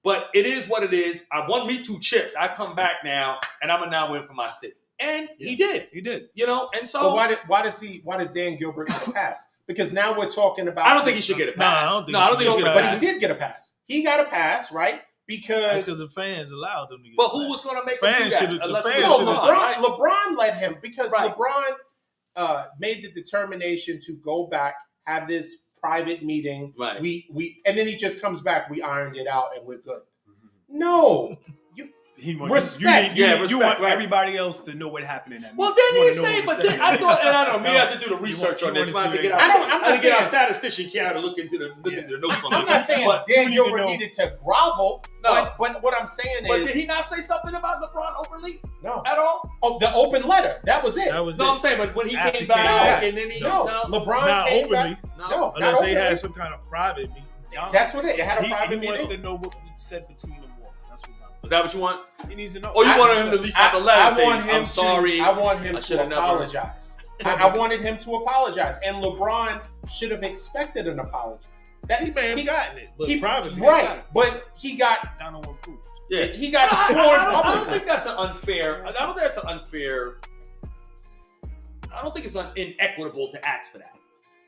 But it is what it is. I won me 2 chips. I come back now, and I'm going to now win for my city. and he did. He did. You know, and so But why does Dan Gilbert get a pass? Because now we're talking about. I don't think he should get a pass. No, I don't think he should get a But pass. he did get a pass. He got a pass, right? Because the fans allowed them to get. But who was going to make him do that? Unless it no, was LeBron. right? LeBron let him because Right. LeBron made the determination to go back, have this private meeting. Right. We and then he just comes back. We ironed it out and we're good. No, respect. You respect, want right. everybody else to know what happened in that. Well, meeting. then You he wanna know say, what but was then said. I thought, and I don't know, maybe I have to do the You research want- on this. you I have wanna to see get what- out. I'm I not have to get our saying- statistician care to look into the notes on I'm this. not saying But, Dan you need to Gilbert know- needed to grovel, No. but what I'm saying but is did he not say something about LeBron openly no. at all? Oh, the open letter. That was it. That was No, it. I'm saying, but when he After came he came back back. and then he No, LeBron Not came openly. back. No. No, Unless not they openly. had some kind of private meeting. That's what it had a private He wants meeting. to know what we said between them was. That's what Is that what you want? he needs to know. Or you I- wanted him to at least have a letter saying, I'm sorry. I want him I to should've never- apologize. I wanted him to apologize, and LeBron should have expected an apology. That He may have gotten it, but privately. right, but he got Down on one proof. Yeah. he got I scorned don't publicly. think that's an unfair. I don't think that's an unfair. I don't think it's inequitable to ask for that.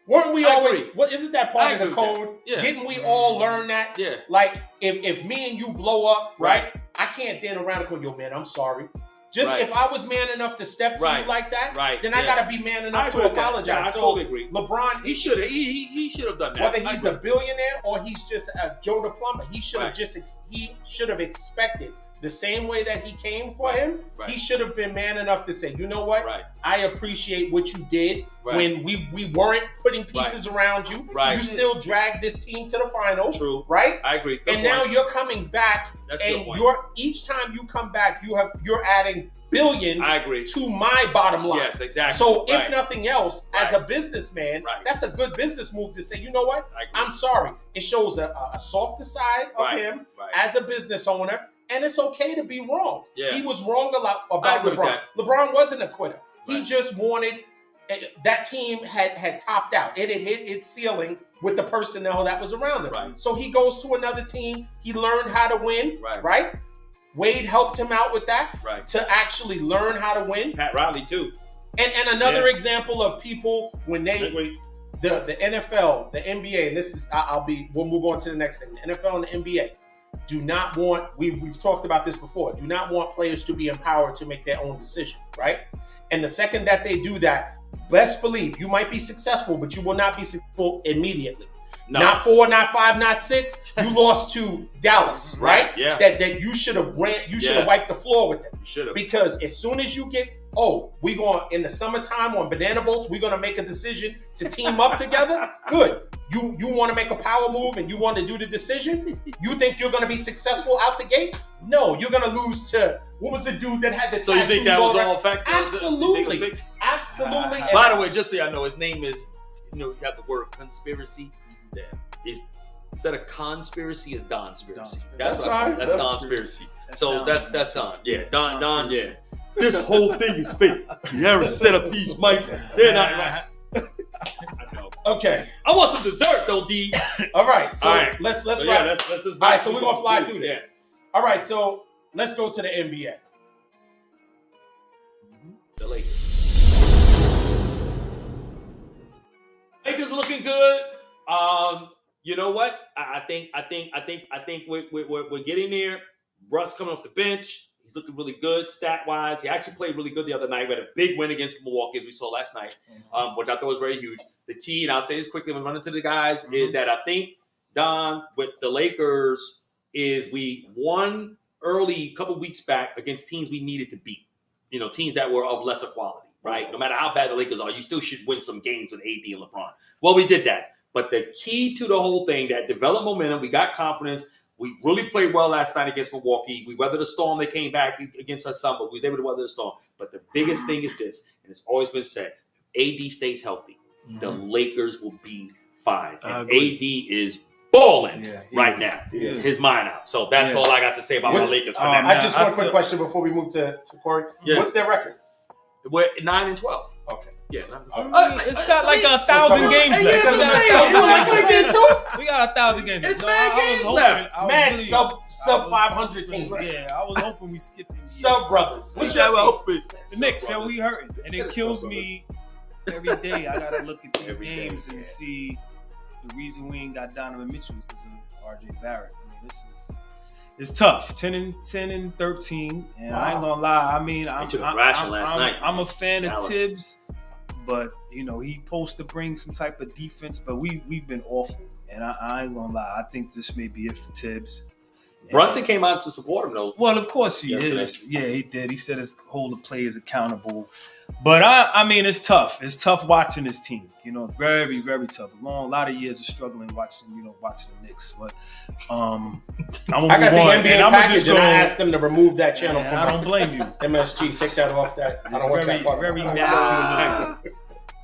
Weren't we I always? agree. What isn't that I part of the agree with code? that. Yeah. Didn't we all learn that? Yeah. Like if me and you blow up, right? I can't stand around and go, yo, man, I'm sorry. Just Right. if I was man enough to step to Right. you like that, Right. then I Yeah. gotta be man I enough agree to with that. apologize. Yeah, I So totally agree. LeBron, He should have. He should have done that. whether I he's agree. a billionaire or he's just a Joe the plumber, he should have Right. he should have expected the same way that he came for him. Right. He should have been man enough to say, you know what? Right. I appreciate what you did Right. when we weren't putting pieces around you. Right. You still dragged this team to the finals. True. Right? I agree. Good And now point. you're coming back, That's a good and point. each time you come back, you're adding billions I agree. to my bottom line. Yes, exactly. So if Right. nothing else, as Right. a businessman, Right. that's a good business move to say, you know what? I agree. I'm sorry. It shows a softer side of Right. him Right. as a business owner, and it's okay to be wrong. Yeah. He was wrong a lot I about agree with LeBron. that. LeBron wasn't a quitter. He Right. just wanted that team had topped out. It had hit its ceiling with the personnel that was around him. Right. So he goes to another team. He learned how to win. Right. Wade helped him out with that Right. to actually learn how to win. Pat Riley too. And another Yeah. example of people when I they agree. the NFL, the NBA, and this is we'll move on to the next thing. The NFL and the NBA do not want we've talked about this before. Do not want players to be empowered to make their own decision, right? And the second that they do that, best believe you might be successful, but you will not be successful immediately. No. Not 4, not 5, not 6. You lost to Dallas, right? Yeah. That you should have Yeah. wiped the floor with them. You should have. Because as soon as you get, we going in the summertime on banana boats, we're gonna make a decision to team up together. Good. You want to make a power move and you want to do the decision. You think you're gonna be successful out the gate? No, you're gonna lose to what was the dude that had the So you think that was all factors? Absolutely. You think it was Absolutely. By the way, just so y'all know, his name is, you got the word conspiracy. Yeah. Instead of conspiracy, is Donspiracy. Donspiracy. That's That's what I call it. fine. That's That's Donspiracy. That So sounds- that's Don. Yeah, Don. Donspiracy. Yeah. This whole thing is fake. You ever set up these mics? They're not right. I know. Okay. I want some dessert though, D. All right. So All right. let's So wrap. yeah, let's just. All right, so we're gonna fly through this. Yeah. All right, so let's go to the NBA. The Lakers. Lakers looking good. You know what? I think we're getting there. Russ coming off the bench. He's looking really good stat wise. He actually played really good the other night. We had a big win against Milwaukee, as we saw last night, which I thought was very huge. The key, and I'll say this quickly when running to the guys, is that I think Don with the Lakers is we won early a couple weeks back against teams we needed to beat. Teams that were of lesser quality, right? No matter how bad the Lakers are, you still should win some games with AD and LeBron. Well, we did that. But the key to the whole thing, that developed momentum, we got confidence. We really played well last night against Milwaukee. We weathered the storm. They came back against us some, but we was able to weather the storm. But the biggest thing is this, and it's always been said, AD stays healthy. The Lakers will be fine. And AD is balling right now. His mind out. So that's all I got to say about my Lakers for now. I just want a quick question before we move to Corey. Yeah. What's their record? We're 9-12. Okay. Yeah. It's got like 1,000 games Hey, left. yeah, that's what I'm saying. You like what they too? We got 1,000 games. It's No, mad I was games hoping- left. I was Mad really- sub 500 teams. Yeah, I was hoping we skipped these. Sub brothers. What's Shout your out, team? The Knicks, so we hurting, and it kills me every day. I gotta look at these Every day, games and see the reason we ain't got Donovan Mitchell is because of R.J. Barrett. I mean, it's tough. 10 and 13, and I ain't gonna lie. I mean, I'm took a thrashing last night. I'm a fan of Dallas. Tibbs, but you know he's supposed to bring some type of defense. But we've been awful, and I ain't gonna lie. I think this may be it for Tibbs. Brunson came out to support him though. Well, of course he Yesterday. is. Yeah, he did. He said his hold the players accountable. But I mean, it's tough. It's tough watching this team. You know, very, very tough. A lot of years of struggling watching the Knicks. But I'm gonna I got move on, the and NBA I'm package just and go. I asked them to remove that channel And from I don't blame you. MSG. Take that off that. I don't want Very, that part. very nasty.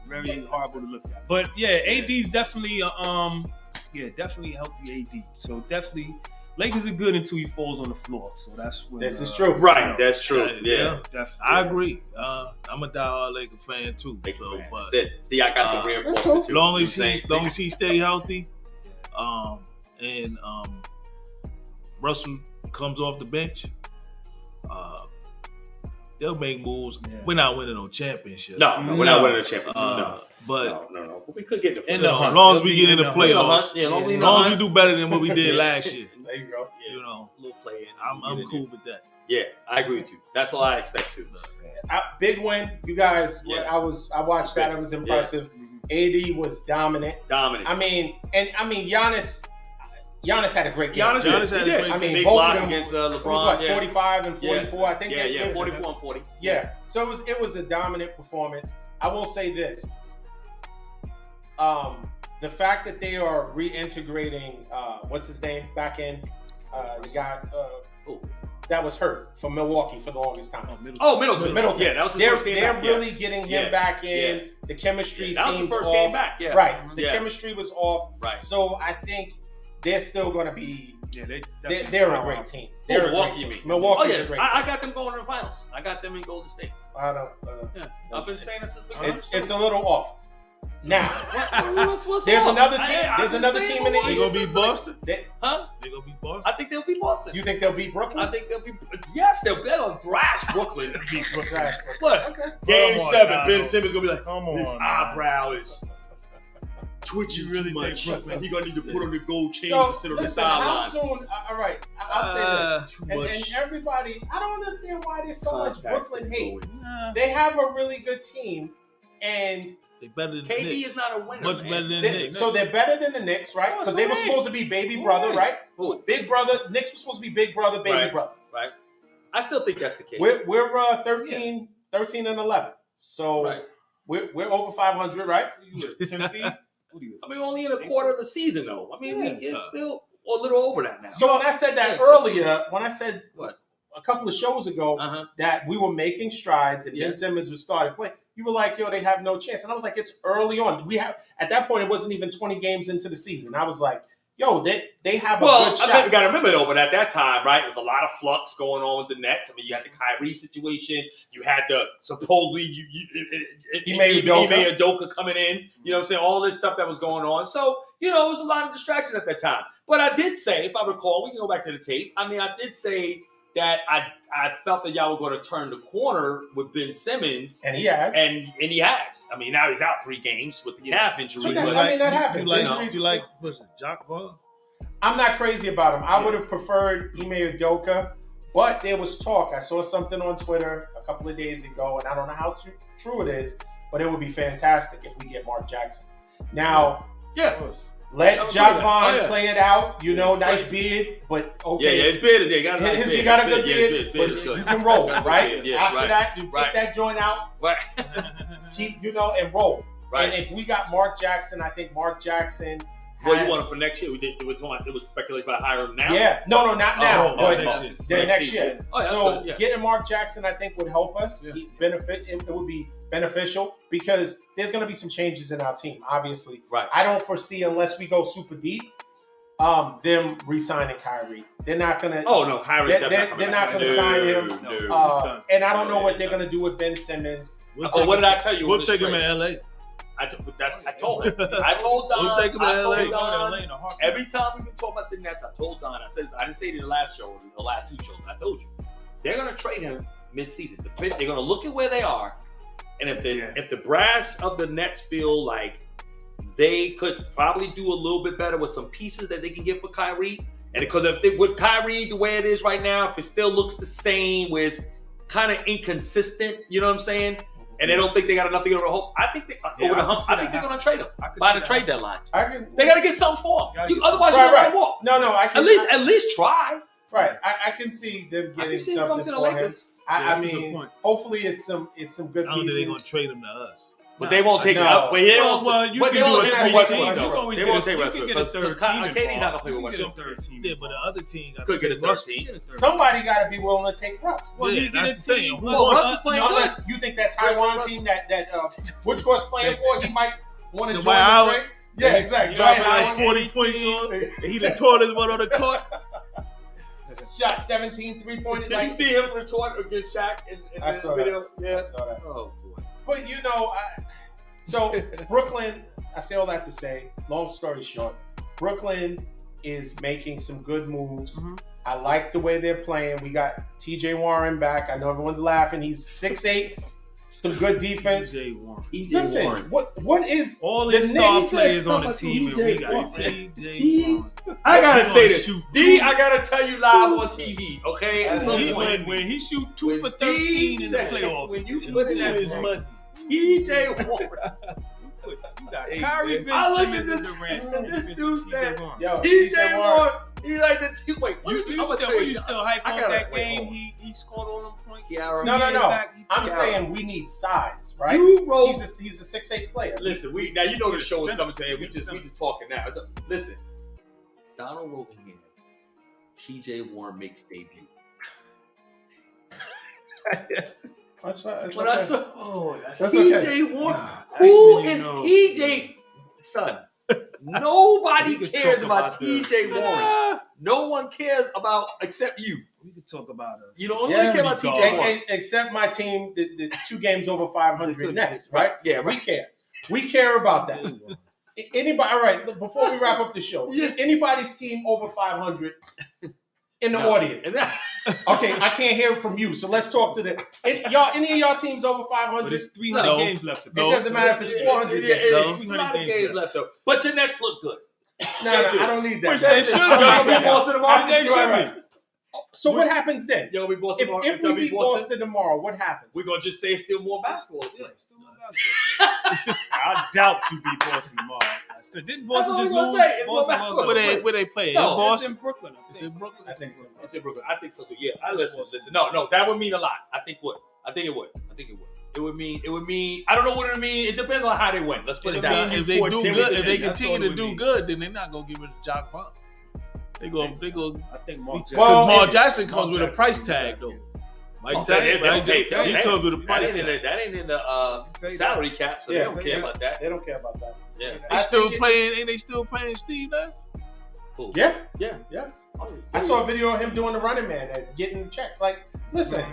Very horrible to look at. But yeah, AD's definitely definitely a healthy AD. So definitely. Lakers are good until he falls on the floor, so that's when. This is true. Right, that's true. Yeah. definitely. I agree. I'm a diehard Laker fan too. Lakers So, fan. but That's it. See, I got some cool. reinforcement too. long as You know what I'm saying? he stay healthy, and Russell comes off the bench, they'll make moves. Yeah. We're not winning no championship. No, we're not winning a championship. No. But No. But we could get the In the playoffs. hunt. as long as They'll we be get in the in the playoffs, Yeah, long as we as in the long as we hunt. do better than what we did last year, There you go. you know, Little play in. I'm cool with that. Yeah, I agree with you. That's all I expect too. Big win, you guys. Yeah. I watched that. It was impressive. AD was dominant. Dominant. I mean, Giannis had a great game. Giannis Giannis had a did. great I mean, big both block of them. against It was LeBron. like Yeah. 45 and 44. I think. Yeah, 44 and 40. Yeah. So it was a dominant performance. I will say this. The fact that they are reintegrating what's his name back in the guy that was hurt from Milwaukee for the longest time. Middleton. Middleton. Yeah, that was his They're first game back. really getting him Yeah. back in. Yeah. The chemistry That was seemed the first off. game back. Yeah. Right. The Yeah. chemistry was off. Right. So I think they're still going to be. Yeah, They're a great team. They're a Milwaukee, great you team. mean? Milwaukee's Oh, yeah. a great I team. got them going to the finals. I got them in Golden State. I don't. Yeah. I've been saying this since the beginning. It's a little off. Now, What's there's up? another team. I've There's been another saying team in the for They East. gonna beat Boston. Huh? They gonna beat Boston. I think they'll beat Boston. You think they'll beat Brooklyn? I think they'll be. Yes, they'll thrash Brooklyn. Look, Look, okay. Game Come on, 7, now. Ben Simmons gonna be like, Come his on, eyebrow is twitching You really too think much. Brooklyn- He gonna need to put on the gold chain So to sit on the listen, how sideline. soon? All right, I'll say this. Too And much. everybody, I don't understand why there's so much Contacts Brooklyn and hate. going. Nah. They have a really good team, and They better than the KD Knicks. is not a winner. Much man. better than the they, Knicks. so they're better than the Knicks, right? Oh, Because so they were hey. supposed to be baby brother, right? Who? Big brother. Knicks was supposed to be big brother, baby Right. brother. Right. I still think that's the case. We're 13 and 11. So Right. we're over 500, right? Tim C? What do you? I mean, we're only in a quarter of the season, though. I mean, Yeah. it's still a little over that now. So when I said that Yeah. earlier, when I said What? a couple of shows ago Uh huh. that we were making strides and Yeah. Ben Simmons was starting playing, you were like, yo, they have no chance. And I was like, it's early on. We have at that point it wasn't even 20 games into the season. I was like, yo, they have a Well, good I shot. think we got to remember though, but at that time, right, it was a lot of flux going on with the Nets. I mean, you had the Kyrie situation, you had the supposedly Ime Udoka coming in. You know what I'm saying? All this stuff that was going on. So it was a lot of distraction at that time. But I did say, if I recall, we can go back to the tape. I mean, I did say that I felt that y'all were going to turn the corner with Ben Simmons. And he has. And he has. I mean, now he's out 3 games with the calf injury. So that- but- I mean, that happens. You like, Injuries- you like what's it, Jock Ball? I'm not crazy about him. I would have preferred Ime Udoka, but there was talk. I saw something on Twitter a couple of days ago, and I don't know how true it is, but it would be fantastic if we get Mark Jackson. Now, yeah. let I would Jock do that. Vaughn Oh, yeah. play it out. Nice beard, but okay. Yeah, his beard is there. He got a nice beard. He got a good Yeah, beard, his but beard is good. you can roll, Got a good right? beard. Yeah, After right. that, you Right. put that joint out, Right. keep, and roll. Right. And if we got Mark Jackson, I think Mark Jackson Well, you has- want him for next year? It was speculated about hiring him now. Yeah. No, not now, Oh, but next next year. year. Oh, yeah, that's So good, yeah. getting Mark Jackson, I think, would help us. Yeah. It would be beneficial because there's going to be some changes in our team. Obviously, Right. I don't foresee unless we go super deep them re-signing Kyrie. They're not gonna. Oh no, Kyrie's they're not gonna sign him. No. And I don't know what they're gonna do with Ben Simmons. What did I tell you? We'll take him in LA. I told him. I told Don. We'll take him I in told LA. Don. Every time we've been talking about the Nets, I told Don. I said, I didn't say it in the last show, the last two shows. I told you they're gonna trade him mid-season. They're gonna look at where they are, and if the brass of the Nets feel like they could probably do a little bit better with some pieces that they can get for Kyrie, and because with Kyrie the way it is right now, if it still looks the same, where it's kind of inconsistent, you know what I'm saying? And they don't think they got enough to get over the hope. I think they're going to trade him by the trade deadline. They got to get something for him. Otherwise, you're going to walk. No, I can at least try. Right, I can see them getting something for him. I mean, hopefully it's some good pieces. I don't think they're going to trade him to us. But they won't take it up. But they won't take it Westbrook. They won't take Westbrook because KD's not going to play with Westbrook. Yeah, but the other team could get a third team. Somebody got to be willing to take Russ. Well, that's the thing. Russ is playing unless you think that Taiwan team that Woodcourt's playing for, he might want to join the trade. Yeah, exactly. Dropping like 40 points on. He the tallest one on the court. Shot 17 3-pointers. Did you see him retort against Shaq in the video? Yeah, I saw that. Oh boy. But so Brooklyn, I say all that to say, long story short, Brooklyn is making some good moves. Mm-hmm. I like the way they're playing. We got TJ Warren back. I know everyone's laughing. He's 6'8", some good defense. TJ Warren. Listen, Warren. What is all these star players on the team? And we got TJ Warren. I gotta say this, D. I gotta tell you live on TV, okay? When he shoot 2 for 13 in the playoffs, when you put in his money, TJ Warren. You got Kyrie, Ben I look at this dude said, TJ Warren. He's like the two. Wait, you still hype on that game? He scored all them points. Yeah, no. I'm saying we need size, right? He's a 6'8" player. Listen, now you know the show is coming to end. We just talking now. Listen, Donald Rogan here. TJ Warren makes debut. That's fine. But I saw that's TJ okay. Warren. Who is TJ? Son, nobody cares about TJ Warren. No one cares about except you. We could talk about us. You don't care about TJ Warren. Except my team, the 2 games over 500 Nets, right? Yeah, we care. We care about that. Anybody? All right. Before we wrap up the show, anybody's team over 500 in the audience? Okay, I can't hear from you, so let's talk to any of y'all teams over 500? But it's 300 games left. It doesn't matter if it's 400 games. It's 300 games left, though. But your Nets look good. No, I don't need that. Which they should be. So what happens then? Yo, we Boston tomorrow. If we beat Boston tomorrow, what happens? We're going to just say it's still more basketball. I doubt you beat Boston tomorrow. Didn't Boston just lose? Where they play? No, it's in Brooklyn. It's in Brooklyn. I think so. It's in Brooklyn. I think so too. Yeah, listen. No, that would mean a lot. I think it would. It would mean. I don't know what it would mean. It depends on how they win. Let's put it down. If they do good, if they continue to do good, then they're not gonna give it a job bump. They go. I think Mark Jackson. Mark Jackson comes with a price tag though. Mike Jackson, he comes with a price tag. That ain't in the salary cap, so they don't care about that. They don't care about that. Yeah, they still playing. Ain't they still playing Steve now? Cool. Yeah. Oh, I saw a video of him doing the running man and getting checked. Like, listen,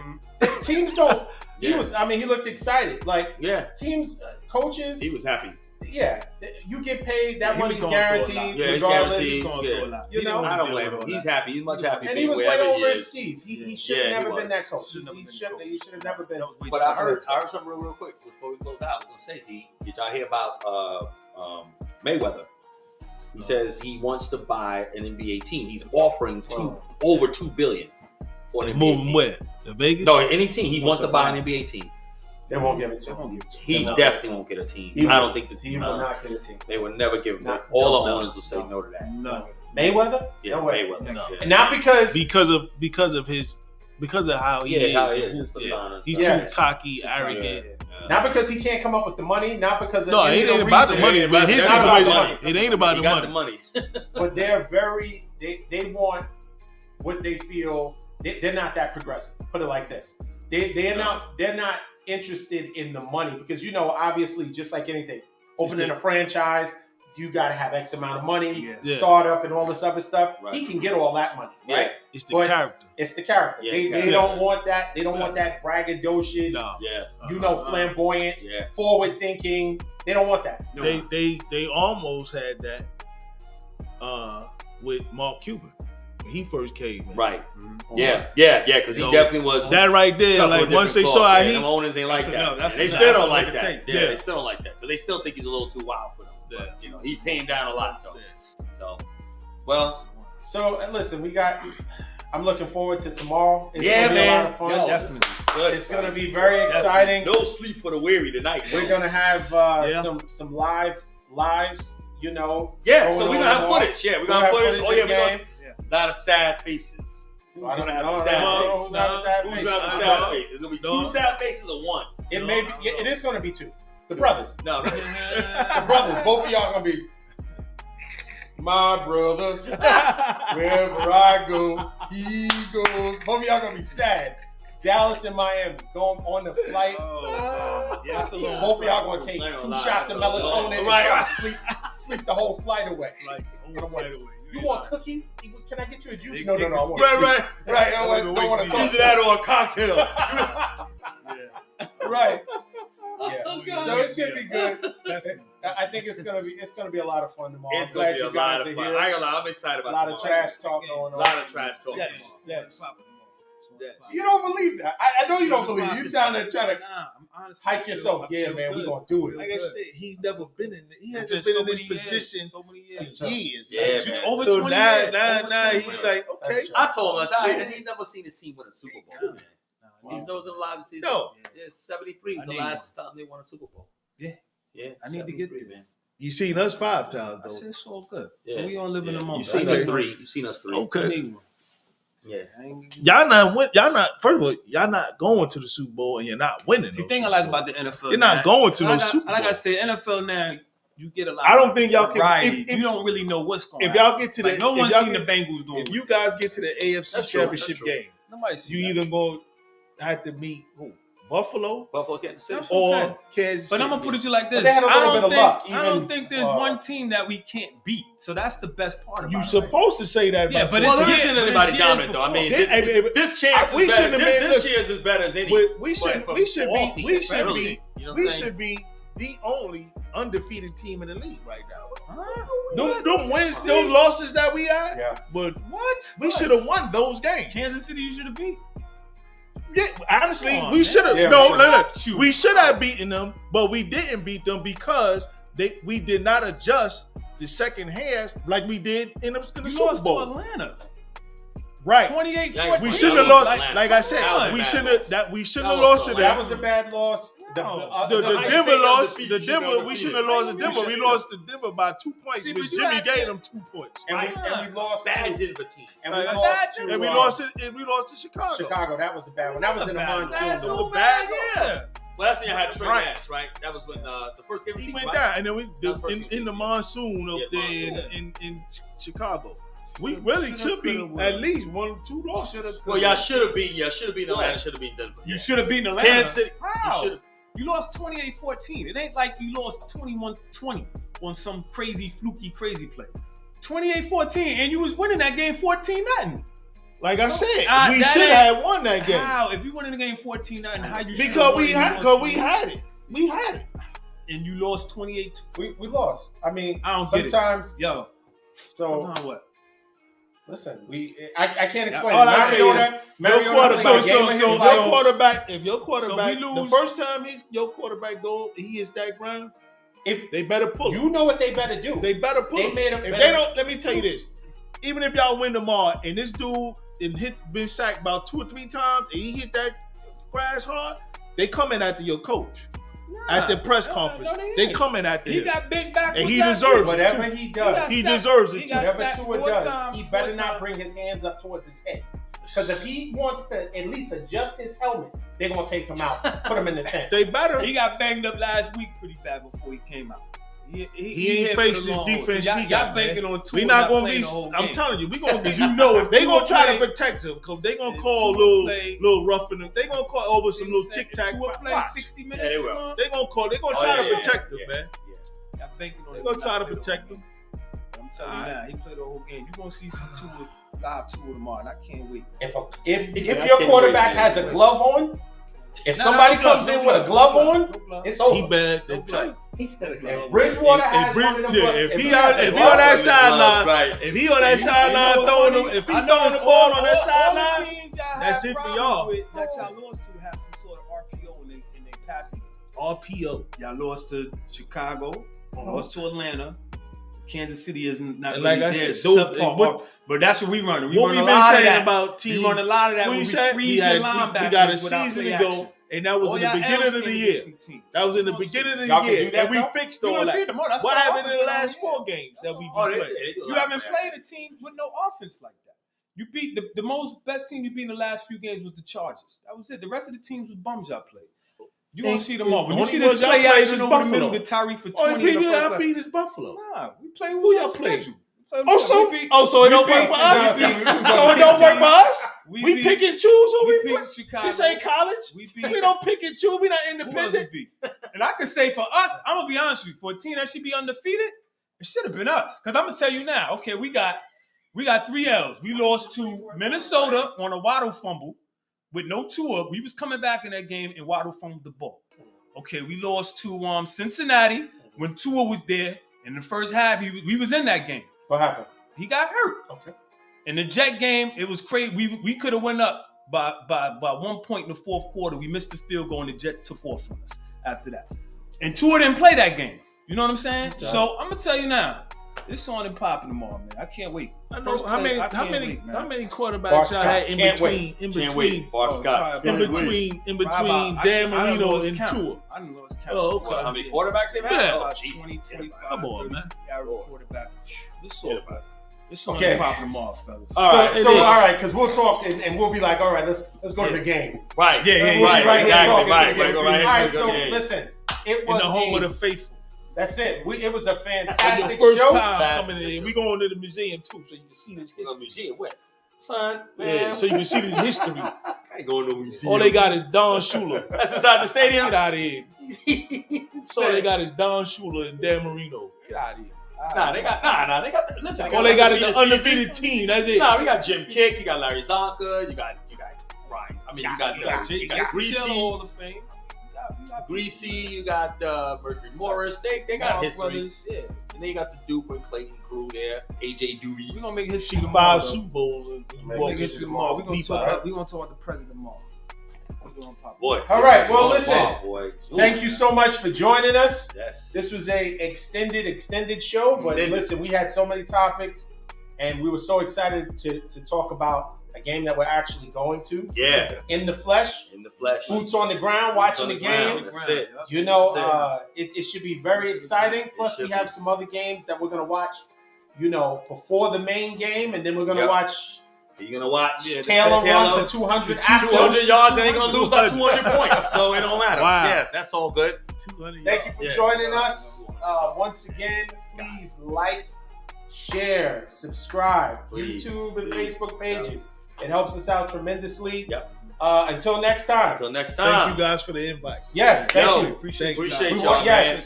teams don't. He looked excited. Like, teams, coaches. He was happy. Yeah, you get paid. That money's guaranteed. Yeah, regardless. He's guaranteed. You know, I don't blame him. He's happy. He's much happy. And he was way over his skis. He should have never been that coach. He should have never been. But I heard something real quick before we close out. I was gonna say, did y'all hear about Mayweather? He says he wants to buy an NBA team. He's offering over $2 billion for an NBA team. Move where? To Vegas? No, any team. He wants to buy an NBA team. They won't give it to him. He definitely won't get a team. I don't think the team will not get a team. They would never give him. All the owners will say no to that. No. Mayweather? Yeah, no way. Mayweather. No. And not because of how he is. How he is. He's too cocky, arrogant. Not because he can't come up with the money, not because of it ain't about the money, but his situation. It ain't about the money. But they're they want what they feel. They're not that progressive. Put it like this. They're not interested in the money because obviously just like anything, opening a franchise, you got to have X amount of money, Yeah. startup, and all this other stuff. Right. He can get all that money, right? It's the But character. it's the character. Yeah, They don't want that. They don't want that braggadocious, No. Yeah. flamboyant, Yeah. forward thinking. They don't want that. They almost had that with Mark Cuban when he first came in. Right. Mm-hmm. Yeah, because he So, definitely was. That right there, couple like of once they different saw how thoughts. he, Them owners ain't like That's that. enough. That's They enough. still That's don't what like it that. takes. Yeah, Yeah. they still don't like that. But they still think he's a little too wild for them. Yeah. But, he's tamed down a lot though. So, well, So listen, I'm looking forward to tomorrow. It's yeah, gonna be man. a lot of fun. Yo, Definitely. this is good. It's gonna be very exciting. No sleep for the weary tonight. We're gonna have some lives. Yeah, going so we're on gonna have tomorrow. footage. Yeah, we're gonna have footage. Oh yeah, of we're the gonna game. a lot of sad faces. Who's I don't gonna have know. the sad I don't know face? who's gonna have the sad Who's face. gonna have the I sad know. faces? It'll be No. two sad faces or one. It may be. It is gonna be two. The brothers. No, The brothers. Both of y'all gonna be. My brother, wherever I go, he goes. Both of y'all gonna be sad. Dallas and Miami going on the flight. Yeah, that's a little. Both of y'all gonna take I ain't 2 gonna lie. shots of melatonin and Right. try to sleep the whole flight away. Like, You want cookies? Can I get you a juice? They No. I get want right, sleep. right. Right. I don't want to talk. Either that or a cocktail. Yeah. Right. Oh, Yeah. So it should be good. Definitely. I think it's gonna be a lot of fun tomorrow. It's I'm gonna glad be a you lot guys of are fun. here. I ain't gonna lie, I'm excited A about lot of tomorrow. trash talk going A on. lot of trash talk. Yes, yes. You don't believe that. I know you don't believe it. You trying to Nah, I'm honestly. hype yourself. Yeah, man, we're gonna do it. Like I said, he's never been in. He hasn't It's been so in this many years, position so many for years. years. Yeah, man. Over So 20 now, years. now, Over now 20 he's years. like, That's okay. true. I told him, he's never seen his team win a Super Bowl. Man. He's never alive to see it. No. Yeah, 73 was I the need last time they won a Super Bowl. Yeah. Yeah. I need to get 73, there. man. You seen us 5 times I though. said it's all good. Yeah. We don't live in the moment. You've seen Okay. us 3. You've seen us 3. Okay. Yeah. Y'all not. First of all, y'all not going to the Super Bowl and you're not winning. See, no thing I Super like Bowl. about the NFL, You're not going to no like Super Bowl. Like I said, NFL now, you get a lot. I don't think y'all can. variety. If You don't really know what's going on. If y'all get to the, Like, no if one's y'all seen the get- Bengals doing. if you guys get to the AFC That's true, Championship that's true. game, Nobody see you that. either going to have to meet Buffalo Buffalo, Kansas City. That's or okay. Kansas But City. I'm gonna put it to you like this: But they had a I little don't bit of think luck, I don't even, think there's one team that we can't beat. So that's the best part. You about it. supposed to say that. Yeah, about but Well, it's there years- isn't but anybody it's dominant years though. I mean, before. this chance we is shouldn't better. have been- This year's is better as any. we should from we should all be teams, we should really. be You know what we I'm saying? should be the only undefeated team in the league right now. Huh? Them wins, those losses that we had, Yeah. but What? we should have won those games. Kansas City, you should have beat. Yeah, honestly, Come on, we man. should have. Yeah, no, we no, no. should've. We should have beaten them, but we didn't beat them because we did not adjust the second half like we did in the You Super lost to Bowl. Atlanta. Right. 28-14. We shouldn't have lost. Atlanta. Like I said, That was a we bad shouldn't loss. have. That we shouldn't That have was lost so to bad. them. That was a bad loss. The I Denver say loss. undefeated, The you should Denver. be We shouldn't have lost to Denver. We lost to Denver by 2 points, See, which but you Jimmy had gave that- them 2 points. And we lost Bad to, Denver team. and we Like I lost said, to And we lost it. And we lost to Chicago. Chicago. That was a bad one. That was in the monsoon. That's though. so bad, bad. Yeah. Well, that's when you had Trey Right. Lance, right? That was when the first game of the He season, went right? down, and then That was first in season. the monsoon up Yeah, there monsoon. in Chicago. We really should be at least 1 or 2 losses. Well, y'all should have beat. Atlanta. Should have beat Denver. You should have beaten Atlanta. Kansas City. How? You should have. You lost 28-14. It ain't like you lost 21-20 on some crazy, fluky, crazy play. 28-14, and you was winning that game 14-0. Like I said, we that should ain't- have won that game How? If you win in the game 14-0, how you should've because won we and you had lost we had it. We had it. and you lost 28. We lost. I mean, I don't get it. sometimes. Yo, So somehow what? listen, I can't explain. All it. I say Mariota Your played quarterback, a game of his your life. quarterback, if your quarterback, So we the lose. first time your quarterback go, he hits that ground, If they better pull him. you know what they better do, They better pull They him. made a If better- they don't, let me tell you this. Even if y'all win tomorrow and this dude been sacked about 2 or 3 times and he hit that grass hard, they coming after your coach. At the press conference. They ain't. coming after He him. got bent back. And with he that deserves too. it. whatever he does, He sacked- deserves it he too. got whatever sacked Tua 4 does, times, he better 4 not times. bring his hands up towards his head. Because if he wants to at least adjust his helmet, they're gonna take him out, put him in the tent. They better. He got banged up last week pretty bad before he came out. He He ain't here for faced the his long haul. defense. So y'all, we got, y'all banking on Tua we not gonna playing be. the whole I'm game. telling you, we gonna. Because you know if They Tua gonna try play- to protect him because they gonna if call Tua play- little roughing him. They gonna call over some little tic tac. Tua play 60 minutes. Yeah, they will. tomorrow. They gonna call. They gonna Oh, try yeah, to yeah, protect him, yeah. man. Y'all faking on They're him. gonna try to protect him. I'm telling you now, he played the whole game. You're gonna see some live Tua tomorrow, and I can't wait. If your quarterback has a glove on, if somebody comes in with a glove on, it's over. He better than tight. If Bridgewater has one of them if he on that sideline, if he on that sideline throwing them, if he throwing the ball on that sideline, that's it for y'all. That y'all lost to have some sort of RPO in their passing game. RPO. Y'all lost to Chicago, lost to Atlanta. Kansas City is not like really I there. said, But that's what we running. We what run we a been lot of saying that. about teams. We run a lot of that. We freeze your linebackers. We got a without season play ago, action. and that was in the beginning of the year. That was in the beginning of the year, and we fixed all that. What happened in the last 4 games that we played? You haven't played a team with no offense like that. You beat the best team you beat in the last few games was the Chargers. That was it. The rest of the teams was bums y'all played. You gonna see them all. When you see this play action over the middle to Tyreek for 20 in the first y'all beat is Buffalo. Nah, we play who y'all played. So it don't work for us. So it don't work for us. We pick and choose who we pick. Chicago. This ain't college. We don't pick and choose. We not independent. And I can say for us, I'm gonna be honest with you. For a team that should be undefeated, it should have been us. Because I'm gonna tell you now. Okay, we got 3 L's. We lost to Minnesota on a Waddle fumble with no Tua. We was coming back in that game and Waddle fumbled the ball. Okay, we lost to Cincinnati when Tua was there. In the first half, we was in that game. What happened? He got hurt. Okay. In the Jet game, it was crazy. We could have went up by 1 point in the fourth quarter. We missed the field goal, and the Jets took off from us after that. And Tua didn't play that game. You know what I'm saying? Yeah. So I'm gonna tell you now, it's on and popping tomorrow, man. I can't wait. I know how many quarterbacks y'all had in between Dan Marino and Tua. I didn't know it's count. Oh, okay. How many quarterbacks they had? Yeah. 20, 25. Come on, man. Quarterback. It's on and popping tomorrow, fellas. All right, because we'll talk and we'll be like, all right, let's go to the game. Right. Right. All right. So listen, it was in the home of the faithful. That's it. It was a fantastic first show. Time coming in. We going to the museum too, so you can see this history. Museum what? Son, man. Yeah, so you can see this history. I ain't going to the museum. All they got is Don Shula. That's inside the stadium? Get out of here. So all they got is Don Shula and Dan Marino. Get out of here. They got. Listen, all they got is the undefeated team. That's it. Nah, we got Jim Kick. You got Larry Zonka. You got Ryan. I mean, you got Greasy. Hall of Fame. Greasy, you got Mercury Morris. They got history. Yeah. And then you got the Dupe and Clayton crew there. AJ Dewey. We're gonna make history tomorrow. 5 Super Bowls. We're gonna make history tomorrow. We're gonna talk about the president tomorrow. Boy. All right. Well, listen. Thank you so much for joining us. Yes. This was a extended show, but listen, we had so many topics, and we were so excited to talk about a game that we're actually going to. Yeah. In the flesh. Boots on the ground, watching the game. That's it. You know, it should be very exciting. Plus, we have some other games that we're going to watch, before the main game, and then we're going to watch. You're going to watch Taylor run for 200 after 200 yards, and they're going to lose by 200 points, so it don't matter. Wow. Yeah, that's all good. Thank you for joining us. Once again, please like, share, subscribe, please, YouTube and Facebook pages. It helps us out tremendously. Yep. Until next time. Thank you guys for the invite. Yes, thank you. Appreciate y'all.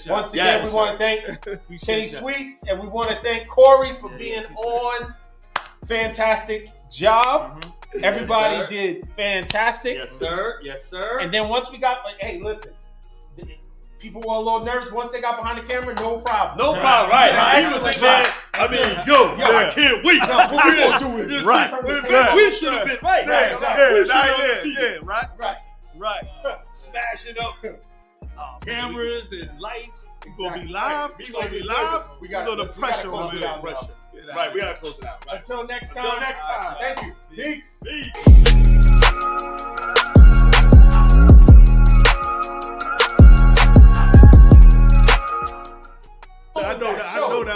Once again, we want to thank Kenny Sweets, and we want to thank Corey for being on. Fantastic job. Mm-hmm. Everybody did fantastic. Yes, sir. And then once we got hey, listen. People were a little nervous once they got behind the camera. No problem. Right. He was like, man, I can't wait. No, what we gonna do is right. We should have been right. Right. Smashing up cameras and lights. We're gonna be live. We got the pressure on it. Right, we gotta close it out. Right. Until next time. Thank you. Peace. I know that